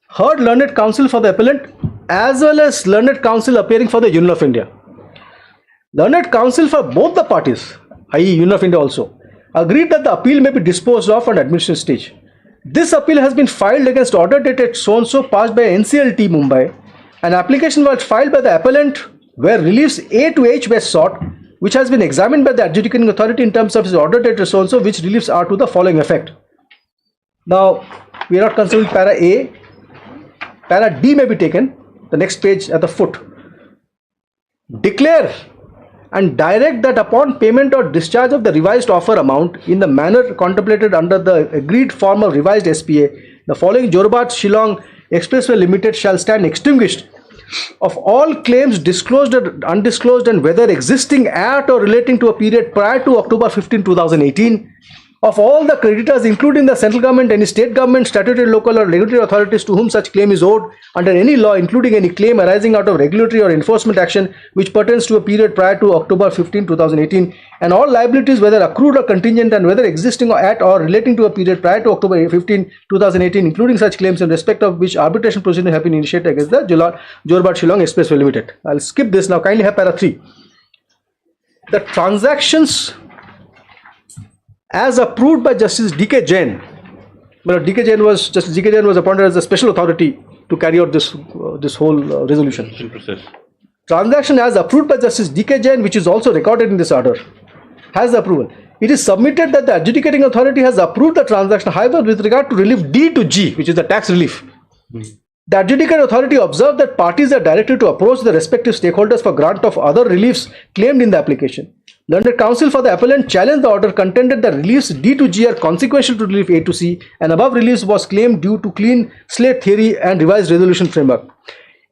heard learned counsel for the appellant as well as learned counsel appearing for the Union of India. Learned counsel for both the parties, i.e. Union of India also, agreed that the appeal may be disposed of on administration stage. This appeal has been filed against order dated so-and-so passed by NCLT Mumbai. An application was filed by the appellant where reliefs A to H were sought, which has been examined by the adjudicating authority in terms of his order dated so-and-so, which reliefs are to the following effect. Now, we are not concerned with para A. Para D may be taken, the next page at the foot. Declare and direct that upon payment or discharge of the revised offer amount in the manner contemplated under the agreed form of revised SPA, the following Jorbat Shillong Expressway Limited shall stand extinguished of all claims disclosed or undisclosed and whether existing at or relating to a period prior to October 15, 2018, of all the creditors including the central government, any state government, statutory, local or regulatory authorities to whom such claim is owed under any law, including any claim arising out of regulatory or enforcement action which pertains to a period prior to October 15, 2018, and all liabilities whether accrued or contingent and whether existing at or relating to a period prior to October 15, 2018, including such claims in respect of which arbitration proceedings have been initiated against the Jorbat Shillong Expressway Limited. I'll skip this now. Kindly have para 3. The transactions as approved by Justice D.K. Jain. Well, Justice D.K. Jain was appointed as a special authority to carry out this whole resolution. Process. Transaction as approved by Justice D.K. Jain, which is also recorded in this order, has the approval. It is submitted that the adjudicating authority has approved the transaction. However, with regard to relief D to G, which is the tax relief, the adjudicating authority observed that parties are directed to approach the respective stakeholders for grant of other reliefs claimed in the application. Learned counsel for the appellant challenged the order, contended that reliefs D to G are consequential to relief A to C, and above reliefs was claimed due to clean slate theory and revised resolution framework.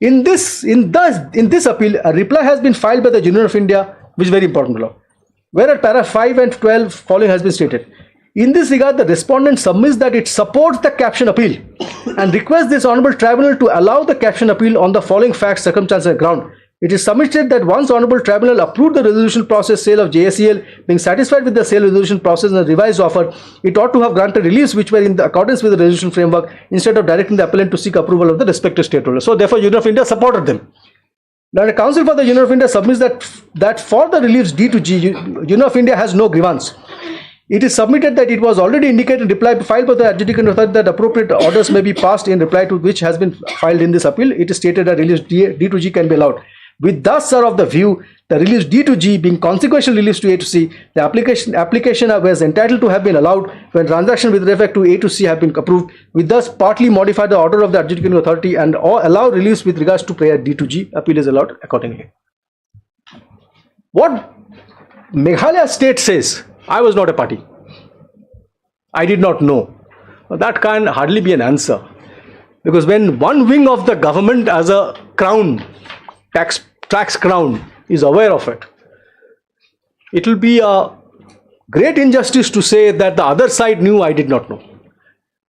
In this appeal, a reply has been filed by the Union of India, which is very important law, where at para 5 and 12 following has been stated. In this regard, the respondent submits that it supports the caption appeal and requests this honorable tribunal to allow the caption appeal on the following facts, circumstances and ground. It is submitted that once Honorable Tribunal approved the resolution process sale of JSEL, being satisfied with the sale resolution process and the revised offer, it ought to have granted reliefs which were in the accordance with the resolution framework instead of directing the appellant to seek approval of the respective stakeholders. So therefore, Union of India supported them. Now the Council for the Union of India submits that for the reliefs D to G, Union of India has no grievance. It is submitted that it was already indicated in reply filed by the adjudicating authority that appropriate orders may be passed in reply to which has been filed in this appeal. It is stated that reliefs D to G can be allowed. With thus are of the view, the reliefs D to G being consequential reliefs to A to C, the application was entitled to have been allowed when transaction with respect to A to C have been approved, with thus partly modify the order of the adjudicating authority and or allow reliefs with regards to prayer D to G. Appeal is allowed accordingly. What Meghalaya state says, I was not a party. I did not know. That can hardly be an answer. Because when one wing of the government as a crown, tax crown, is aware of it, it will be a great injustice to say that the other side knew I did not know.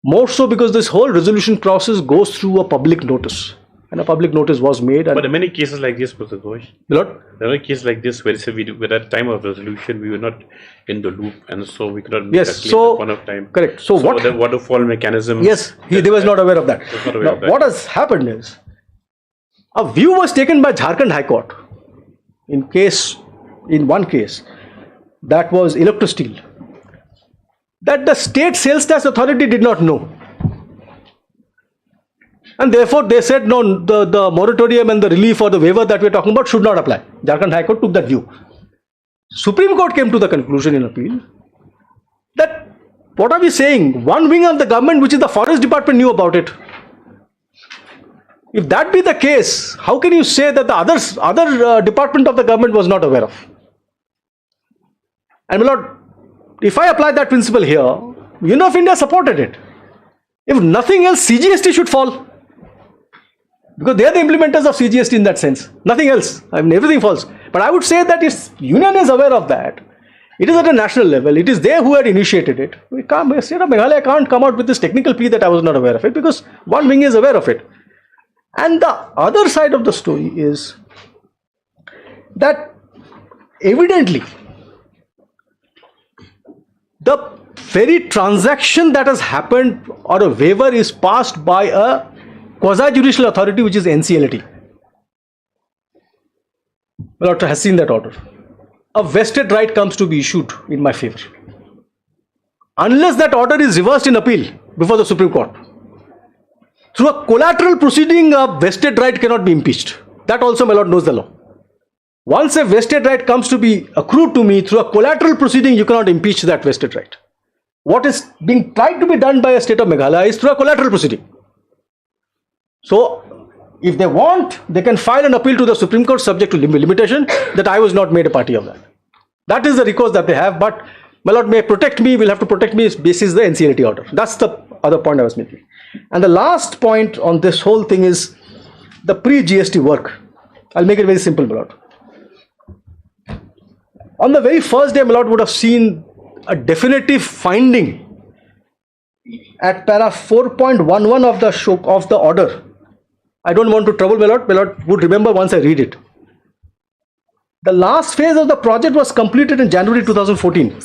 More so because this whole resolution process goes through a public notice. And a public notice was made. But in many cases like this, Mr. Ghosh, there are cases like this where at the time of resolution we were not in the loop, and so we could not make a case at one of time. Correct. So what the waterfall mechanism? Yes, he was not aware of that. Now, what has happened is a view was taken by Jharkhand High Court in one case that was Electrosteel, that the state sales tax authority did not know. And therefore, they said, no, the moratorium and the relief or the waiver that we're talking about should not apply. Jharkhand High Court took that view. Supreme Court came to the conclusion in appeal that, what are we saying? One wing of the government, which is the Forest Department, knew about it. If that be the case, how can you say that the other department of the government was not aware of? And my lord, if I apply that principle here, Union of India supported it. If nothing else, CGST should fall. Because they are the implementers of CGST in that sense. Nothing else. I mean, everything falls. But I would say that if Union is aware of that, it is at a national level. It is they who had initiated it. State of Meghalaya can't come out with this technical plea that I was not aware of it, because one wing is aware of it. And the other side of the story is that evidently the very transaction that has happened or a waiver is passed by a quasi-judicial authority, which is NCLT. My lord has seen that order. A vested right comes to be issued in my favor. Unless that order is reversed in appeal before the Supreme Court, through a collateral proceeding, a vested right cannot be impeached. That also my lord knows the law. Once a vested right comes to be accrued to me through a collateral proceeding, you cannot impeach that vested right. What is being tried to be done by a state of Meghalaya is through a collateral proceeding. So, if they want, they can file an appeal to the Supreme Court subject to limitation that I was not made a party of that. That is the recourse that they have, but my lord may protect me, will have to protect me basis the NCLT order. That's the other point I was making. And the last point on this whole thing is the pre-GST work. I'll make it very simple, my lord. On the very first day, my lord would have seen a definitive finding at para 4.11 of the order. I don't want to trouble my lord would remember once I read it. The last phase of the project was completed in January 2014.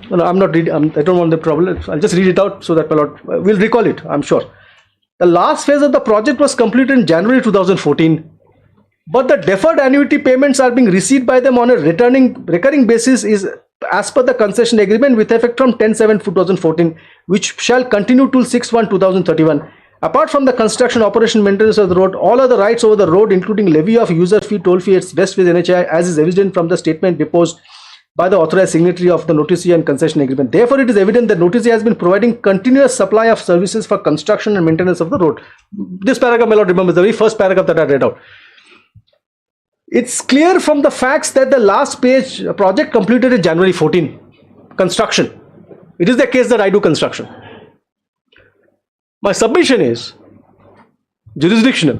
No, I'm not reading, I don't want the trouble. I'll just read it out so that my lord will recall it, I'm sure. The last phase of the project was completed in January 2014. But the deferred annuity payments are being received by them on a recurring basis is as per the concession agreement with effect from 10/7/2014, which shall continue till 6/1/2031. Apart from the construction, operation, maintenance of the road, all other rights over the road, including levy of user fee, toll fee, its west phase NHI, as is evident from the statement deposed by the authorized signatory of the notice and concession agreement. Therefore, it is evident that notice has been providing continuous supply of services for construction and maintenance of the road. This paragraph, my lord, remember, the very first paragraph that I read out. It's clear from the facts that the last page project completed in January 14. Construction. It is the case that I do construction. My submission is jurisdictional.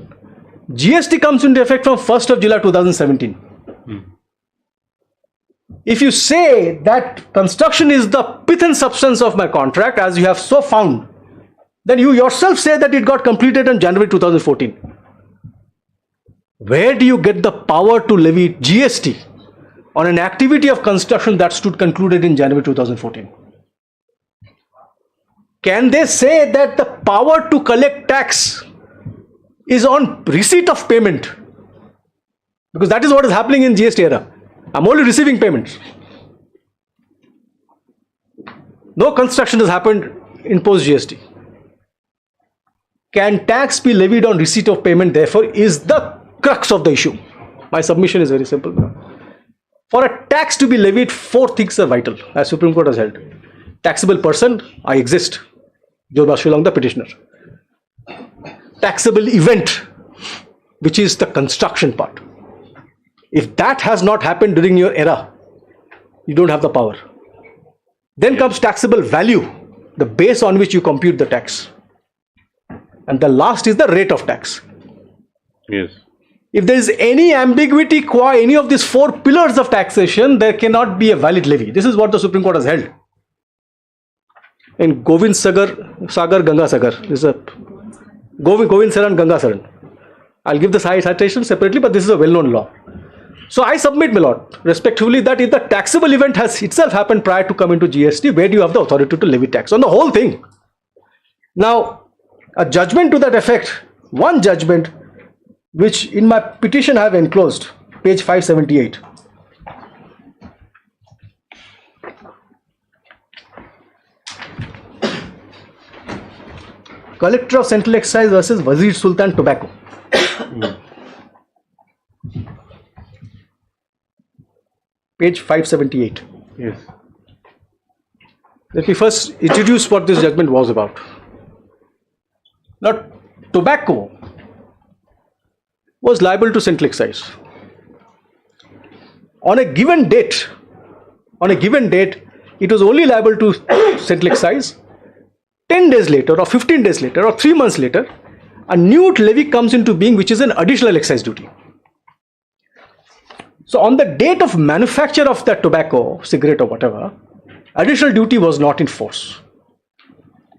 GST comes into effect from 1st of July 2017. If you say that construction is the pith and substance of my contract, as you have so found, then you yourself say that it got completed in January 2014. Where do you get the power to levy GST on an activity of construction that stood concluded in January 2014? Can they say that the power to collect tax is on receipt of payment? Because that is what is happening in GST era. I'm only receiving payments. No construction has happened in post GST. Can tax be levied on receipt of payment, therefore, is the crux of the issue. My submission is very simple. For a tax to be levied, 4 things are vital, as Supreme Court has held. Taxable person, I exist. Jo Bashilong, the petitioner. Taxable event, which is the construction part. If that has not happened during your era, you don't have the power. Then comes taxable value, the base on which you compute the tax. And the last is the rate of tax. Yes. If there is any ambiguity qua any of these 4 pillars of taxation, there cannot be a valid levy. This is what the Supreme Court has held. In Govind Sagar Ganga Sagar, this is a Govind Saran Ganga Saran. I'll give the citation separately, but this is a well-known law. So I submit, my lord, respectively, that if the taxable event has itself happened prior to come into GST, where do you have the authority to levy tax on the whole thing? Now, a judgment to that effect, one judgment, which in my petition I have enclosed, page 578. Collector of Central Excise versus Wazir Sultan Tobacco. Page 578. Yes. Let me first introduce what this judgment was about. Now, tobacco was liable to Central Excise. On a given date, it was only liable to Central Excise. 10 days later, or 15 days later, or 3 months later, a new levy comes into being, which is an additional excise duty. So on the date of manufacture of that tobacco, cigarette or whatever, additional duty was not in force.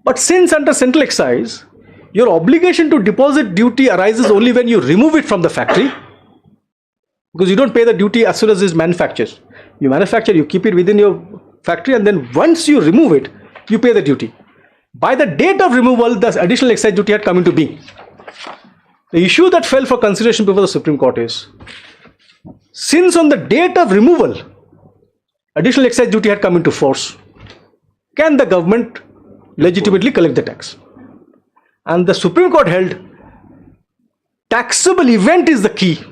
But since under Central Excise, your obligation to deposit duty arises only when you remove it from the factory, because you don't pay the duty as soon as it's manufactured. You manufacture, you keep it within your factory, and then once you remove it, you pay the duty. By the date of removal, the additional excise duty had come into being. The issue that fell for consideration before the Supreme Court is, since on the date of removal, additional excise duty had come into force, can the government legitimately collect the tax? And the Supreme Court held, taxable event is the key,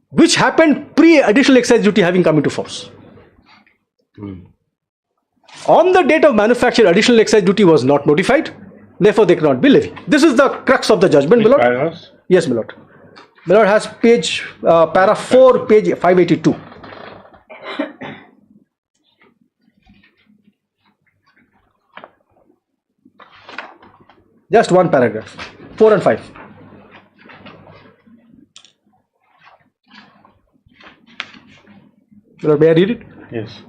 which happened pre-additional excise duty having come into force. On the date of manufacture, additional excise duty was not notified, therefore they cannot be levied. This is the crux of the judgment, my lord. Yes, my lord. My lord has page, para 4, page 582. Just one paragraph, 4 and 5. My lord, may I read it? Yes.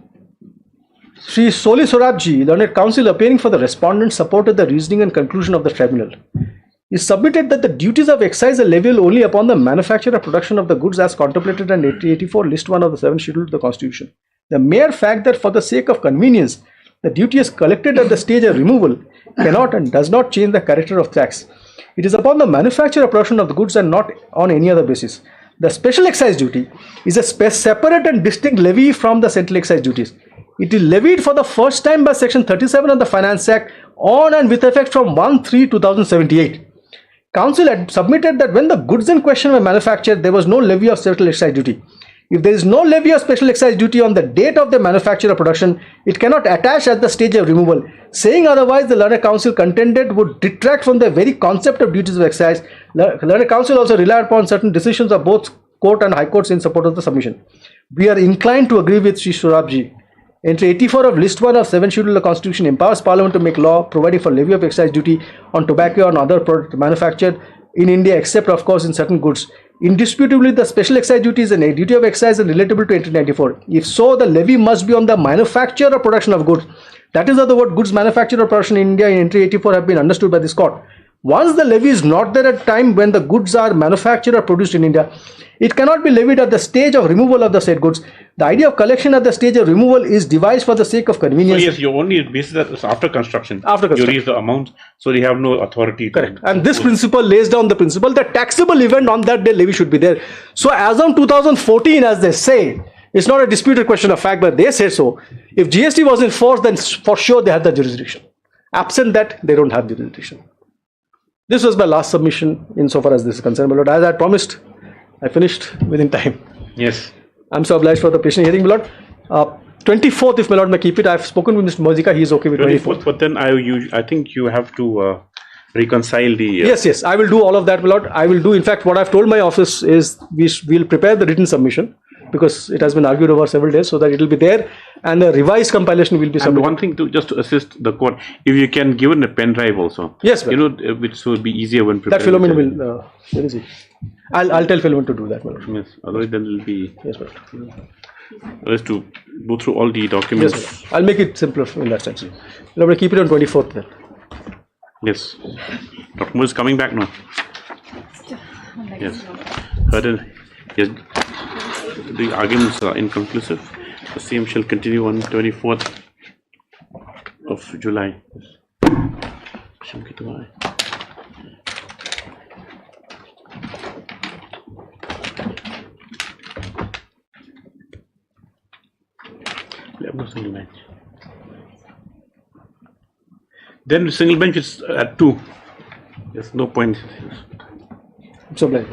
Sri Soli Sorabji, learned counsel appearing for the respondent, supported the reasoning and conclusion of the tribunal. He submitted that the duties of excise are leviable only upon the manufacture or production of the goods as contemplated in 1884 list 1 of the 7th schedule of the Constitution. The mere fact that for the sake of convenience, the duty is collected at the stage of removal cannot and does not change the character of tax. It is upon the manufacture or production of the goods and not on any other basis. The special excise duty is a separate and distinct levy from the central excise duties. It is levied for the first time by Section 37 of the Finance Act on and with effect from 1/3/2078. Council had submitted that when the goods in question were manufactured, there was no levy of special excise duty. If there is no levy of special excise duty on the date of the manufacture or production, it cannot attach at the stage of removal. Saying otherwise, the learned counsel contended would detract from the very concept of duties of excise. Learned counsel also relied upon certain decisions of both court and high courts in support of the submission. We are inclined to agree with Sri Sorabji. Entry 84 of List 1 of 7th Schedule of the Constitution empowers Parliament to make law providing for levy of excise duty on tobacco and other products manufactured in India, except of course in certain goods. Indisputably, the special excise duty is a duty of excise and relatable to entry 94. If so, the levy must be on the manufacture or production of goods. That is how the word goods manufactured or production in India in entry 84 have been understood by this court. Once the levy is not there at time when the goods are manufactured or produced in India, it cannot be levied at the stage of removal of the said goods. The idea of collection at the stage of removal is devised for the sake of convenience. So yes, you only base that after construction. After construction. You raise the amount, so you have no authority. Correct. And this principle lays down the principle that taxable event on that day levy should be there. So as on 2014, as they say, it's not a disputed question of fact, but they say so. If GST was enforced, then for sure they had the jurisdiction. Absent that, they don't have jurisdiction. This was my last submission insofar as this is concerned. But as I promised, I finished within time. Yes. I'm so obliged for the patient hearing, my lord. 24th, if my lord may keep it. I've spoken with Mr. Mozika. He is okay with 24th. But then I think you have to reconcile the. Yes. I will do all of that, my lord. I will do. In fact, what I've told my office is we'll prepare the written submission because it has been argued over several days, so that it will be there, and a revised compilation will be submitted. And one thing just to assist the court, if you can give it a pen drive also. Yes, you know, which will be easier when preparing. That Philomena will. Where is he? I'll tell Philomena to do that, my lord. Yes. Otherwise, then it will be. Yes, my lord. Is to go through all the documents. Yes, I'll make it simpler in that sense. We'll keep it on 24th then. Yes. Dr. Moore is coming back now. Yes. Yes. The arguments are inconclusive. The same shall continue on 24th of July. Single bench. Then the single bench is at 2. There's no point. So blind.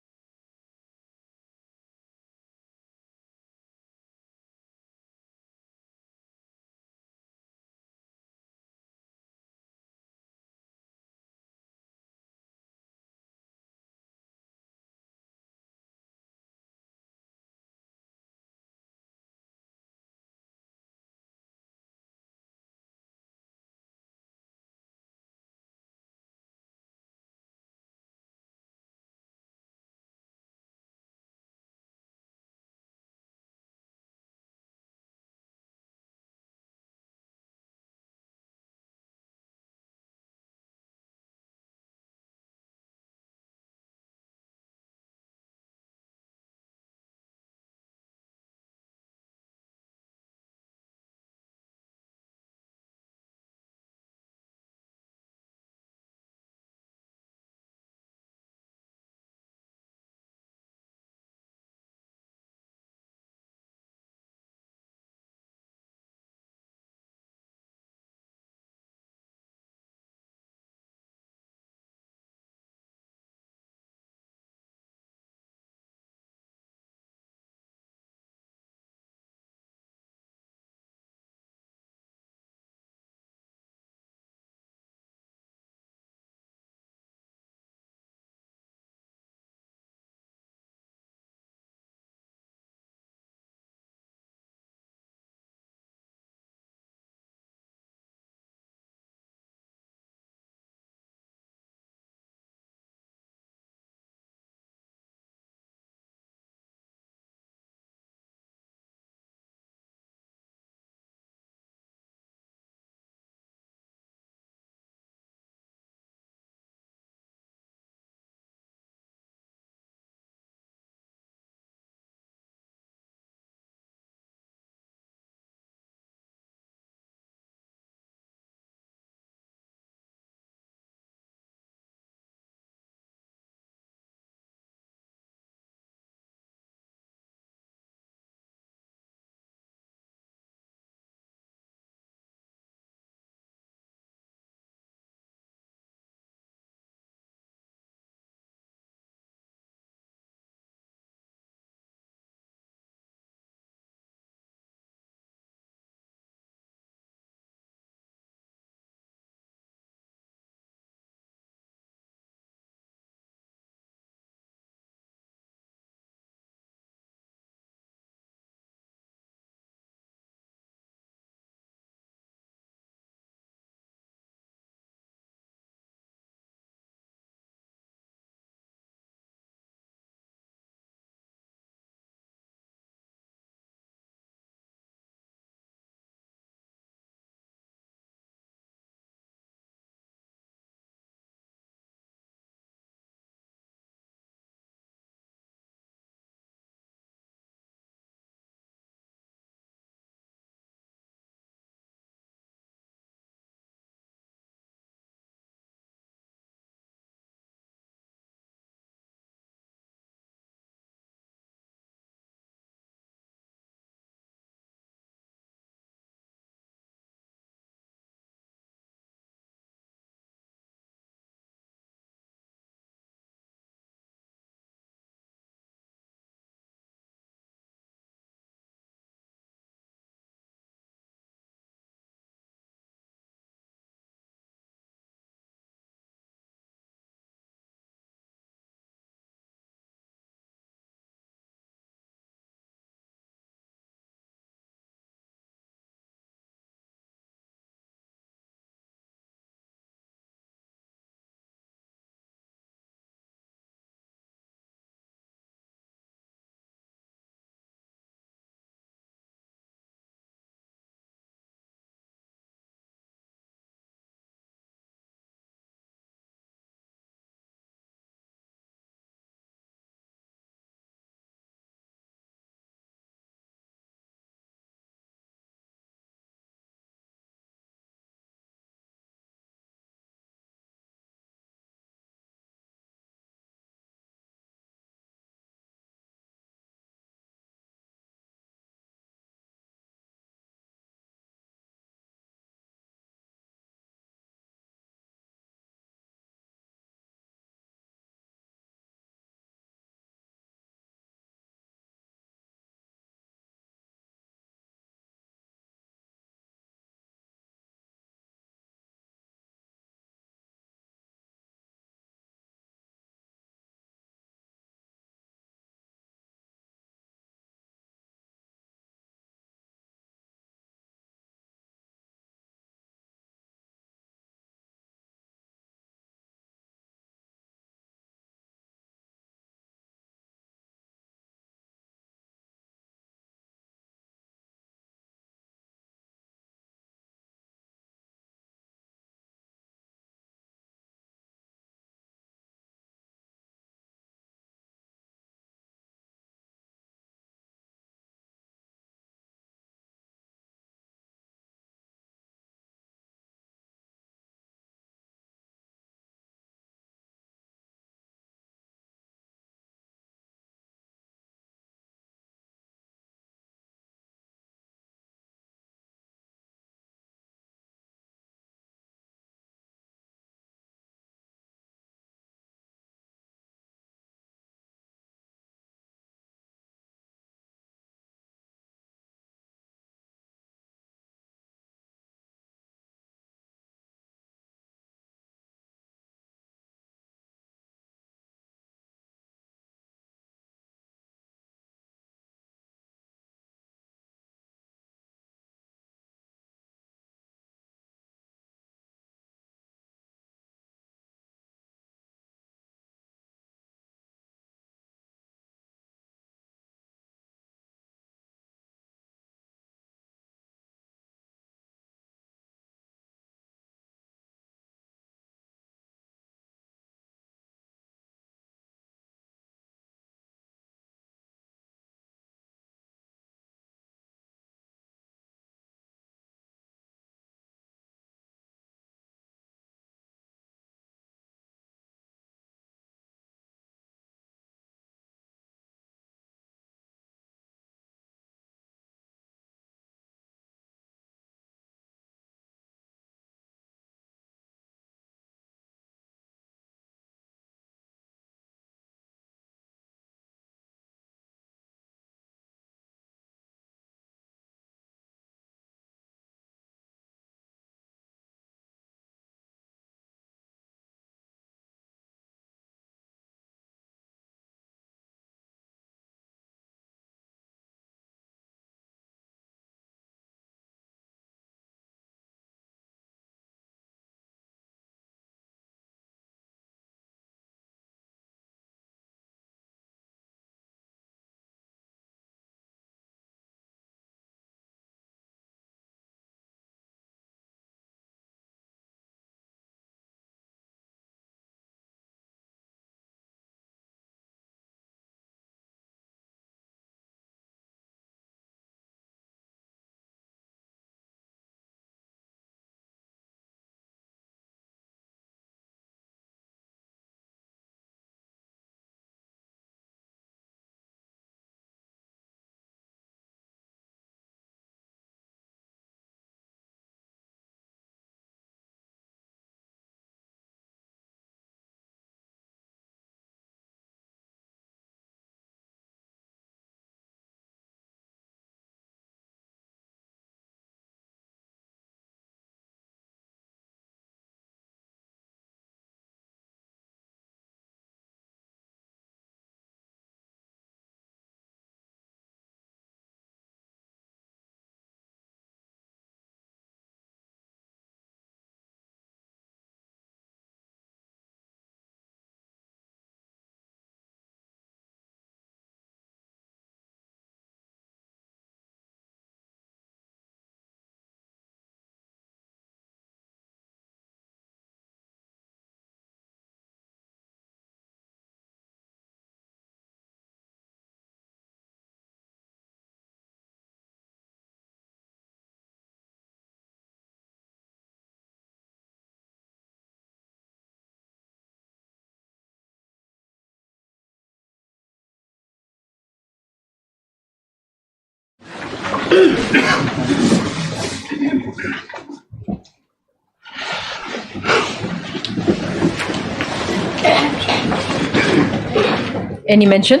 Any mention?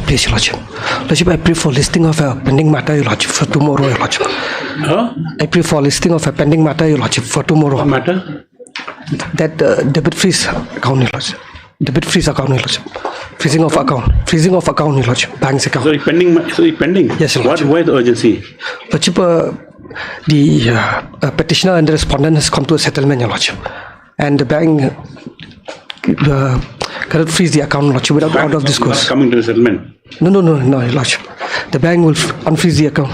Please, Your Lordship. Lordship, I pray for listing of a pending matter, Your Lordship, for tomorrow, Your Lordship. Huh? I pray for listing of a pending matter, Your Lordship, for tomorrow. What matter? That debit freeze account, Your Lordship. Debit freeze account, Your Lordship. Freezing of account, Your Lordship. Bank's account. So it's pending. Yes, Your Lordship. Why the urgency? Lordship, the petitioner and the respondent has come to a settlement, Your Lordship, and the bank cannot freeze the account, Lordship, without out of discourse. Coming to the settlement. No, Your Lordship. The bank will unfreeze the account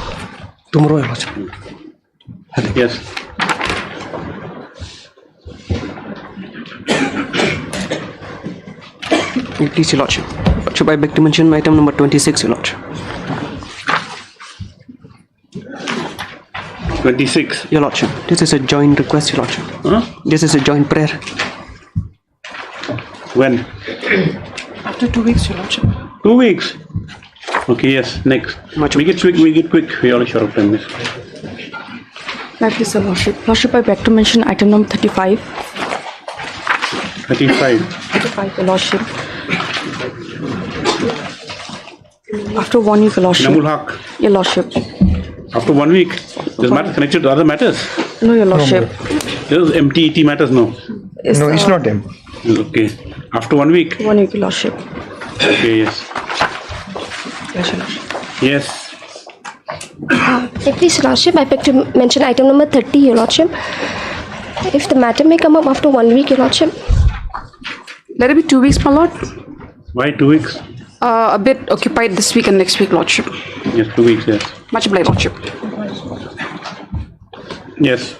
tomorrow, Your Lordship. Yes. Please, Your Lordship. Lordship, I beg to mention item number 26, Your Lordship. 26. Your Lordship, this is a joint request, Your Lordship. Huh? This is a joint prayer. When? After 2 weeks, Your Lordship. 2 weeks. Okay, yes. Next. Make it quick. We all short of time. Please, Your Lordship. Lordship, I beg to mention item number 35. 35, Your Lordship. After 1 week, Your Lordship. Namul Haq. Your Lordship. After 1 week, this matter connected to other matters. No, Your Lordship. Those MTET matters, no. No, it's not him. Okay. After 1 week. 1 week, Your Lordship. Okay, yes. Yes. Please, Your Lordship, I beg to mention item number 30, Your Lordship. If the matter may come up after 1 week, Your Lordship. Let it be 2 weeks, my lord. Why 2 weeks? A bit occupied this week and next week, Lordship. Yes, 2 weeks, yes. Much obliged, Lordship. Yes.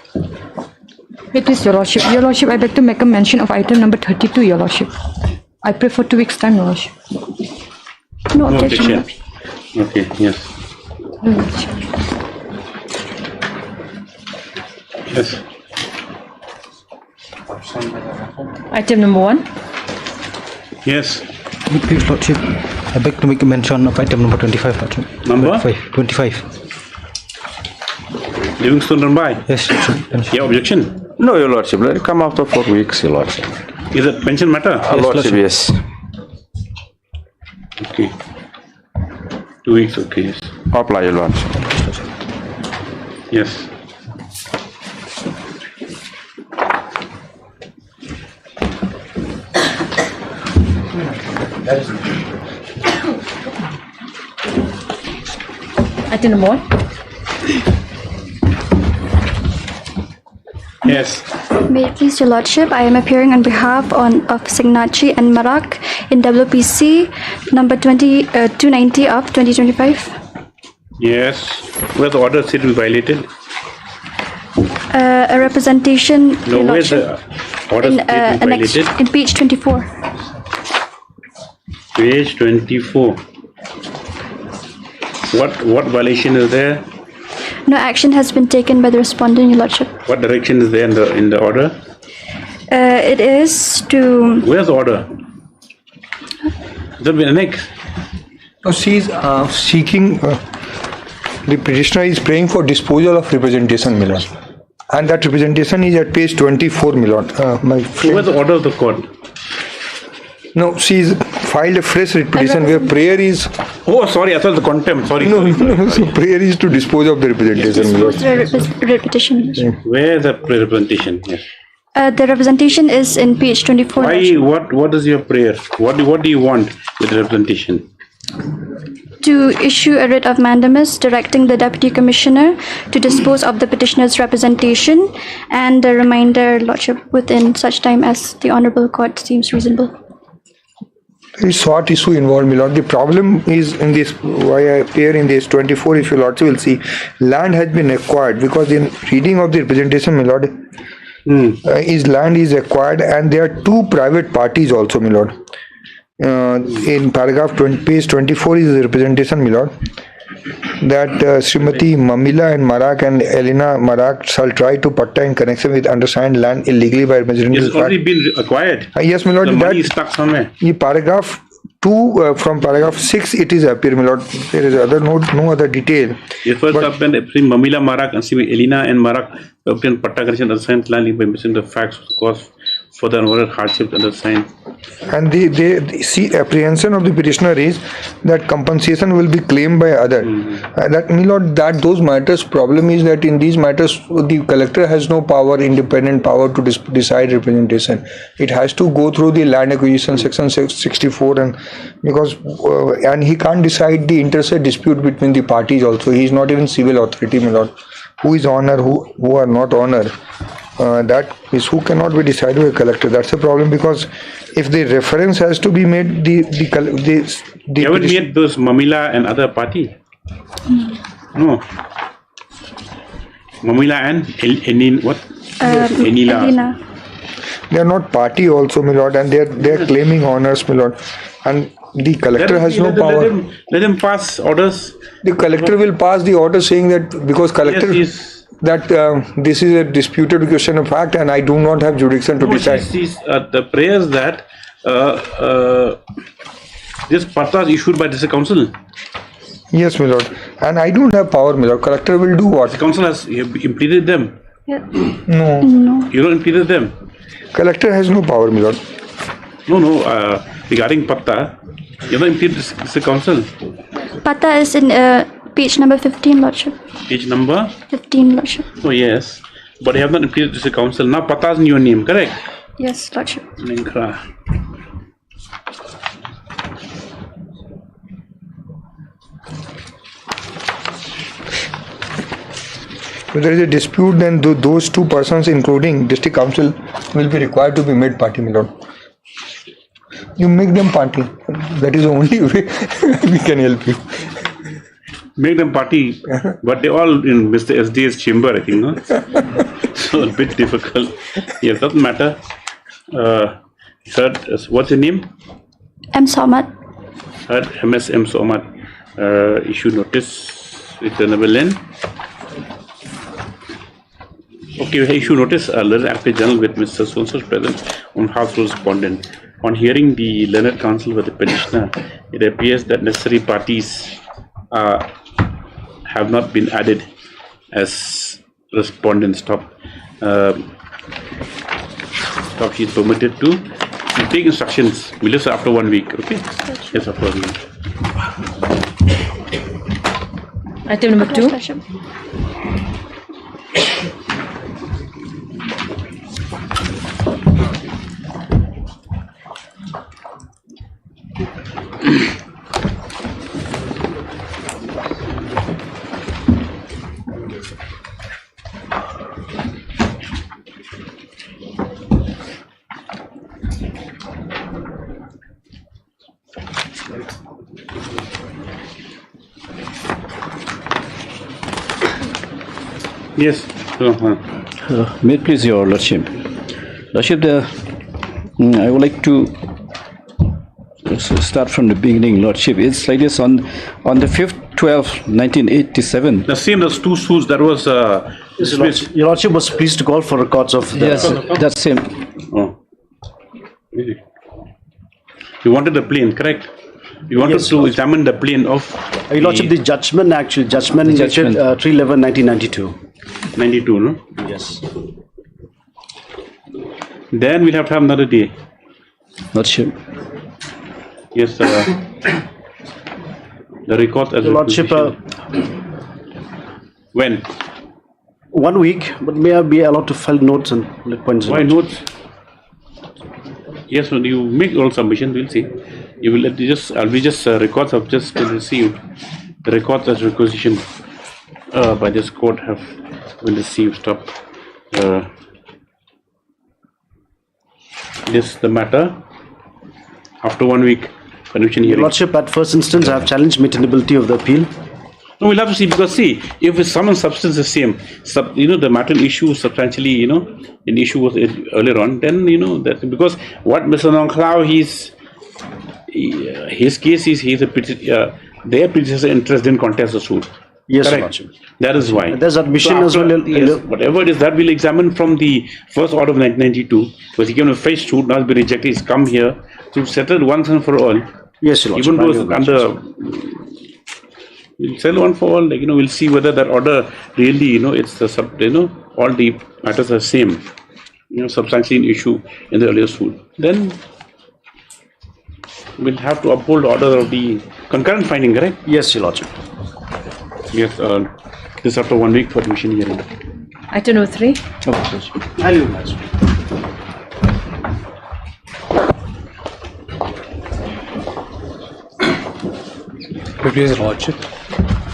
Please, Your Lordship. Your Lordship, I beg to make a mention of item number 32, Your Lordship. I pray for 2 weeks' time, Your Lordship. No objection. Okay, yes. Yes. Item number 1. Yes. Please, Lordship, I beg to make a mention of item number 25, Lordship. Number? 25. Livingstone run by? Yes, Lordship. Yeah, objection? No, Your Lordship. Let it come after 4 weeks, Your Lordship. Is it pension matter? Yes, Lordship, yes. Okay. 2 weeks, okay, yes. Apply, Your Lordship. Yes. Item number 1. Yes. May it please Your Lordship, I am appearing on behalf of Signachi and Marak in WPC number 290 of 2025. Yes. Where the order said we violated? A representation, No, Your where's Lordship, the order said we violated? in page 24. Page 24. What violation is there? No action has been taken by the respondent, Your Lordship. What direction is there in the order? It is to... Where's the order? That be annexed. No, she is seeking. The petitioner is praying for disposal of representation, my lord, and that representation is at page 24, my lord. My friend. Where's the order of the court? No, she's filed a fresh petition where prayer is. Oh, sorry, I thought the contempt. Sorry. No, so prayer is to dispose of the representation, my lord. Repetition. Where is the representation? Yes. The representation is in page 24. Why? What is your prayer? What do you want with the representation? To issue a writ of mandamus directing the Deputy Commissioner to dispose of the petitioner's representation and the remainder, Lordship, within such time as the Honourable Court seems reasonable. Very short issue involved, my lord. The problem is in this, why I appear in this 24, if your lordship will see, land has been acquired, because in reading of the representation, my lord, his land is acquired and there are two private parties also, my lord. In paragraph 20, page 24 is the representation, my lord, that Srimati Mamila and Marak and Elena Marak shall try to patta in connection with undersigned land illegally by measuring. It's already been acquired. Yes, my lord. The money is stuck somewhere. This paragraph 2 from paragraph 6 it is appear, my lord. There is no other detail. The first happened between Mamila Marak and Elena and Marak obtained Patta condition assigned land by missing the facts cause for the unavoided hardship undersigned. And the see apprehension of the petitioner is that compensation will be claimed by other. That, my lord, that those matters, problem is that in these matters the collector has no power, independent power to decide representation. It has to go through the land acquisition section 64, and because and he can't decide the interstate dispute between the parties also. He is not even civil authority, my lord. Who is honor, who are not honor. That is who cannot be decided by a collector. That's a problem, because if the reference has to be made, the you haven't made those Mamila and other party? No. Mamila and Enila. They are not party also, my lord, and they are claiming honors, my lord. And the collector has no power. Let them pass orders. The collector will pass the order saying that because collector that this is a disputed question of fact and I do not have jurisdiction to decide. The prayers that this patta is issued by this council. Yes, my lord. And I don't have power, my lord. Collector will do what? The council has implemented them. Yeah. No. You don't implement them. Collector has no power, my lord. No. Regarding patta, you don't implement this council. Patta is in page number 15, Lordship. Page number 15, Lordship. Oh yes, but you have not implemented this council. Now patta is in your name, correct? Yes, Lordship. If there is a dispute, then those two persons, including district council, will be required to be made party, my lord. You make them party. That is the only way we can help you. Make them party, but they all in Mr. SD's chamber, I think, no? So a bit difficult. Yeah, doesn't matter. Third, what's your name? M. Somat. Third, MSM Somat. Issue notice, returnable in. Okay, we issue notice, learned active journal with Mr. Sonso's present on House Respondent. On hearing the learned counsel with the petitioner, it appears that necessary parties have not been added as respondents. She is permitted to take instructions. We'll just after 1 week, okay? Yes, after 1 week. Item number 2. Yes. May it please your Lordship. Lordship, I would like to start from the beginning, Lordship. It's like this: on the 5th 12th 1987. The same as two suits that was Your Lordship was pleased to call for records of the Yes, that's same. Oh. You wanted the plane, correct? You wanted to examine the plane of Your Lordship, the judgment dated 3/11/1992. 92, no? Yes. Then we'll have to have another day. Lordship. Yes, the record as Your Lordship, when? 1 week, but may I be allowed to file notes and points? Why notes? Yes, when you make all submissions, we'll see. You will records have just been received. The records as requisition by this court have been received. This the matter after 1 week conviction hearing. Your Lordship, at first instance, I have challenged maintainability of the appeal. No, we'll have to see, because see, if the sum and substance is the same, the matter issue substantially, an issue was earlier on, then that because what Mr. Nongklau, his case is their predecessor interest didn't contest the suit. Yes, correct. Lordship. That is why. There's admission So as after, well. Yes, whatever it is that we'll examine from the first order of 1992, because he came to fresh suit, now it's been rejected, he's come here to settle once and for all. Yes, Your Even Lordship. though it's under, we'll sell one for all, like, we'll see whether that order really, it's the all the matters are same, substantially an issue in the earlier suit. Then we'll have to uphold order of the concurrent finding, correct? Yes, Your Lordship. Yes, this after 1 week for division hearing. Item number 3. I'll leave that. Please, Lordship.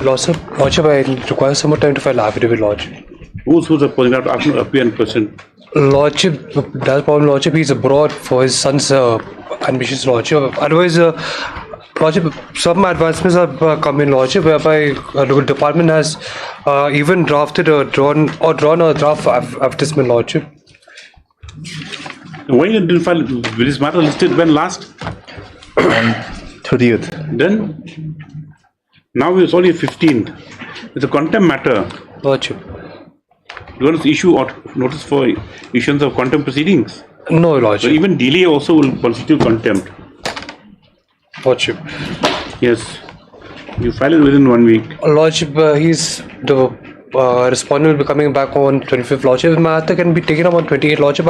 Lordship, I require some more time to file affidavit, Lordship. Who's opposing? I have to ask him to appear in person. Lordship, that's problem, Lordship. He's abroad for his son's admissions, Lordship. Otherwise, Lordship, some advancements have come in, Lordship, whereby the department has even drafted a drawn a draft advertisement, Lordship. Why you didn't file this matter listed when last? 30th. Then now it's only 15th. It's a contempt matter. Lordship. You want to issue or notice for issuance of contempt proceedings? No, Lordship. So even delay also will constitute contempt. Lordship. Yes. You file it within 1 week. Lordship, he's the respondent will be coming back on 25th, Lordship. The matter can be taken up on 28th, Lordship.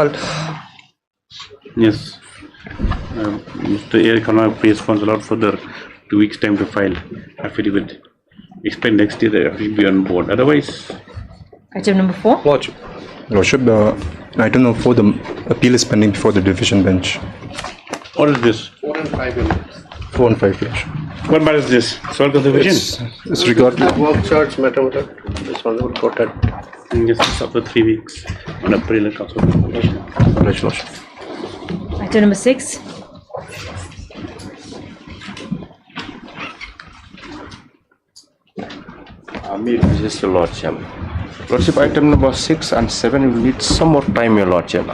Yes. Mr. A. cannot pay funds allowed for the 2 weeks time to file affidavit. Expect next year that will be on board. Otherwise. Item number 4. Lordship. Lordship, item number 4, the appeal is pending before the division bench. What is this? 4 and 5 minutes. 4 and 5 years. What matter is this? Sort of division? It's regarding. Work charge matter. This one will go ahead. Yes, it's after 3 weeks on April and Council. Lordship. Item number 6. This Your Lordship. Lordship, item number 6 and 7 will need some more time, Your Lordship.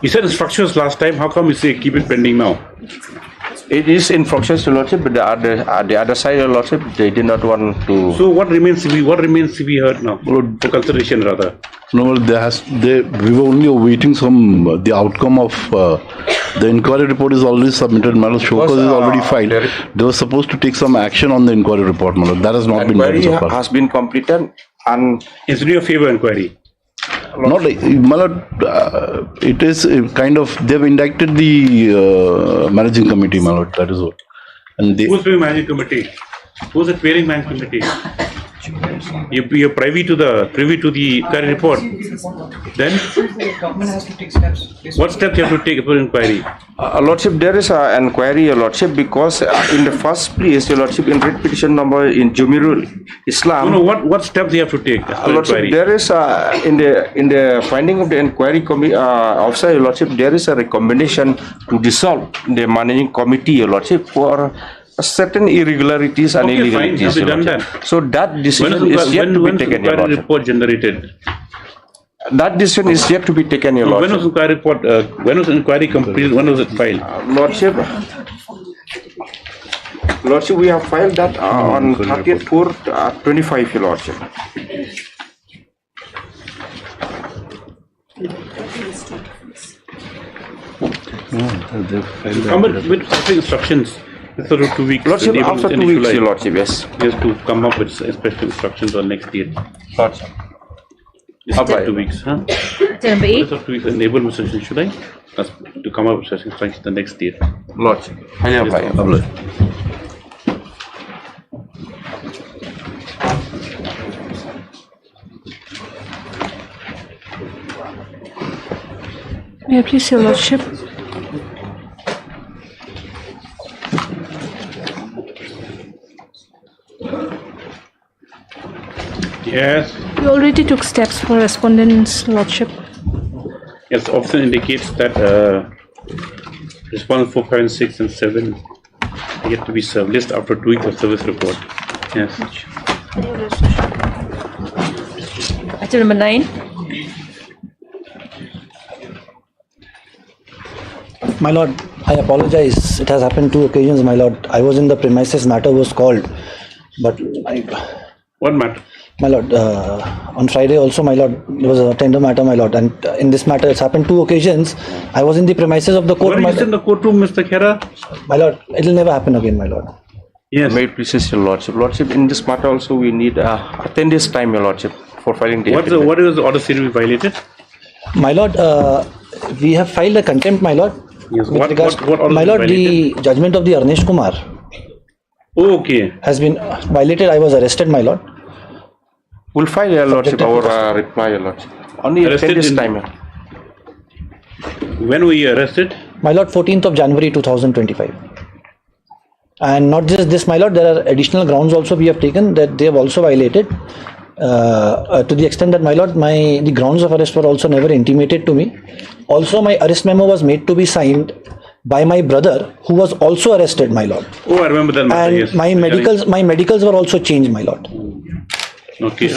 You said instructions last time. How come you say keep it pending now? It is in process, Your Lordship, but the other side, Your Lordship, they did not want to. So what remains to be heard now? For consideration, rather. No, we were only awaiting the outcome of the inquiry report is already submitted. Madam show cause is already filed. They were supposed to take some action on the inquiry report, Madam. That has not been done so far. Inquiry has been completed, and is it your favor inquiry? Not like, it is kind of, they've indicted the managing committee, my lord, that is what. And who's the managing committee? Who's the querying managing committee? You're privy to the inquiry report. Then Government has to take steps. What steps you have to take for inquiry? Lordship, there is an inquiry, Your Lordship, because in the first place, Your Lordship, in writ petition number in Jumirul Islam. No, what steps you have to take? Lordship, there is in the finding of the inquiry officer, Your Lordship, there is a recommendation to dissolve the managing committee, Your Lordship, for certain irregularities and illegalities. Fine, done that. So that decision is yet to be taken, Your Lordship. Report generated? That decision is yet to be taken, Your Lordship. When was inquiry report? When was inquiry completed? When was it filed? Lordship, we have filed that on 30th 4th 25, Your Lordship. Come with specific instructions. For 2 weeks. Lordship, after 2 weeks, Your Lordship, yes. Yes, to come up with special instructions on next date. Lordship. After 2 weeks, huh? Item number 8. After 2 weeks, enable Mr. Shudai to come up with special instructions the next date. Lordship. May I please, Your Lordship? Yes. We already took steps for respondents, Lordship. Yes, option indicates that respondents 4, 5, 6, and 7 yet to be served. List after 2 weeks of service report. Yes. Item number 9. My lord, I apologize. It has happened 2 occasions, my lord. I was in the premises, matter was called, but What matter? My lord, on Friday also, my lord, there was a tender matter, my lord, and in this matter, it's happened 2 occasions. I was in the premises of the court. What is in the courtroom, Mr. Khera? My lord, it will never happen again, my lord. Yes. May it please your lordship. Lordship, in this matter also we need 10 days time, your lordship, for filing the affidavit. What is the order series violated? My lord, we have filed a contempt, my lord. Yes. With What order my lord, violated? the judgment of the Arnesh Kumar Okay. has been violated. I was arrested, my lord. We'll file your lordship our reply, your lordship. Only 10 days time. When were you arrested? My lord, 14th of January 2025. And not just this, my lord, there are additional grounds also we have taken that they have also violated to the extent that, my lord, the grounds of arrest were also never intimated to me. Also, my arrest memo was made to be signed by my brother, who was also arrested, my lord. Oh, I remember that matter, And yes. my medicals were also changed, my lord. Okay,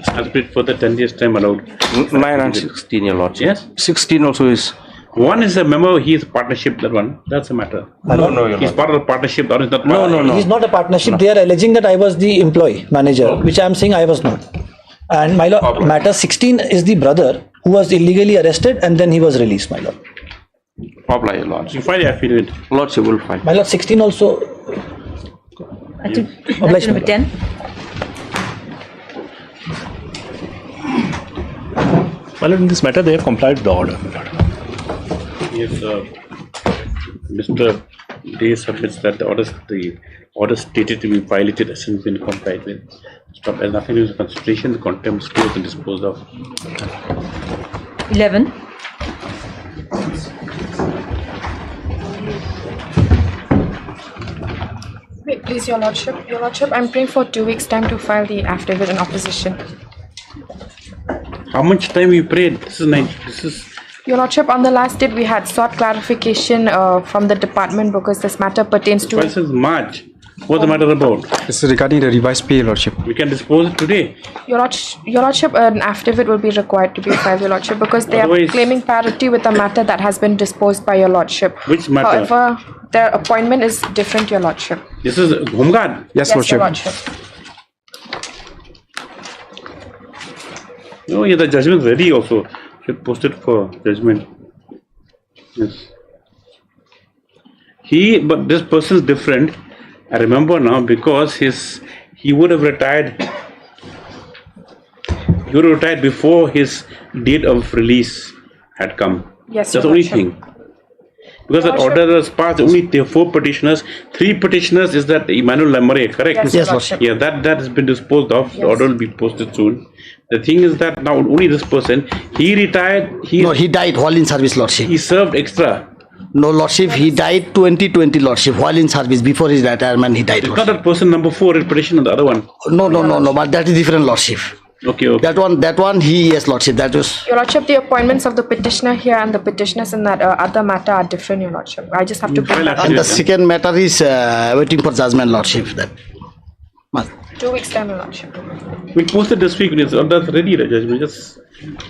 as bid for the 10 days time allowed. 9 and 16, your lordship. Yes? 16 also is. One is a member, he is a partnership, that one. That's a matter. No, he's part of the partnership, or is not No. He's not a partnership. They are alleging that I was the employee manager, which I am saying I was not. And my lord, matter 16 is the brother who was illegally arrested and then he was released, my lord. Apply, your lordship. You file the affidavit. Lordship will file. My lord, 16 also. Obliged, number 10. Well, in this matter, they have complied with the order. Yes, Mr. Day submits that the order stated to be violated has been complied with. Stop as nothing is consideration, the contempt is closed and disposed of. 11. Wait, please, Your Lordship. Your Lordship, I'm praying for 2 weeks' time to file the affidavit in opposition. How much time you prayed? This is Your Lordship, on the last date we had sought clarification from the department because this matter pertains to. This is March. What's the matter about? This is regarding the revised pay, Your Lordship. We can dispose it today. Your Lordship, an affidavit will be required to be filed, Your Lordship, because they are claiming parity with a matter that has been disposed by Your Lordship. Which matter? However, their appointment is different, Your Lordship. This is Home Guard? Yes, Your Lordship. Lordship. No, yeah, the judgment is ready also. Should post it for judgment. Yes. But this person is different. I remember now because he would have retired. He would have retired before his date of release had come. Yes, that's the only thing. Because that order was passed, only there are 4 petitioners. 3 petitioners is that Emmanuel Lamare, correct? Yes, Lordship. Yeah, that has been disposed of. The order will be posted soon. The thing is that now only this person, he retired. No, he died while in service, Lordship. He served extra. No, Lordship, he died 2020, Lordship, while in service. Before his retirement, he died. It's not that person number 4 in petition and the other one. No, but that is different, Lordship. Okay. That one, yes, Lordship, that was. Your Lordship, the appointments of the petitioner here and the petitioners in that other matter are different, Your Lordship. I just have to bring that. And the second matter is waiting for judgment, Lordship. 2 weeks' time, Your Lordship. We posted this week. It's that's ready, the judgment. Just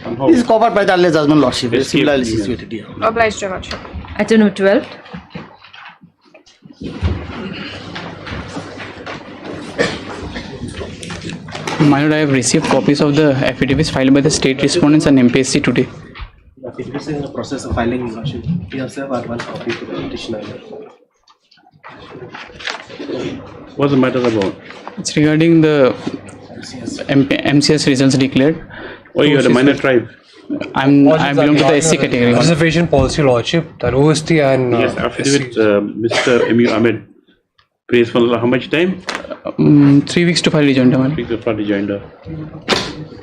somehow. This is covered by the early judgment, Lordship. Similarly situated here. Obliged, Your Lordship. Item number 12. My lord, I have received copies of the affidavits filed by the state respondents and MPSC today. It is in the process of filing, Your Lordship. We have served our 1 copy to the petitioner. What's the matter about? It's regarding the MCS results declared. Oh, you are the minor tribe. I belong to the SC category. Reservation policy, Lordship, that OST and. Yes, affidavit, Mr. M.U. Ahmed. Praise for Allah. How much time? 3 weeks to file rejoinder. 3 weeks to file rejoinder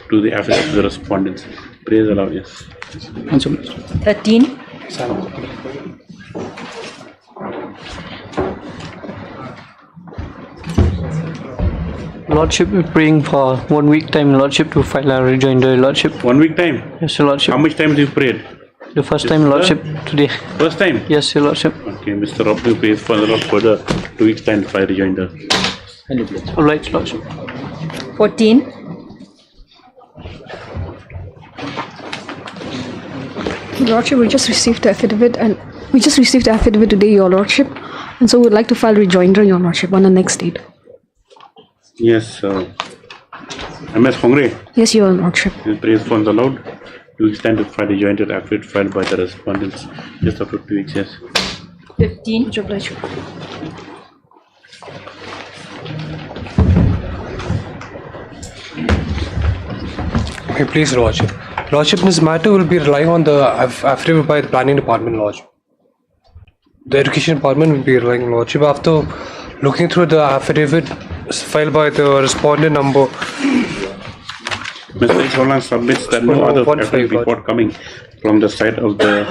to the affidavit of the respondents. Praise Allah, yes. 13. Lordship, we're praying for 1 week time, Lordship, to file a rejoinder, Lordship. 1 week time? Yes, Your Lordship. How much time have you prayed? The first time, Lordship, today. First time? Yes, Your Lordship. Okay, Mr. Robby prays for the Lord further 2 weeks time to file rejoinder. All right, Lordship. 14. Lordship, we just received the affidavit today, Your Lordship, and so we'd like to file rejoinder, Your Lordship, on the next date. Yes, MS Hongre. Yes, Your Lordship. Praise funds allowed. 2 weeks time to file the joint affidavit filed by the respondents. Just after 2 weeks, yes. 15. Okay, please, Lordship. Lordship, in this matter will be relying on the affidavit by the Planning Department, Lordship. The Education Department will be relying on Lordship. After looking through the affidavit filed by the respondent number. Mr. Cholan submits that no other affidavit report coming from the side of the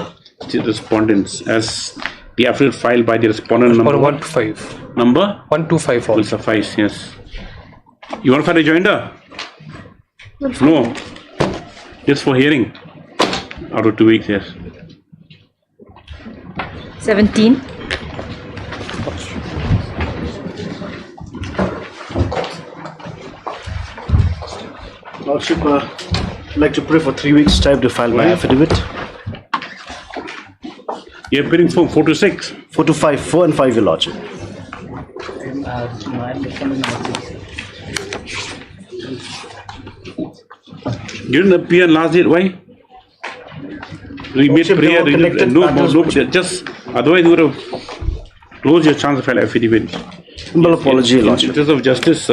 respondents as the affidavit filed by the respondent number 125. Number 125 will suffice, yes. You want to file a rejoinder? No. Just for hearing. Out of 2 weeks, yes. 17. Lordship, I'd like to pray for 3 weeks' time to file my affidavit. You're appearing from 4 to 6? 4 to 5, 4 and 5, Your Lordship. You didn't appear last date, why? We made prayer, no, just otherwise you would have closed your chance to file affidavit. Humble apology, Your Lordship. In interest of justice,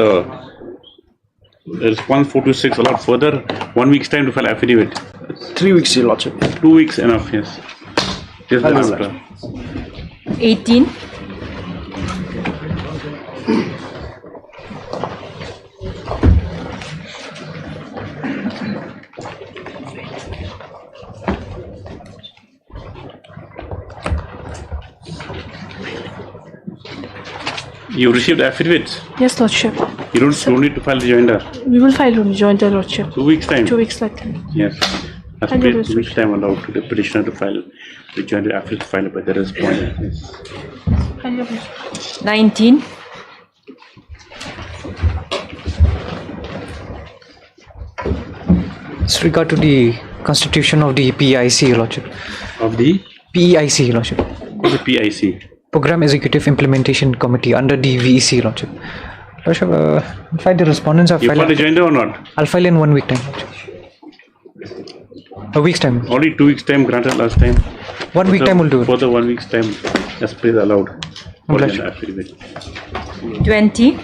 response 4 to 6 a lot further. 1 week's time to file affidavit. 3 weeks, Your Lordship. 2 weeks enough, yes. Just after. 18. You received affidavits? Yes, Lordship. You don't need to file the rejoinder. We will file rejoinder, Lordship. 2 weeks time? 2 weeks later. Yes. That's And 2 weeks time allowed to the petitioner to file rejoinder affidavit filed by the respondent. Yes. 19. With regard to the constitution of the PEIC, Lordship. Of the? PEIC, Lordship. What's the PIC? Program Executive Implementation Committee under the VEC, Lordship. Lordship, I'll file the respondents. You file the rejoinder or not? I'll file in 1 week time, Lordship. A week's time. Only 2 weeks time granted last time. 1 week time will do it. Further 1 week's time, as per the allowed. Bless Affidavit. 20.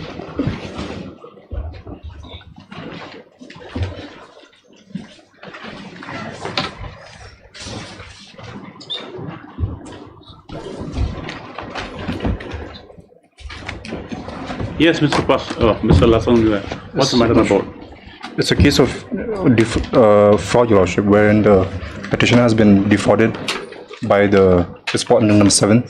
Yes, Mr. Mr. Lasson, what's the matter about? It's a case of fraud, Your Lordship, wherein the petitioner has been defrauded by the respondent number 7,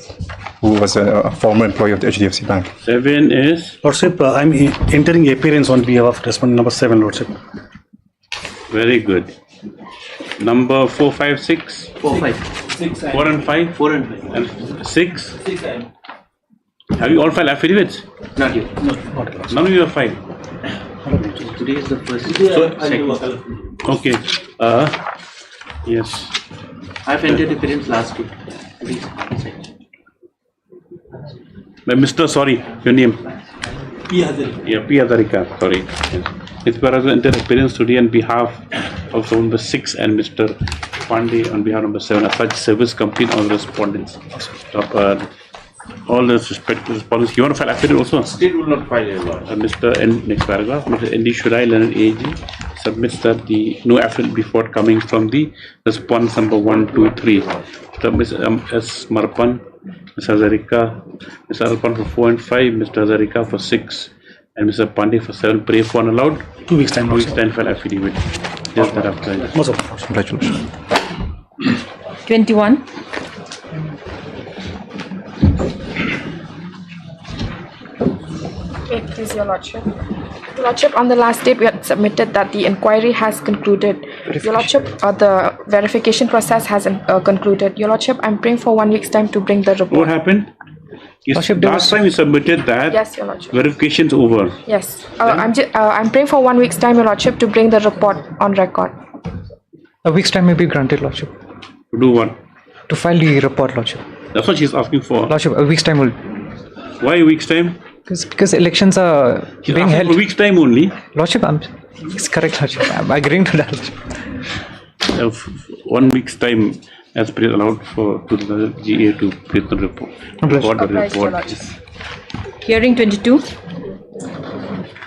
who was a former employee of the HDFC Bank. 7 is? Lordship, I'm entering appearance on behalf of respondent number 7, Lordship. Very good. Number 4, 5, 6? 4, 5. 6. 4 and 5? 4 and 5. And 6? 6 Have you all filed affidavits? Not yet. None of you have filed. Today is the first. Second. Okay. Yes. I've entered appearance last week. Mr. Sorry, your name? P. Hazarika. Yeah, P. Hazarika. Sorry. Yes. It's because entered appearance today on behalf of number 6 and Mr. Pandey on behalf of number 7. As such, service complete on respondents. All the respective respondents. You want to file affidavit also? State will not file a law. Mr. N, next paragraph. Mr. N. D. Shurai, Leonard AG, submits that the no affidavit before coming from the response number 1, 2, 3. Mr. Ms. S. Marpan, Mr. Hazarika, Mr. Arpan for 4 and 5, Mr. Hazarika for 6, and Mr. Pandey for 7. Pray for allowed. 2 weeks time. 2 weeks time file affidavit. Just that after. Congratulations. 21. Please, Your Lordship. Your Lordship, on the last day we had submitted that the inquiry has concluded. Your Lordship, the verification process has concluded. Your Lordship, I'm praying for 1 week's time to bring the report. What happened? Last time you submitted that. Yes, Your Lordship. Verification's over. Yes. I'm praying for 1 week's time, Your Lordship, to bring the report on record. A week's time may be granted, Lordship. To do what? To file the report, Lordship. That's what she's asking for. Lordship, a week's time will. Why a week's time? Because elections are being held. A week's time only. Lordship, It's correct, Lordship. I'm agreeing to that. 1 week's time as per allowed for to the GA to prepare the report. Hearing 22.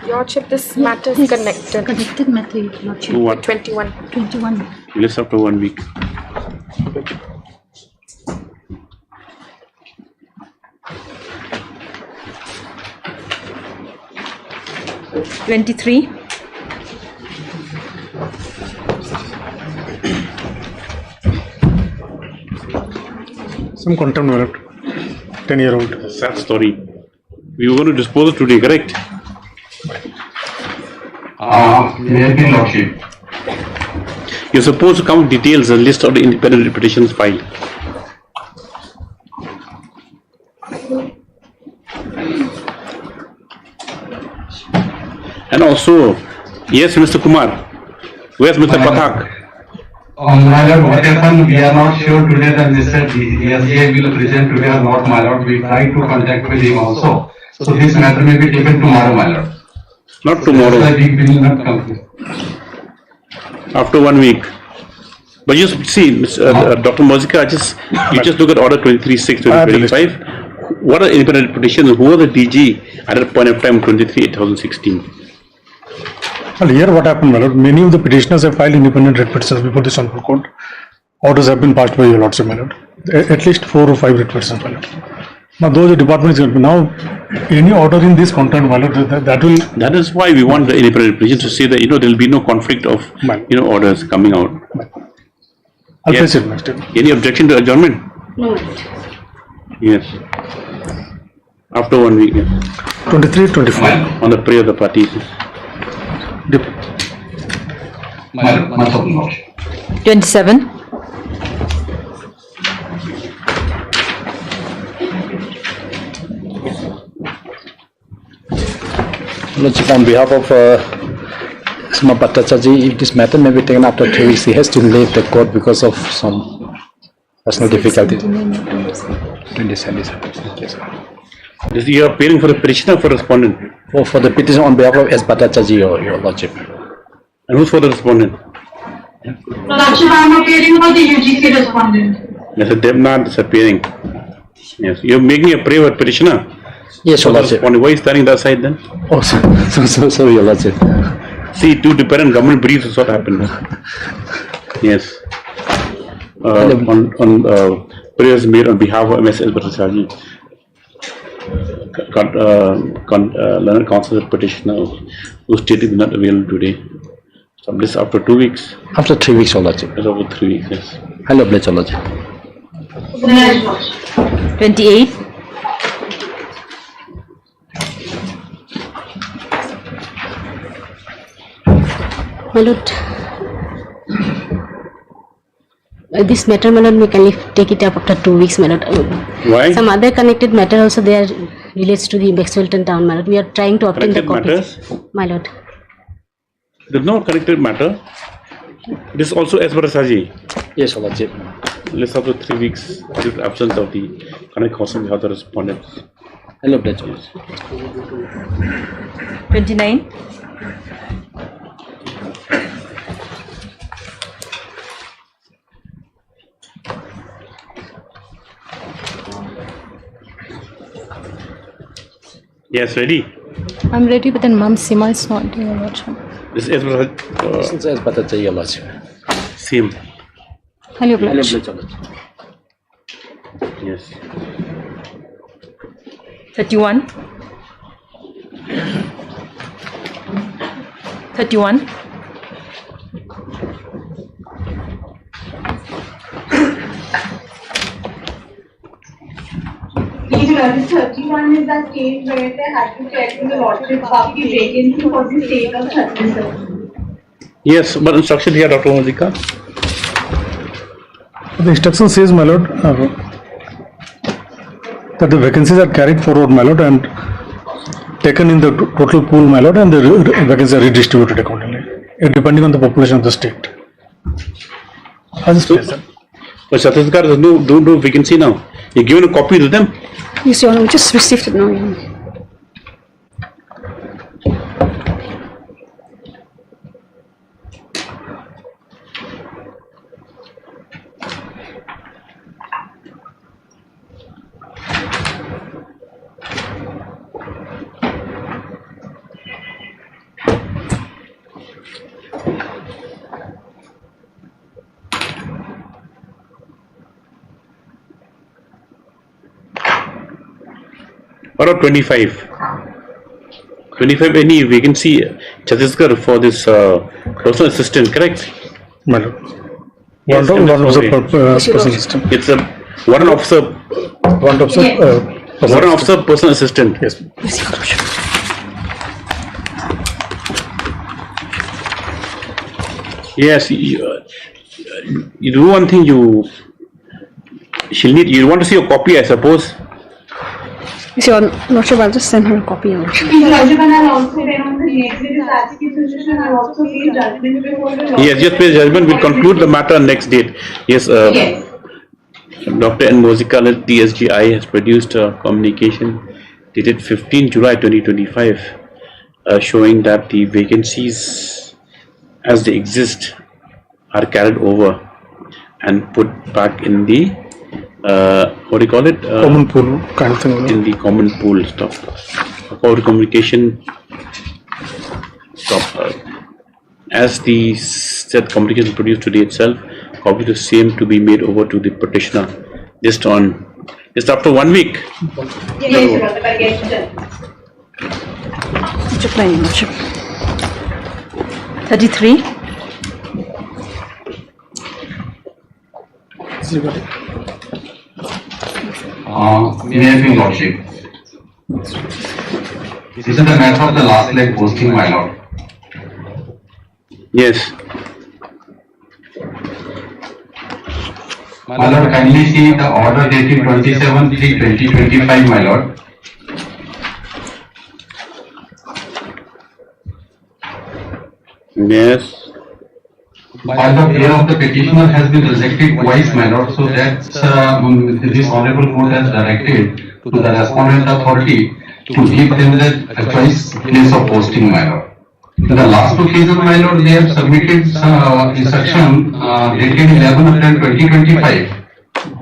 Your Lordship, this matter is connected. Connected matter, Your Lordship. To what? 21. 21. List after 1 week. '23. Some contempt, my lord. 10-year-old. Sad story. We were going to dispose it today, correct? Lordship. You're supposed to come with details, a list of the independent petitions filed. And also, yes, Mr. Kumar, where's Mr. Pathak? My lord, what happened? We are not sure today that Mr. DSA will present today or not, my lord. We try to contact with him also. So this matter may be taken tomorrow, my lord. Not tomorrow. So we will not come. After 1 week. But you see, Dr. Mozika, you just look at order 23/6/2025. What are independent petitions? Who are the DG at that point of time, 23/2016? Well, here what happened, my lord, many of the petitioners have filed independent writ petitions before this honorable court. Orders have been passed by your lordship, my lord. At least 4 or 5 writ petitions, my lord. Now, those the department is going to now any order in this content, my lord, that will. That is why we want the independent petitions to say that there will be no conflict of orders coming out. I'll place it, Mr. Any objection to adjournment? No. Yes. After 1 week. Yes. 23/24. On the prayer of the parties. 27. Lordship, on behalf of Sma Bhattacharya, if this matter may be taken after 3 weeks, he has to leave the court because of some personal difficulties. 27. You are appearing for the petitioner or for respondent? For the petition on behalf of S. Bhattacharya, your lordship. And who's for the respondent? Lordship, I am appearing for the UGC respondent. Mr. Devnath is appearing. Yes. You are making a prayer for petitioner? Yes, your lordship. Why are you standing that side then? Oh, sorry, your lordship. See, 2 different government briefs is what happened. Yes. On prayers made on behalf of MS Bhattacharya. Learned counsel petitioner who stated not available today. So this after 2 weeks. After 3 weeks, your lordship. That's over 3 weeks, yes. Hello, bless your lordship. 28. My lord, this matter, my lord, we can take it up after 2 weeks, my lord. Why? Some other connected matter also there relates to the Bexwelton town, my lord. We are trying to obtain the copies. My lord. There's no connected matter. This also as per Saji. Yes, your lordship. List after 3 weeks due to absence of the connect counsel we have the respondents. Hello, bless you. 29. Yes, ready? I'm ready, but then Mom Sima is not doing a lordship. This is This is as Bhattacharya, your lordship. Same. Hello, Hello, bless. bless your lordship. Yes. 31. 31. This 31 is that case where they had to check in the lordship about the vacancy for the state of Chhattisgarh. Yes, but instruction here, Dr. Mozika. The instruction says, my lord, that the vacancies are carried forward, my lord, and taken in the total pool, my lord, and the vacancies are redistributed accordingly, depending on the population of the state. But Chhattisgarh does no vacancy now. You given a copy to them? Yes, Your Honor, we just received it now, Your Honor. Or 25? 25 any vacancy Chhattisgarh for this personal assistant, correct? Madam. Yes, One of the okay. personal assistant. It's a one officer. One officer personal assistant. Yes. Yes. You do one thing. She'll need. You want to see a copy, I suppose. Your Lordship, I'll just send her a copy. Your Lordship. Yes, just pay judgment. We'll conclude the matter on next date. Yes. Dr. N. Mozikal at TSGI has produced a communication dated 15 July 2025 showing that the vacancies as they exist are carried over and put back in the what do you call it? Common pool kind of thing. In the common pool stuff. Our communication stop. As the said communication produced today itself, copy the same to be made over to the petitioner just after 1 week. Reply, Your Lordship. 33. May I be Lordship? This is the matter of the last leg posting, my lord. Yes. My lord, kindly see the order dated 27/3/2025, my lord. Yes. While the prayer of the petitioner has been rejected twice, my lord, so that this honorable court has directed to the respondent authority to give them the choice place of posting, my lord. In the last two cases, my lord, they have submitted instruction dated 11/10/2025.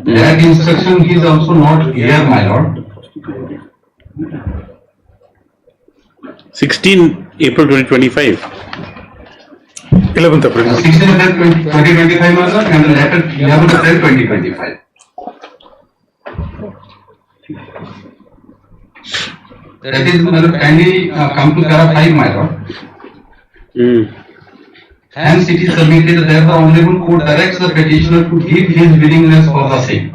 That instruction is also not here, my lord. 16 April 2025. 11th April. 16th April 2025, my lord, and the letter 11th April 2025. That is, my lord, kindly come to para 5, my lord. Hence, it is submitted that the Honorable Court directs the petitioner to give his willingness for the same.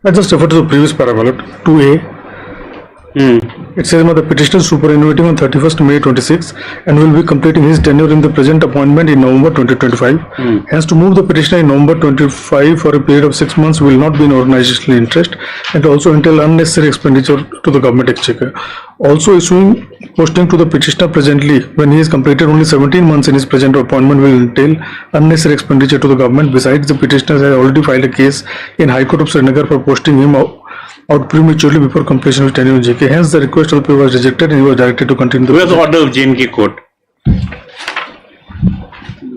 I just refer to the previous paragraph, 2A. It says that the petitioner is superannuating on 31st May 26 and will be completing his tenure in the present appointment in November 2025. Hence, to move the petitioner in November 25 for a period of 6 months will not be in organizational interest and also entail unnecessary expenditure to the government exchequer. Also, issuing posting to the petitioner presently when he has completed only 17 months in his present appointment will entail unnecessary expenditure to the government. Besides, the petitioner has already filed a case in High Court of Srinagar for posting him out prematurely before completion of tenure in JK. Hence, the request of the paper was rejected and he was directed to continue the. Where's the order of JNK court?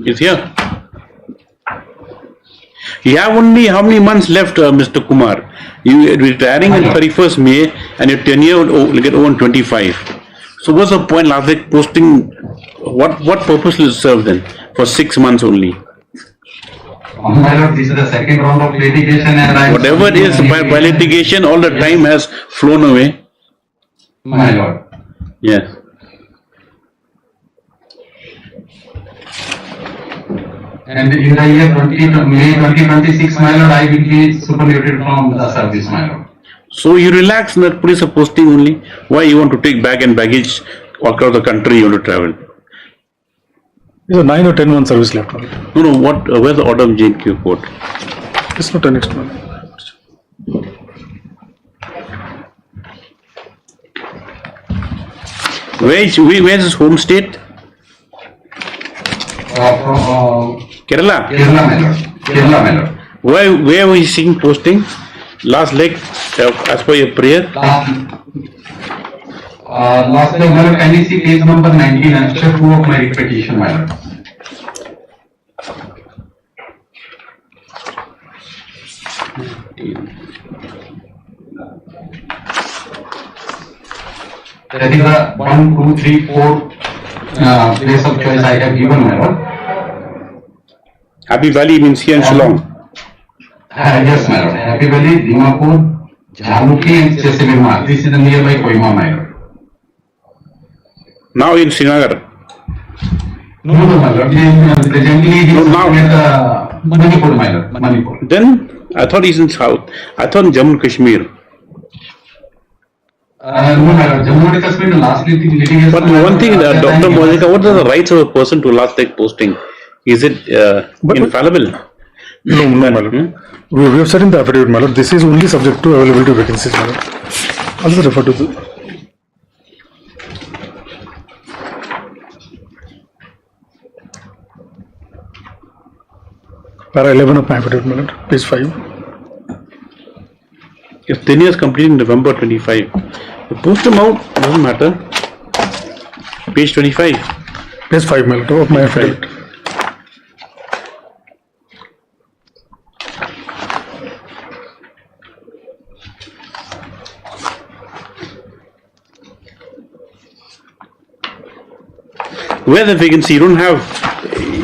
It's here. You have only how many months left, Mr. Kumar? You are retiring on 31st May and your tenure will get over on 25. So what's the point last week posting? What purpose will it serve then? For 6 months only? My lord, this is the second round of litigation and whatever it is by litigation, all the time has flown away. My lord. Yes. And in the year May 2026, my lord, I will be superannuated from the service, my lord. So you relax, not police are posting only. Why you want to take bag and baggage all across the country you want to travel? There's a 9 or 10 month service left. No, what? Where's the order of JNK court? It's not the next one. Where's his home state? Kerala. Kerala, my lord. Kerala, my lord. Where were you seeing posting? Last leg, as per your prayer? Last leg, my lord, can you see page number 19, answer 2 of my petition, my lord. That is the 1, 2, 3, 4 place of choice I have given, my lord. Happy Valley means here in Shillong. Yes, my lord. Happy Valley, Dimapur, Jharmuki and Chesapeake. This is the nearby Kohima, my lord. Now in Srinagar. No, my lord. Presently, he is at Manipur, my lord. Manipur. Then I thought he's in South. I thought in Jammu and Kashmir. No, my lord. Jammu and Kashmir, the last litigation. But one thing, Dr. Monica, what are the rights of a person to last leg posting? Is it infallible? No, my lord. We have said in the affidavit, my lord, this is only subject to availability of vacancies, my lord. Also refer to the. Para 11 of my affidavit, my lord, page 5. If 10 years complete in November 25, the post amount doesn't matter. Page 25. Page 5, my lord, of my affidavit. Where the vacancy? You don't have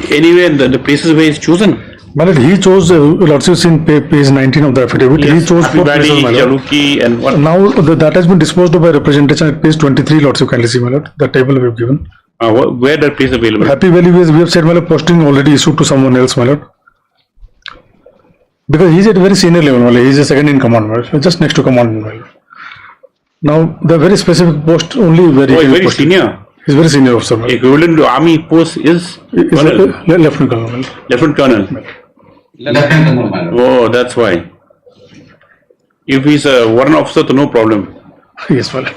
anywhere in the places where it's chosen. My lord, he chose, lordship in page 19 of the affidavit, Yes, he chose Happy 4 Valley, places, my lord. Jaluki and what? Now that has been disposed of by representation at page 23, lordship, kindly see, my lord, the table we have given. Where that place available? Happy Valley, we have said, my lord, posting already issued to someone else, my lord. Because he is at a very senior level, my lord. He is a second in command, my lord. Just next to command, my lord. Now, the very specific post only very senior. He's very senior officer, my lord. Equivalent to army post is colonel. Lieutenant colonel, my lord. Lieutenant colonel. Lieutenant colonel, my lord. Oh, that's why. If he's a warrant officer, then no problem. Yes, my lord.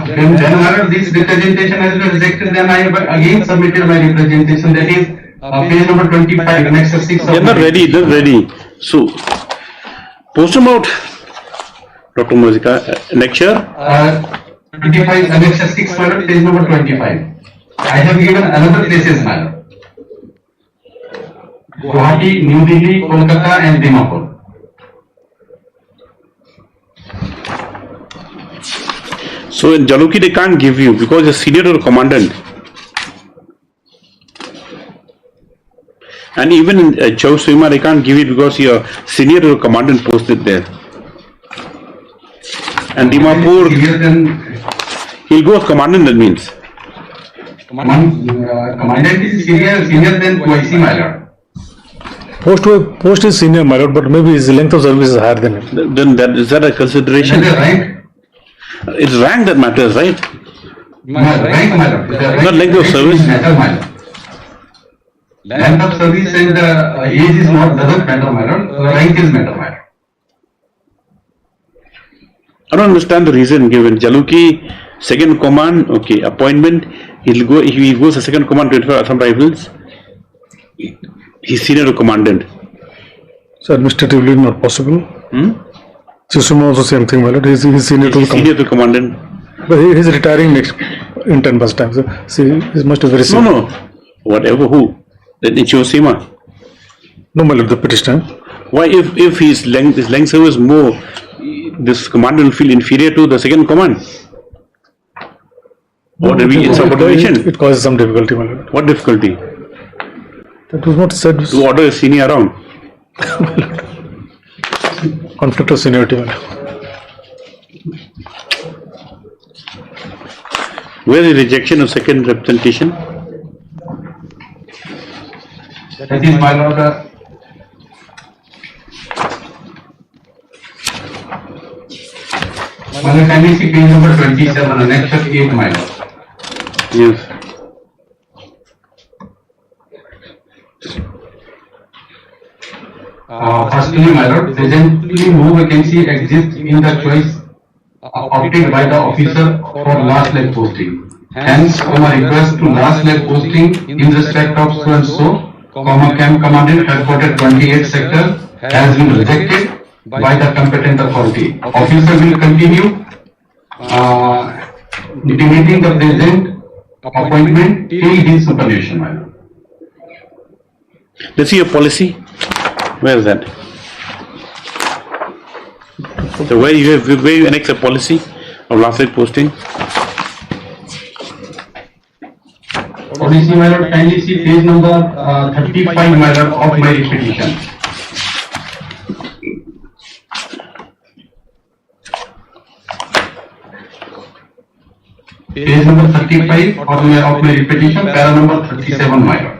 Then, my lord, this representation has been rejected. Then I have again submitted my representation. That is page number 25, next 6. They're not ready. They're ready. So, post them out, Dr. Mozika. Next year. 25, annex 6, my lord, page number 25. I have given another places, my lord. Guwahati, New Delhi, Kolkata and Dimapur. So in Jaluki they can't give you because you're senior to the commandant. And even in Chausima they can't give it because you're senior to the commandant posted there. And Dimapur, he'll go as commandant, that means. Commandant is senior than YC, my lord. Post is senior, my lord, but maybe his length of service is higher than him. Then is that a consideration? Rank? It's rank that matters, right? Rank, my lord. Not length of service. Matter, my lord. Length of service and age is not doesn't matter, my lord. Rank is matter, my lord. I don't understand the reason given. Jaluki, second command, okay, appointment. He'll go. If he goes to second command, 25 Assam Rifles. He's senior to commandant. So administratively not possible. Susuma also same thing, my lord. He's senior to the commandant. But he's retiring next in 10 past time. So see, he must be very senior. No. Whatever who. Then it's Yosima. No, my lord, the petitioner. Why if his length service more, this commander will feel inferior to the second command? Or there be insubordination? It causes some difficulty, my lord. What difficulty? That was not said. To order a senior around. Conflict of seniority, my lord. Where is the rejection of second representation? That is, my lord. My lord, can you see page number 27, annex 8, my lord? Yes. Firstly, my lord, presently no vacancy exists in the choice opted by the officer for last leg posting. Hence, request to last leg posting in respect of so and so, camp commandant headquarters 28 sector has been rejected by the competent authority. Officer will continue debating the present appointment till his supervision, my lord. Let's see your policy. Where is that? So where you annex a policy of last leg posting? What ODC, my lord, kindly see page number 35, my lord, of my petition. Page number 35 of my petition, para number 37, my lord.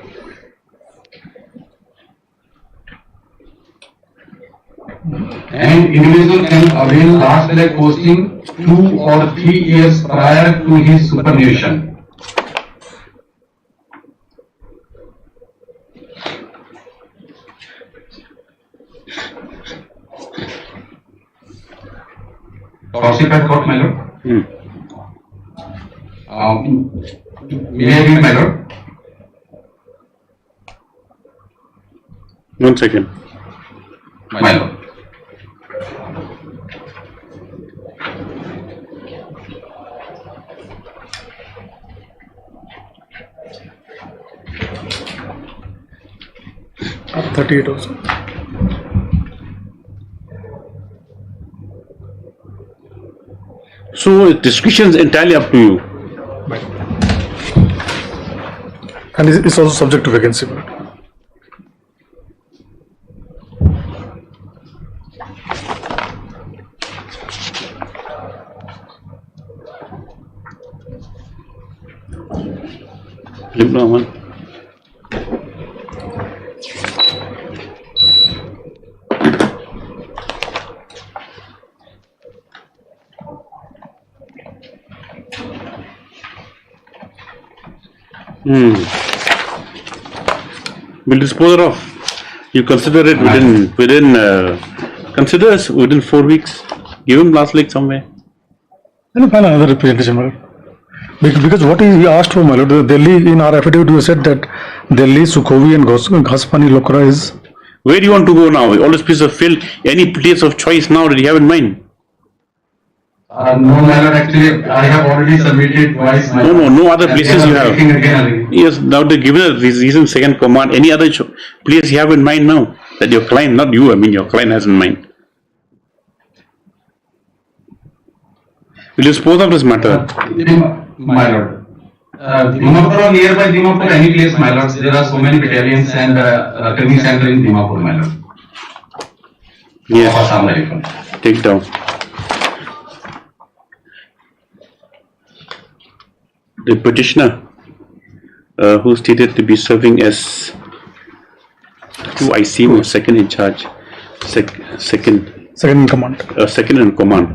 And individual can avail last leg posting 2 or 3 years prior to his superannuation. Lordship at court, my lord. May I read, my lord? 1 second. My lord. Up 38 also. So discretion is entirely up to you. And it's also subject to vacancy. One. Will dispose of. You consider it consider us within 4 weeks. Give him last leg somewhere. And file another representation, my lord. Because what he asked for, my lord, Delhi, in our affidavit, you said that Delhi, Sukhovi and Ghasapani Lokra is. Where do you want to go now? All this piece of fill, any place of choice now that you have in mind? No, my lord, actually, I have already submitted twice. No other places you have. Yes, now they're given a reason, second command. Any other place you have in mind now that your client, not you, I mean your client has in mind. Will you dispose of this matter? My lord. Dimapur or nearby Dimapur, any place, my lord. There are so many battalions and training center in Dimapur, my lord. Yes. Take down. The petitioner, who stated to be serving as second in charge, second in command. Second in command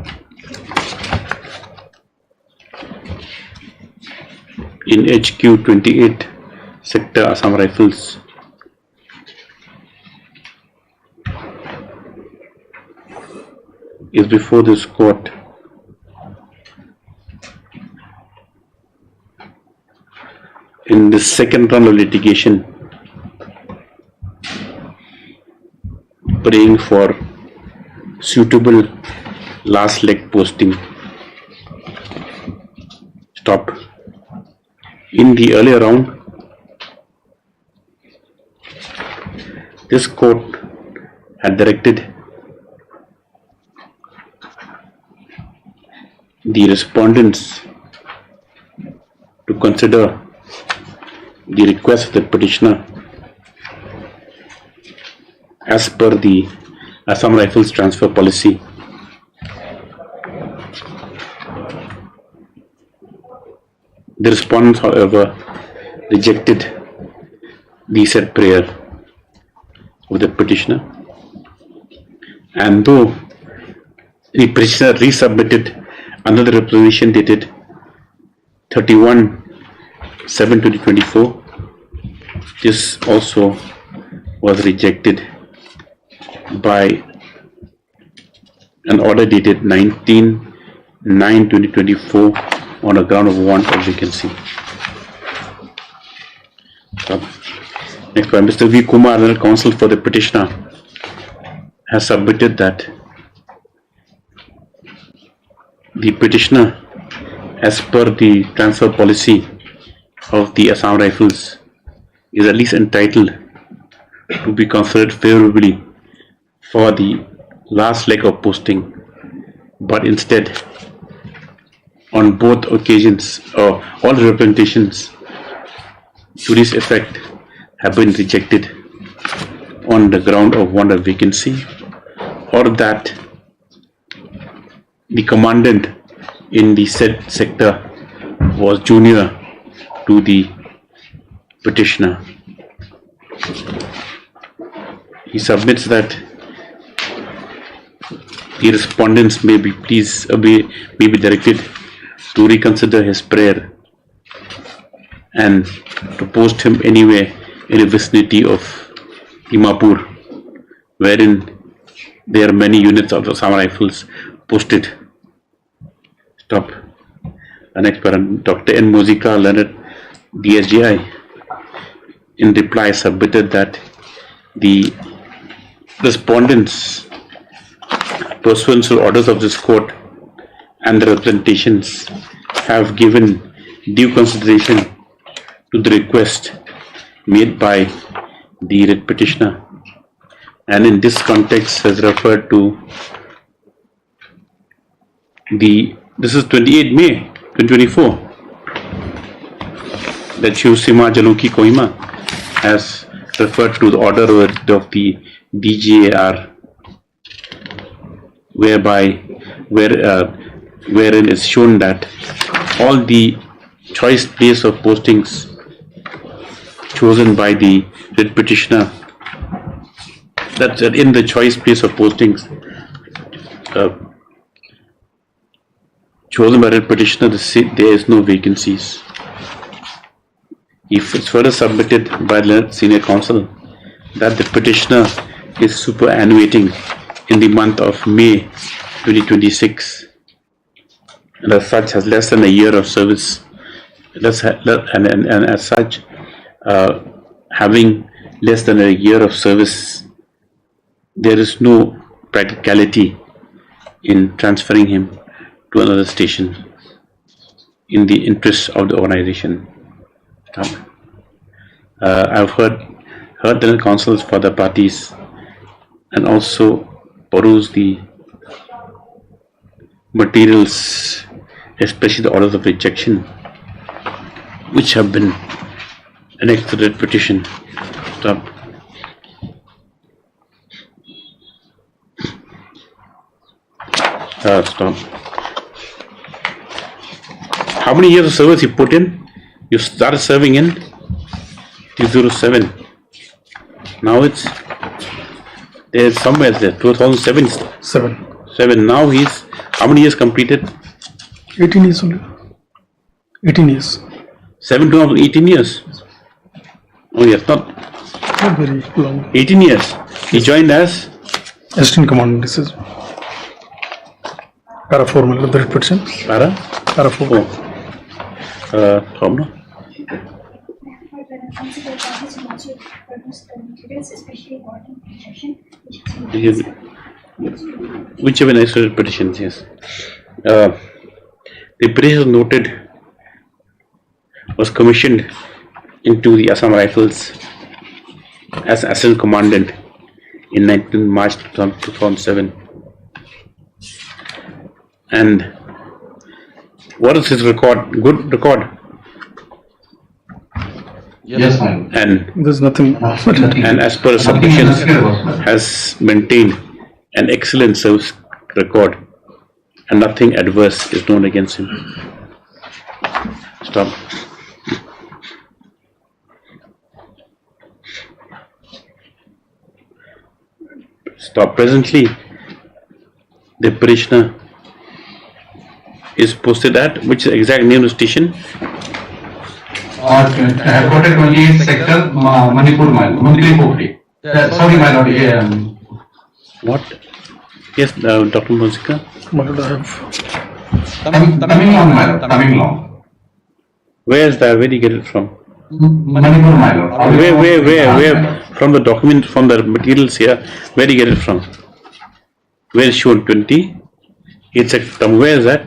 in HQ 28 sector Assam Rifles. Is before this court. In the second round of litigation, praying for suitable last leg posting. Stop. In the earlier round, this court had directed the respondents to consider the request of the petitioner as per the Assam Rifles transfer policy. The respondents, however, rejected the said prayer of the petitioner, and though the petitioner resubmitted another representation dated 31/7/2024, this also was rejected by an order dated 19/9/2024 on a ground of want of vacancy. Next by Mr. V. Kumar, the counsel for the petitioner, has submitted that the petitioner, as per the transfer policy of the Assam Rifles, is at least entitled to be considered favorably for the last leg of posting, but instead, on both occasions, or all representations, to this effect have been rejected on the ground of want of vacancy, or that the commandant in the said sector was junior to the petitioner. He submits that the respondents may be directed to reconsider his prayer and to post him anywhere in the vicinity of Dimapur, wherein there are many units of the Assam Rifles posted. Stop. The next parent, Dr. N. Muzika, Leonard, DSGI, in reply submitted that the respondents, pursuant to orders of this court and the representations, have given due consideration to the request made by the writ petitioner, and in this context has referred to this is 28 May 2024 that Shivsima Jaluki Kohima has referred to the order of the DGAR, wherein is shown that all the choice place of postings chosen by the writ petitioner, that in the choice place of postings chosen by writ petitioner, there is no vacancies. If it's further submitted by the senior counsel that the petitioner is superannuating in the month of May 2026, and as such has less than a year of service, and as such having less than a year of service, there is no practicality in transferring him to another station in the interest of the organization. I've heard the counsels for the parties and also peruse the materials, especially the orders of rejection, which have been annexed to the petition. Stop. Stop. How many years of service you put in? You started serving in 2007. Now there's somewhere there, 2007. Seven. Now he's, how many years completed? 18 years only. 18 years. 7 to 18 years. Oh yes, not very long. 18 years. He joined as Assistant Commandant. This is Para 4 मतलब the petition. Para 4. From whichever necessary petitions, yes. The petition noted was commissioned into the Assam Rifles as Assistant Commandant in 19 March 2007. And what is his record? Good record. Yes, ma'am. And there's nothing. And as per submissions, has maintained an excellent service record, and nothing adverse is known against him. Stop. Stop. Presently, the petitioner is posted at which exact name of the station? Headquarters 28 sector, Manipur, Mundri. Sorry, my lord. What? Yes, Dr. Muzika. Coming on, my lord. Coming along. Where is that? Where did you get it from? Manipur, my lord. Where? From the document, from the materials here. Where did you get it from? Where is shown 20? It's a. Where is that?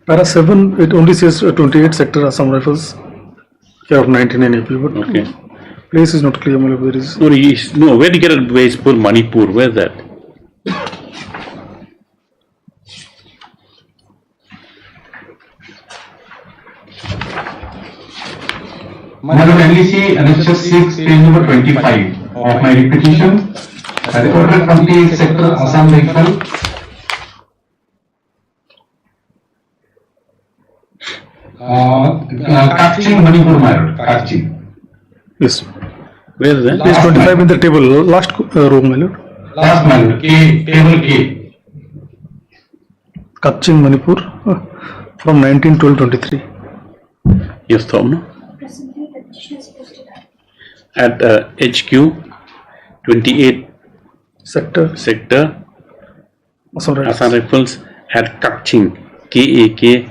Para 7, it only says 28 sector Assam Rifles, care of 99 AP, but okay. Place is not clear. Where is? No, where do you get it? Where is Manipur? Where is that? My Lord, kindly see annexure 6, page number 25 of my petition. Reported Committee Sector Assam Rifle. Kaching Manipur, my Lord. Kaching. Yes. Where is that? Page 25 in the table, last row, my lord. Last, my Lord. Table K. Kaching Manipur from 1912-23. Yes, Tom. At HQ 28 sector Assam Rifles at Kaching, KAKCHING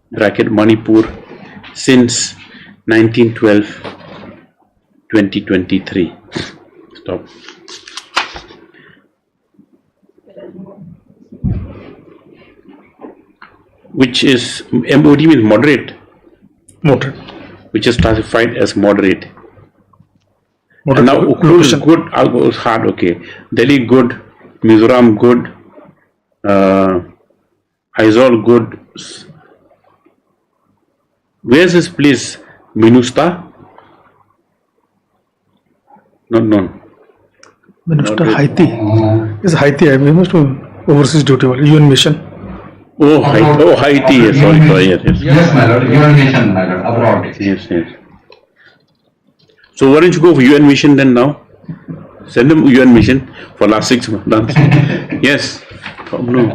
bracket Manipur since 1912-2023. Stop. Which is MOD means moderate. Moderate. Which is classified as moderate. Moderate And now Ukhrul is location. good, Algo is hard, okay. Delhi good, Mizoram good, Aizawl good. Where's this place? Minusta? Not known. Minister Haiti. Is Haiti, I mean, overseas duty, UN mission. Oh, Haiti, yes, sorry, yes. Yes, my Lord. UN mission, my Lord. Abroad. Yes. So why don't you go for UN mission then now? Send them UN mission for last 6 months. Yes. No.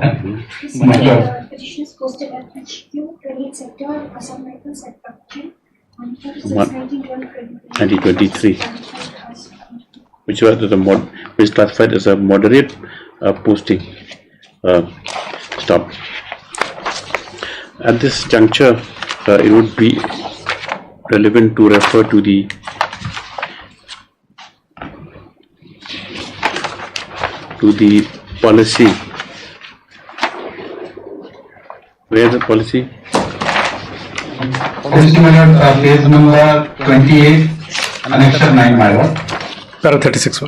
Petitions posted at HQ 28 sector, Assam Rifles at Kaching, 1923. Which was which classified as a moderate posting. Stop. At this juncture, it would be relevant to refer to the policy. Where is the policy? Policy, my Lord, page number 28, annexure 9, my Lord. Para 36,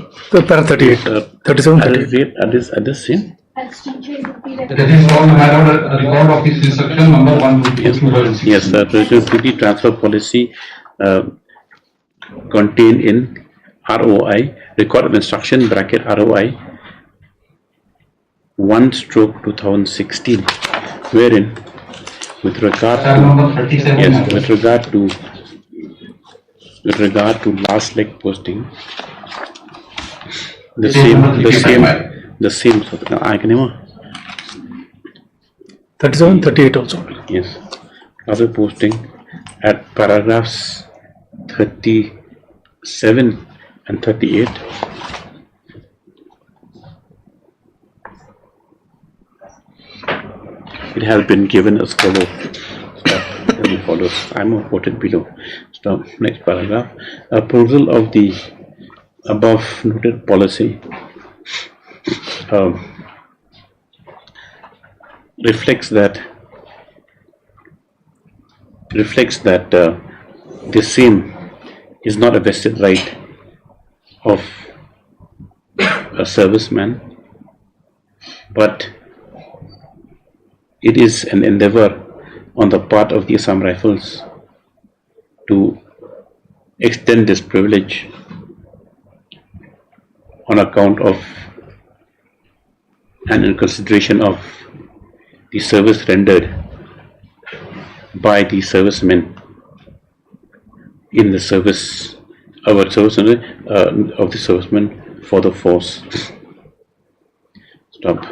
para 38, 37, 38. At this same? That is all, my Lord, record of this instruction number 150. Yes, the Treasury transfer policy contained in ROI, record of instruction bracket ROI 1/2016, wherein with regard to last leg posting, the same. So I can 37, 38 also. Yes. Other posting at paragraphs 37 and 38. It has been given as follows. I'm quoted below. Stop. Next paragraph. Approval of the above noted policy reflects that the same is not a vested right of a serviceman, but it is an endeavor on the part of the Assam Rifles to extend this privilege on account of and in consideration of the service rendered by the servicemen in the service, of the servicemen for the force. Stop.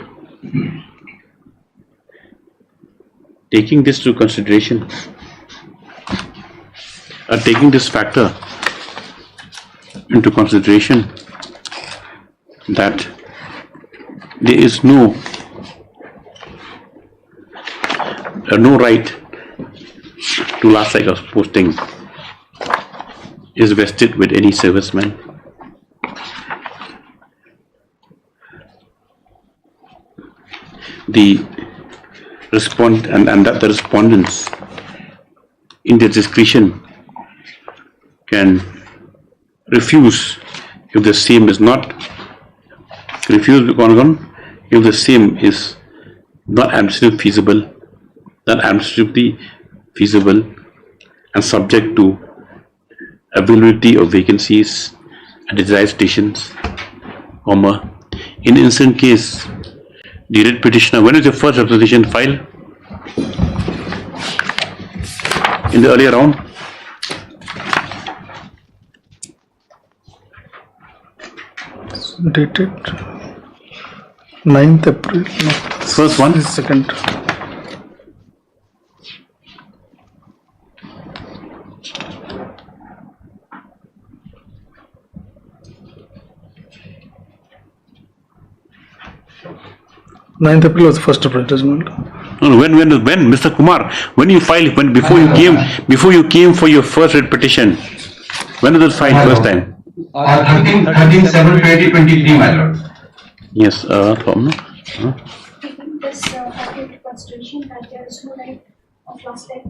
Taking this to consideration, taking this factor into consideration, that there is no right to last leg of posting is vested with any serviceman. The that the respondents in their discretion can refuse if the same is not refused if the same is not administratively feasible and subject to availability of vacancies at desired stations, comma. In instant case, the writ petitioner, when is your first representation filed? In the earlier round? Dated 9th April. No. First one? Second. Ninth April was the first representation. No, when, Mr. Kumar, when you filed, before you came for your first writ petition, when was it filed first time? 13/7/2023, my lord. Yes, Taking this accurate consideration that there is no right of last leg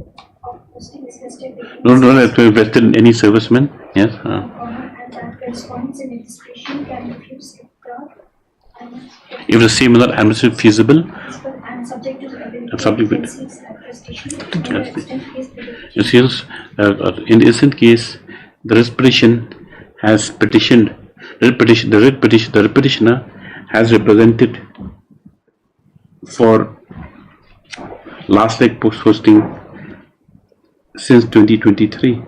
of posting is listed. Don't have to invest in any serviceman. Yes. And that corresponds in registration can refuse if if the same is not administratively feasible and subject to the vacancies at the station. In the instant case, the writ petition has petitioned, the petitioner has represented for last leg posting since 2023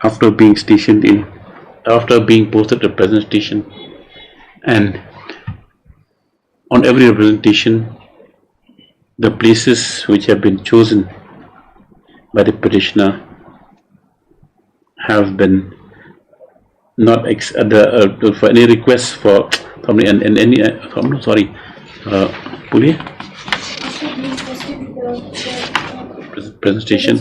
after being posted at the present station, and on every representation the places which have been chosen by the petitioner have been not for any requests for somebody and any presentation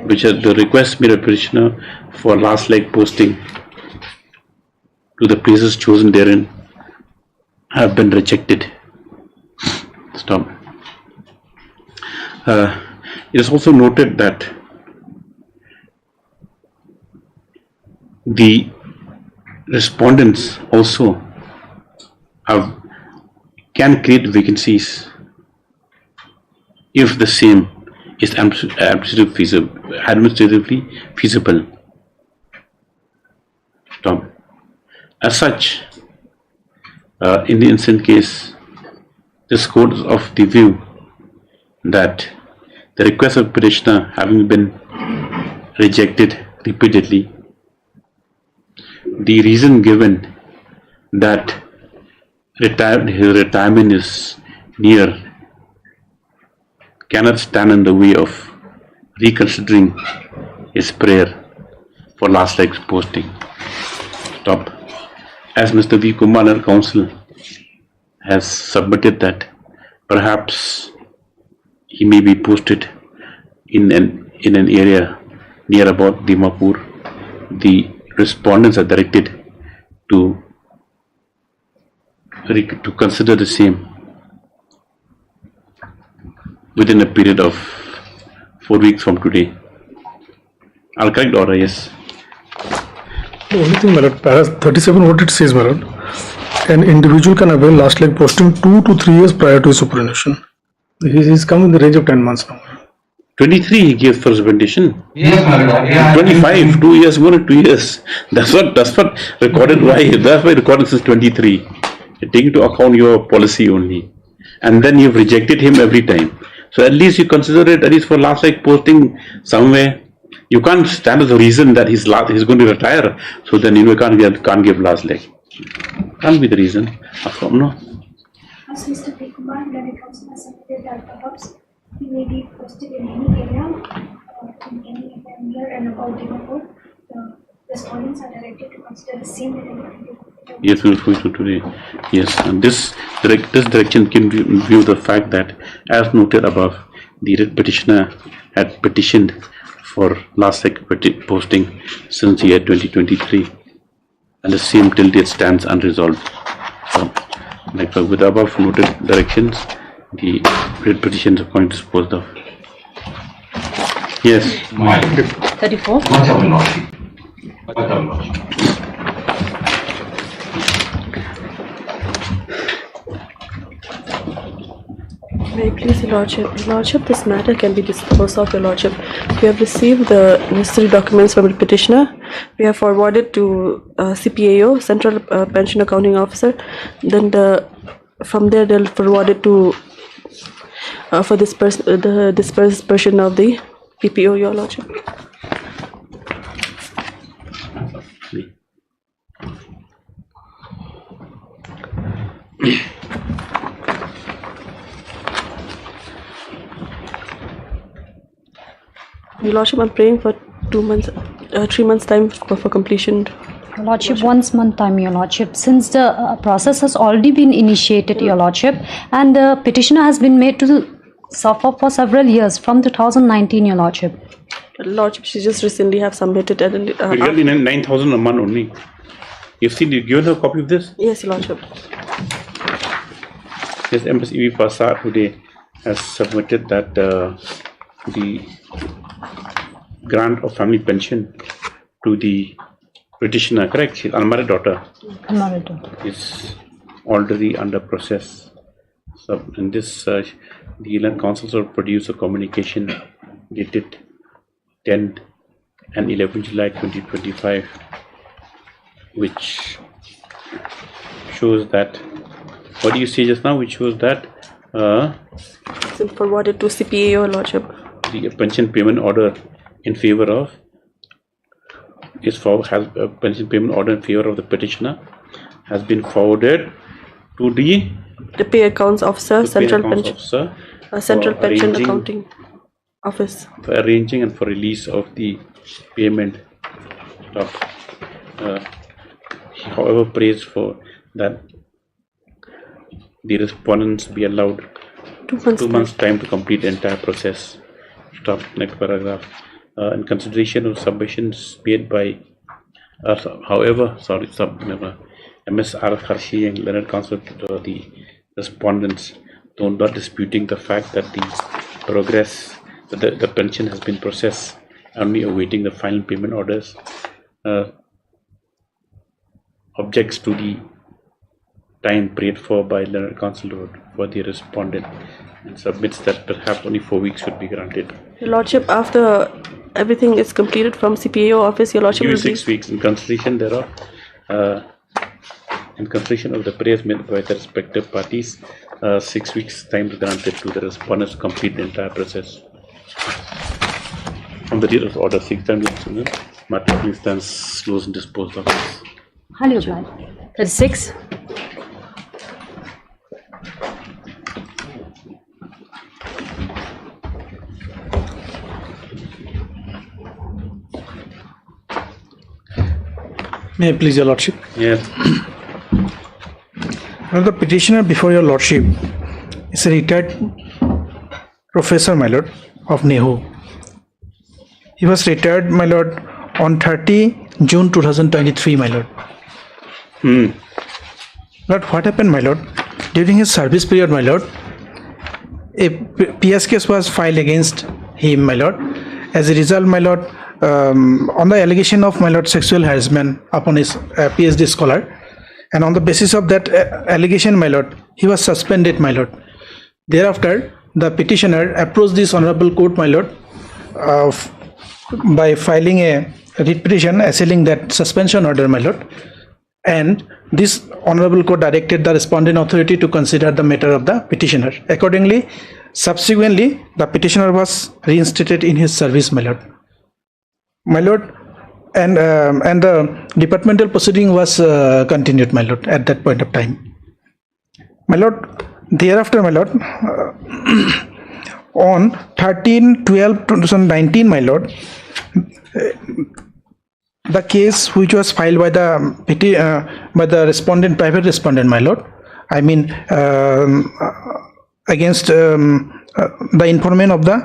which are the request made by the petitioner for last leg posting to the places chosen therein have been rejected. Stop. It is also noted that the respondents also can create vacancies if the same is administratively feasible. Stop. As such, in the instant case, this court is of the view that the request of petitioner having been rejected repeatedly, the reason given that his retirement is near cannot stand in the way of reconsidering his prayer for last leg's posting. Stop. As Mr. V. Kumar, our counsel, has submitted that perhaps he may be posted in an area near about Dimapur, the respondents are directed to consider the same within a period of 4 weeks from today. I'll correct the order, yes. The only thing, my lord, para 37 what it says, my lord, an individual can avail last leg posting 2 to 3 years prior to his superannuation. He's come in the range of 10 months now. 23 he gave first recommendation. Yes, my lord. Yeah, 25, 2 years, more than 2 years. That's what recorded why. That's why recorded since 23. You take into account your policy only. And then you've rejected him every time. So at least you consider it at least for last leg posting somewhere. You can't stand as a reason that he's going to retire. So then you can't give last leg. Can't be the reason. No. As Mr. P. Kumar, the council has submitted that perhaps he may be posted in any area, in any area and about Dimapur. The respondents are directed to consider the same area. Yes, we will go to today. Yes, and this direction can view the fact that, as noted above, the petitioner had petitioned for last leg posting since the year 2023, and the same till date stands unresolved. So, like with the above noted directions, the petitions are going to dispose of. Yes. 34. May I please, Your Lordship? Your Lordship, this matter can be disposed of, Your Lordship. We have received the necessary documents from the petitioner. We have forwarded to CPAO, Central Pension Accounting Officer. Then from there they'll forward it to for the dispersion of the PPO, Your Lordship. Your Lordship, I'm praying for 3 months time for completion. Your Lordship, 1 month time, Your Lordship. Since the process has already been initiated, Your Lordship, and the petitioner has been made to suffer for several years from 2019, Your Lordship. Your Lordship, she just recently have submitted and Really 9,000 a month only. You've seen, you given her a copy of this? Yes, Your Lordship. This Embassy Pasar today has submitted that the grant of family pension to the petitioner, correct? She's unmarried daughter. Unmarried daughter. Is already under process. So in this, the Land Council will produce a communication dated 10 and 11 July 2025, which shows that, what do you say just now, which shows that it's forwarded to CPAO, Your Lordship. The pension payment order in favor of has a pension payment order in favor of the petitioner has been forwarded to the Pay Accounts Officer, Central Pension Officer, Central Pension Accounting Office, for arranging and for release of the payment of however prays for that the respondents be allowed 2 months time to complete the entire process. Stop. Next paragraph. In consideration of submissions made by MSR Kharshi and Leonard Council to the respondents, though not disputing the fact that the progress that the pension has been processed, only awaiting the final payment orders, objects to the time prayed for by Leonard Council for the respondent, and submits that perhaps only 4 weeks should be granted. Your Lordship, after everything is completed from CPAO office, Your Lordship Give will 6 weeks in consideration thereof. In consideration of the prayers made by the respective parties, 6 weeks time is granted to the respondents to complete the entire process. From the date of order, 6 times matter please stands closed and disposed of. 36. May I please, Your Lordship? Yes. Now the petitioner before Your Lordship is a retired professor, my lord, of NEHU. He was retired, my lord, on 30 June 2023, my lord. But what happened, my lord? During his service period, my lord, a PS case was filed against him, my lord. As a result, my lord, on the allegation of, my lord, sexual harassment upon his PhD scholar, and on the basis of that allegation, my lord, he was suspended, my lord. Thereafter, the petitioner approached this honorable court, my lord, by filing a writ petition assailing that suspension order, my lord, and this honorable court directed the respondent authority to consider the matter of the petitioner. Accordingly, subsequently, the petitioner was reinstated in his service, my lord. My lord, and the departmental proceeding was continued, my lord, at that point of time. My lord, thereafter, my lord, on 13/12/2019, my lord, the case which was filed by the respondent, private respondent, my lord, I mean against the informant of the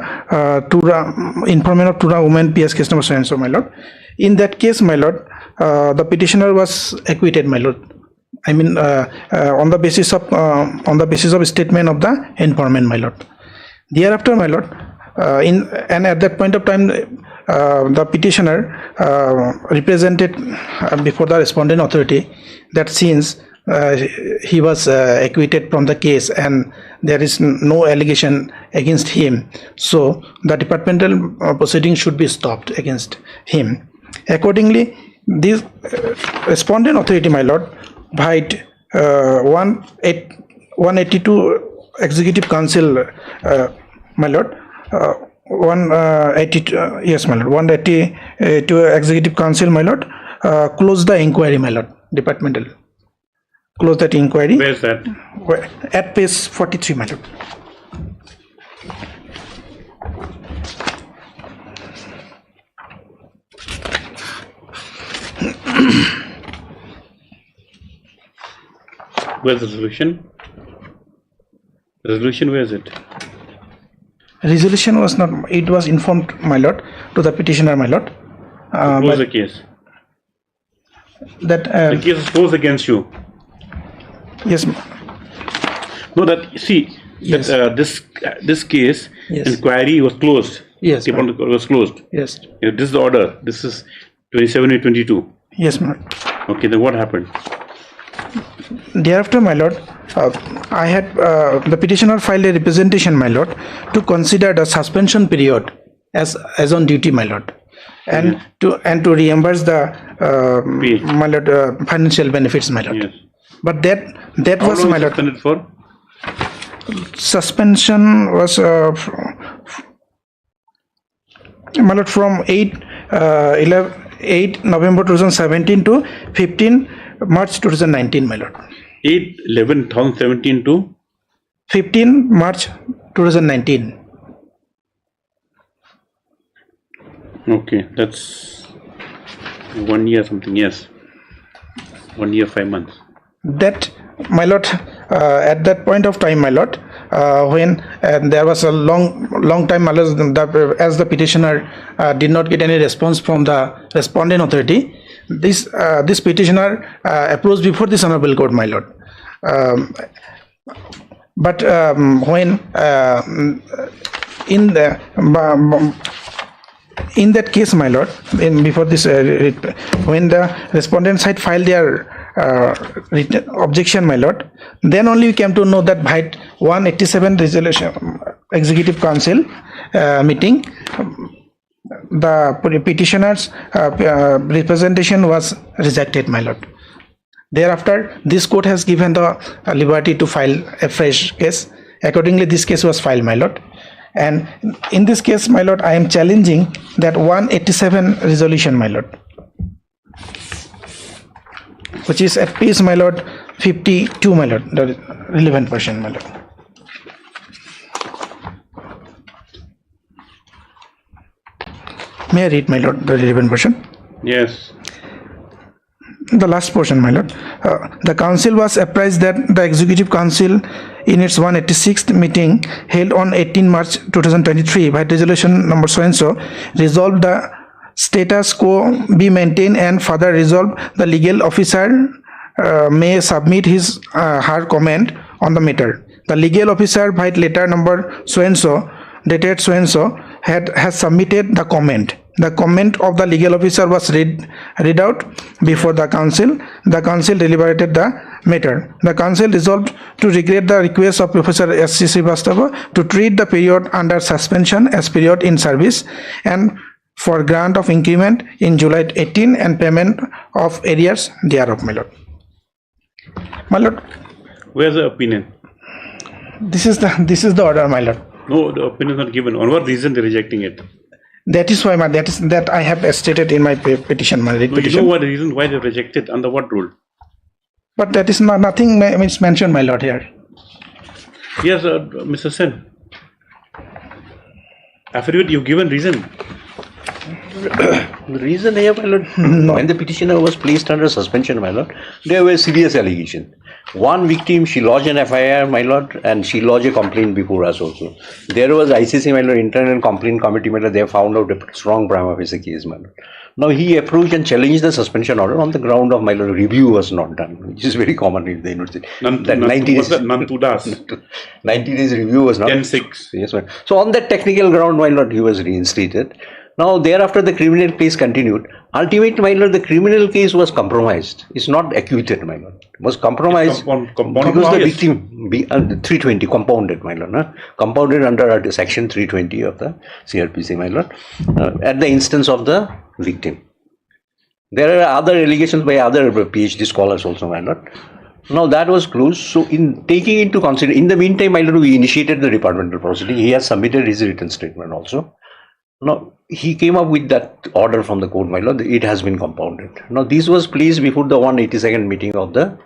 informant of Tura women PS case number so and so, my lord. In that case, my lord, the petitioner was acquitted, my lord. I mean on the basis of statement of the informant, my lord. Thereafter, my lord, and at that point of time, the petitioner represented before the respondent authority that since he was acquitted from the case and there is no allegation against him. So the departmental proceeding should be stopped against him. Accordingly, this respondent authority, my lord, vied 182 Executive Council, my lord, 182, yes, my lord, 182 Executive Council, my lord, close the inquiry, my lord, departmental. Close that inquiry. Where is that? At page 43, my lord. Where's the resolution? Resolution, where is it? Resolution was not, it was informed, my lord, to the petitioner, my lord. Close the case. That the case is closed against you. Yes. No, that see, yes. That, this case, yes. Inquiry was closed. Yes. It was closed. Yes. Yeah, this is the order. This is 27/22. Yes, my lord. Okay, then what happened? Thereafter, my lord, I had the petitioner filed a representation, my lord, to consider the suspension period as on duty, my lord, and to reimburse the my lord financial benefits, my lord. Yes. But that How was, long my lord. suspended for? Suspension was my lord, from 8 November 2017 to 15 March 2019, my lord. 8/11/2017 to 15 March 2019. Okay, that's 1 year something. Yes, 1 year 5 months. That, my lord, at that point of time, my lord, when there was a long time, my lord, as the petitioner did not get any response from the respondent authority, this petitioner approached before this honorable court, my lord. But when in that case, my lord, before this, when the respondent side filed their written objection, my lord, then only we came to know that by 187 resolution Executive Council meeting, the petitioner's representation was rejected, my lord. Thereafter, this court has given the liberty to file a fresh case. Accordingly, this case was filed, my lord. And in this case, my lord, I am challenging that 187 resolution, my lord, which is at page, my lord, 52, my lord, the relevant portion, my lord. May I read, my lord, the relevant portion? Yes. The last portion, my lord. The council was apprised that the Executive Council in its 186th meeting held on 18 March 2023 by resolution number so and so resolved the status quo be maintained and further resolved the legal officer may submit his her comment on the matter. The legal officer by letter number so and so dated so and so has submitted the comment. The comment of the legal officer was read out before the council. The council deliberated the matter. The council resolved to regret the request of Professor S.C. Srivastava to treat the period under suspension as period in service and for grant of increment in July 18 and payment of arrears thereof, my lord. My lord. Where's the opinion? This is the order, my lord. No, the opinion is not given. On what reason they're rejecting it? That is why, that I have stated in my petition, my petition. You know what the reason why they rejected under what rule? But that is nothing is mentioned, my lord, here. Yes, Mr. Sen. Affidavit, you've given reason. The reason here, my lord, when the petitioner was placed under suspension, my lord, there were serious allegations. One victim, she lodged an FIR, my lord, and she lodged a complaint before us also. There was ICC, my lord, internal complaint committee, my lord, they found out a strong prima facie case, my lord. Now he approached and challenged the suspension order on the ground of, my lord, review was not done, which is very common in the university. 90 days review was not. 10-6. Yes, my lord. So on that technical ground, my lord, he was reinstated. Now, thereafter, the criminal case continued. Ultimately, my lord, the criminal case was compromised. It's not acquitted, my lord. It was compromised because the victim, 320, compounded, my lord. Compounded under section 320 of the CRPC, my lord, at the instance of the victim. There are other allegations by other PhD scholars also, my lord. Now that was closed. So in taking into consideration, in the meantime, my lord, we initiated the departmental proceeding. He has submitted his written statement also. Now he came up with that order from the court, my lord. It has been compounded. Now this was placed before the 182nd meeting of the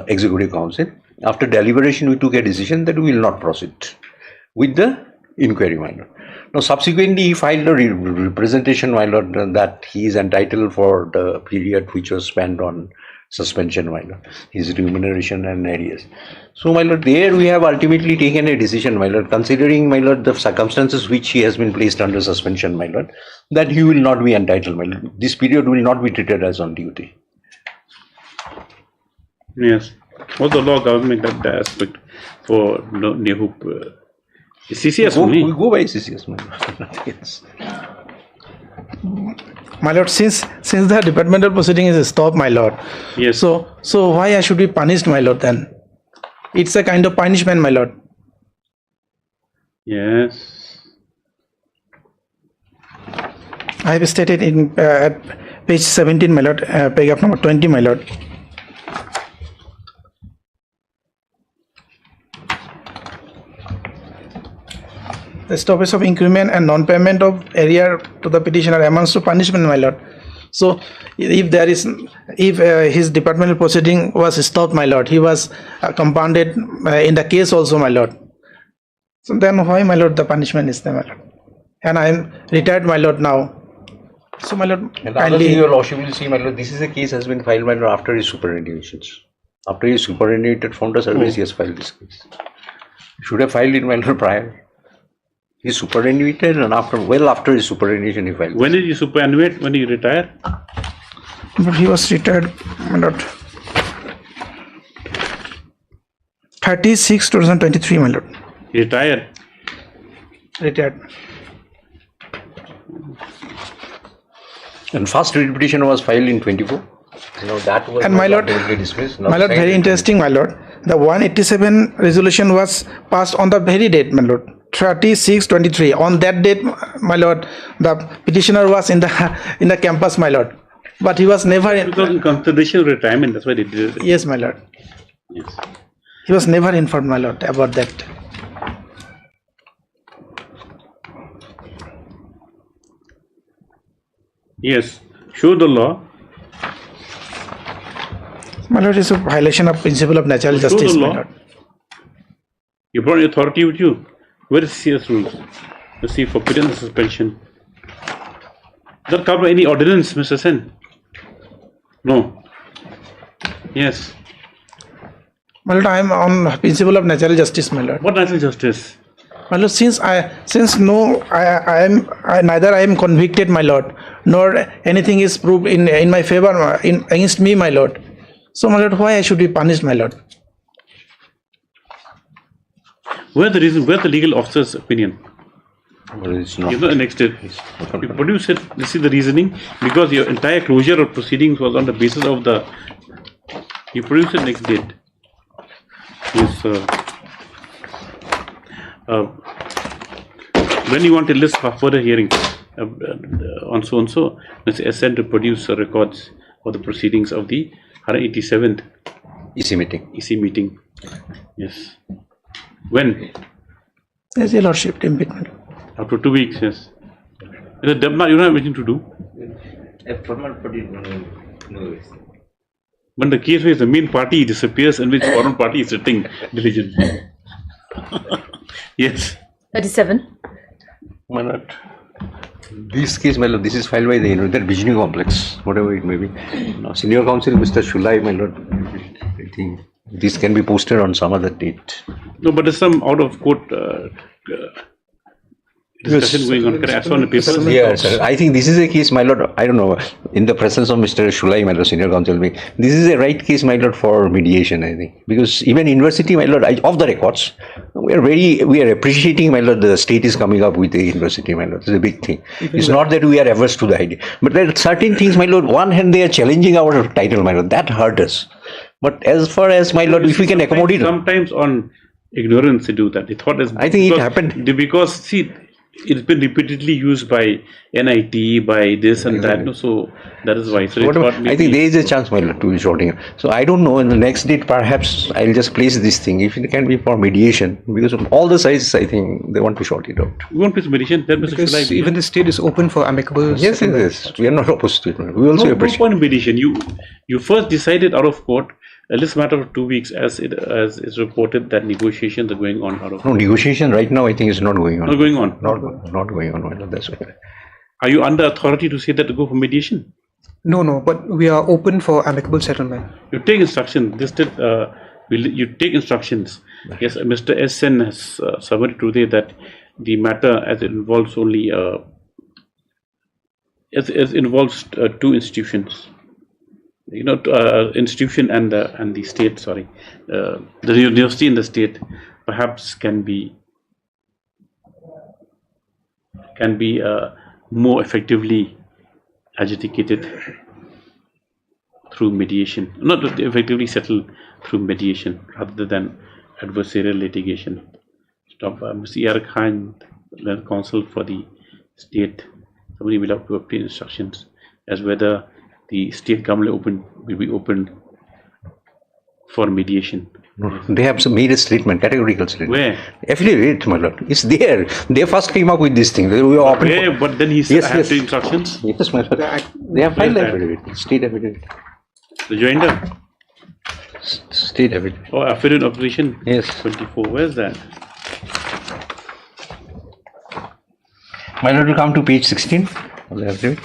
Executive Council. After deliberation, we took a decision that we will not proceed with the inquiry, my lord. Now subsequently, he filed a representation, my lord, that he is entitled for the period which was spent on suspension, my lord, his remuneration and arrears. So, my lord, there we have ultimately taken a decision, my lord, considering, my lord, the circumstances which he has been placed under suspension, my lord, that he will not be entitled, my lord. This period will not be treated as on duty. Yes. What's the law governing that aspect for NEHUP? CCS only? We go by CCS, my lord. Yes. My lord, since the departmental proceeding is stopped, my lord. Yes. So why I should be punished, my lord? Then it's a kind of punishment, my lord. Yes. I have stated in at page 17, my lord, paragraph number 20, my lord. The stoppage of increment and non-payment of arrear to the petitioner amounts to punishment, my lord. So, if his departmental proceeding was stopped, my lord, he was compounded in the case also, my lord. So then why, my lord, the punishment is there, my lord? And I am retired, my lord, now. So, my lord, and kindly, your lordship will see, my lord, this is a case has been filed, my lord, after his superannuations. After his superannuated from the service, he has filed this case. Should have filed it, my lord, prior. He superannuated, and well after his superannuation he filed. When did you superannuate? When did you retire? But he was retired, my lord. 36/2023, my lord. Retired? Retired. And first writ petition was filed in 24. Now that was and my lord, dismissed. My lord, very interesting, my lord. The 187 resolution was passed on the very date, my lord. 36/23. On that date, my lord, the petitioner was in the campus, my lord, but he was never in. Because in consideration of retirement, that's why they did it. Yes, my lord. Yes. He was never informed, my lord, about that. Yes. Show the law. My lord, is a violation of principle of natural justice, my lord. You brought authority with you. Where is CS rules? Let's see, forbidden suspension. Does that cover any ordinance, Mr. Sen? No. Yes. My lord, I am on principle of natural justice, my lord. What natural justice? My lord, neither I am convicted, my lord, nor anything is proved in my favor, against me, my lord. So, my lord, why I should be punished, my lord? Where's the legal officer's opinion? Well, it's not. You know, next it. You produce it, this is the reasoning, because your entire closure of proceedings was on the basis of the. You produce it next date. Yes, when you want a list for further hearing on so and so, let's assent to produce records of the proceedings of the 187th EC meeting. EC meeting. Yes. When? Yes, your lordship, impeachment. After 2 weeks, yes. You don't have anything to do. When the case where the main party disappears and which foreign party is sitting diligently. Yes. 37. Why not? This case, my lord, this is filed by the Visioning Complex, whatever it may be. Now, Senior Counsel, Mr. Shulai, my lord, I think this can be posted on some other date. No, but there's some out of court discussion going on. Can I ask on the paper? Yes, I think this is a case, my lord, I don't know, in the presence of Mr. Shulai, my lord, Senior Counsel, this is a right case, my lord, for mediation, I think. Because even university, my lord, off the records, we are appreciating, my lord, the state is coming up with the university, my lord. It's a big thing. It's not that we are averse to the idea, but there are certain things, my lord. One hand, they are challenging our title, my lord. That hurt us. But as far as, my lord, if we can accommodate, sometimes on ignorance they do that. They thought I think it happened because see, it's been repeatedly used by NIT, by this and that. No, so that is why. So I think there is a chance, my lord, to be shorting. So I don't know. In the next date, perhaps I'll just place this thing. If it can be for mediation, because of all the sides, I think they want to short it out. We want place mediation. That because even the state is open for amicable. Yes, yes. We are not opposed to it. We also appreciate. No point in mediation. You first decided out of court. At least matter of 2 weeks, as is reported that negotiations are going on out of. No, negotiation right now, I think, is not going on. Not going on. Not going on. That's okay. Are you under authority to say that to go for mediation? No, but we are open for amicable settlement. You take instructions. You take instructions. Yes, Mr. SN has submitted today that the matter, as it involves only, as involves 2 institutions. Institution and the state. Sorry, the university and the state perhaps can be more effectively adjudicated through mediation, not effectively settled through mediation rather than adversarial litigation. Mr. E.R. Khan, the counsel for the state, somebody will have to obtain instructions as whether the state government will be open for mediation. No, they have made a statement, categorical statement. Where? Affidavit, my lord. It's there. They first came up with this thing. They were open. Where? But then he said, I have the instructions. Yes, my lord. They have filed affidavit. State affidavit. Rejoinder? State affidavit. Oh, affidavit of operation? Yes. 24. Where's that? My lord, will come to page 16 of the affidavit.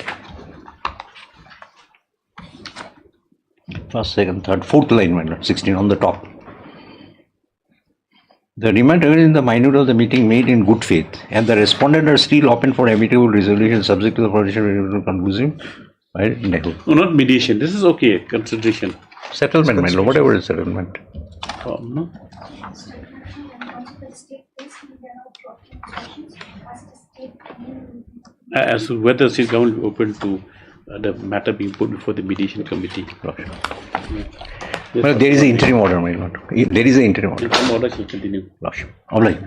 First, second, third, fourth line, my lord, 16 on the top. The remand in the minute of the meeting made in good faith, and the respondent are still open for amicable resolution subject to the provision conclusive. No, not mediation. This is okay. Consideration. Settlement, my lord, whatever is settlement. No. As to whether the state government will be open to the matter being put before the mediation committee. Well, there is an interim order, my lord. There is an interim order. Interim order shall continue. Obliged.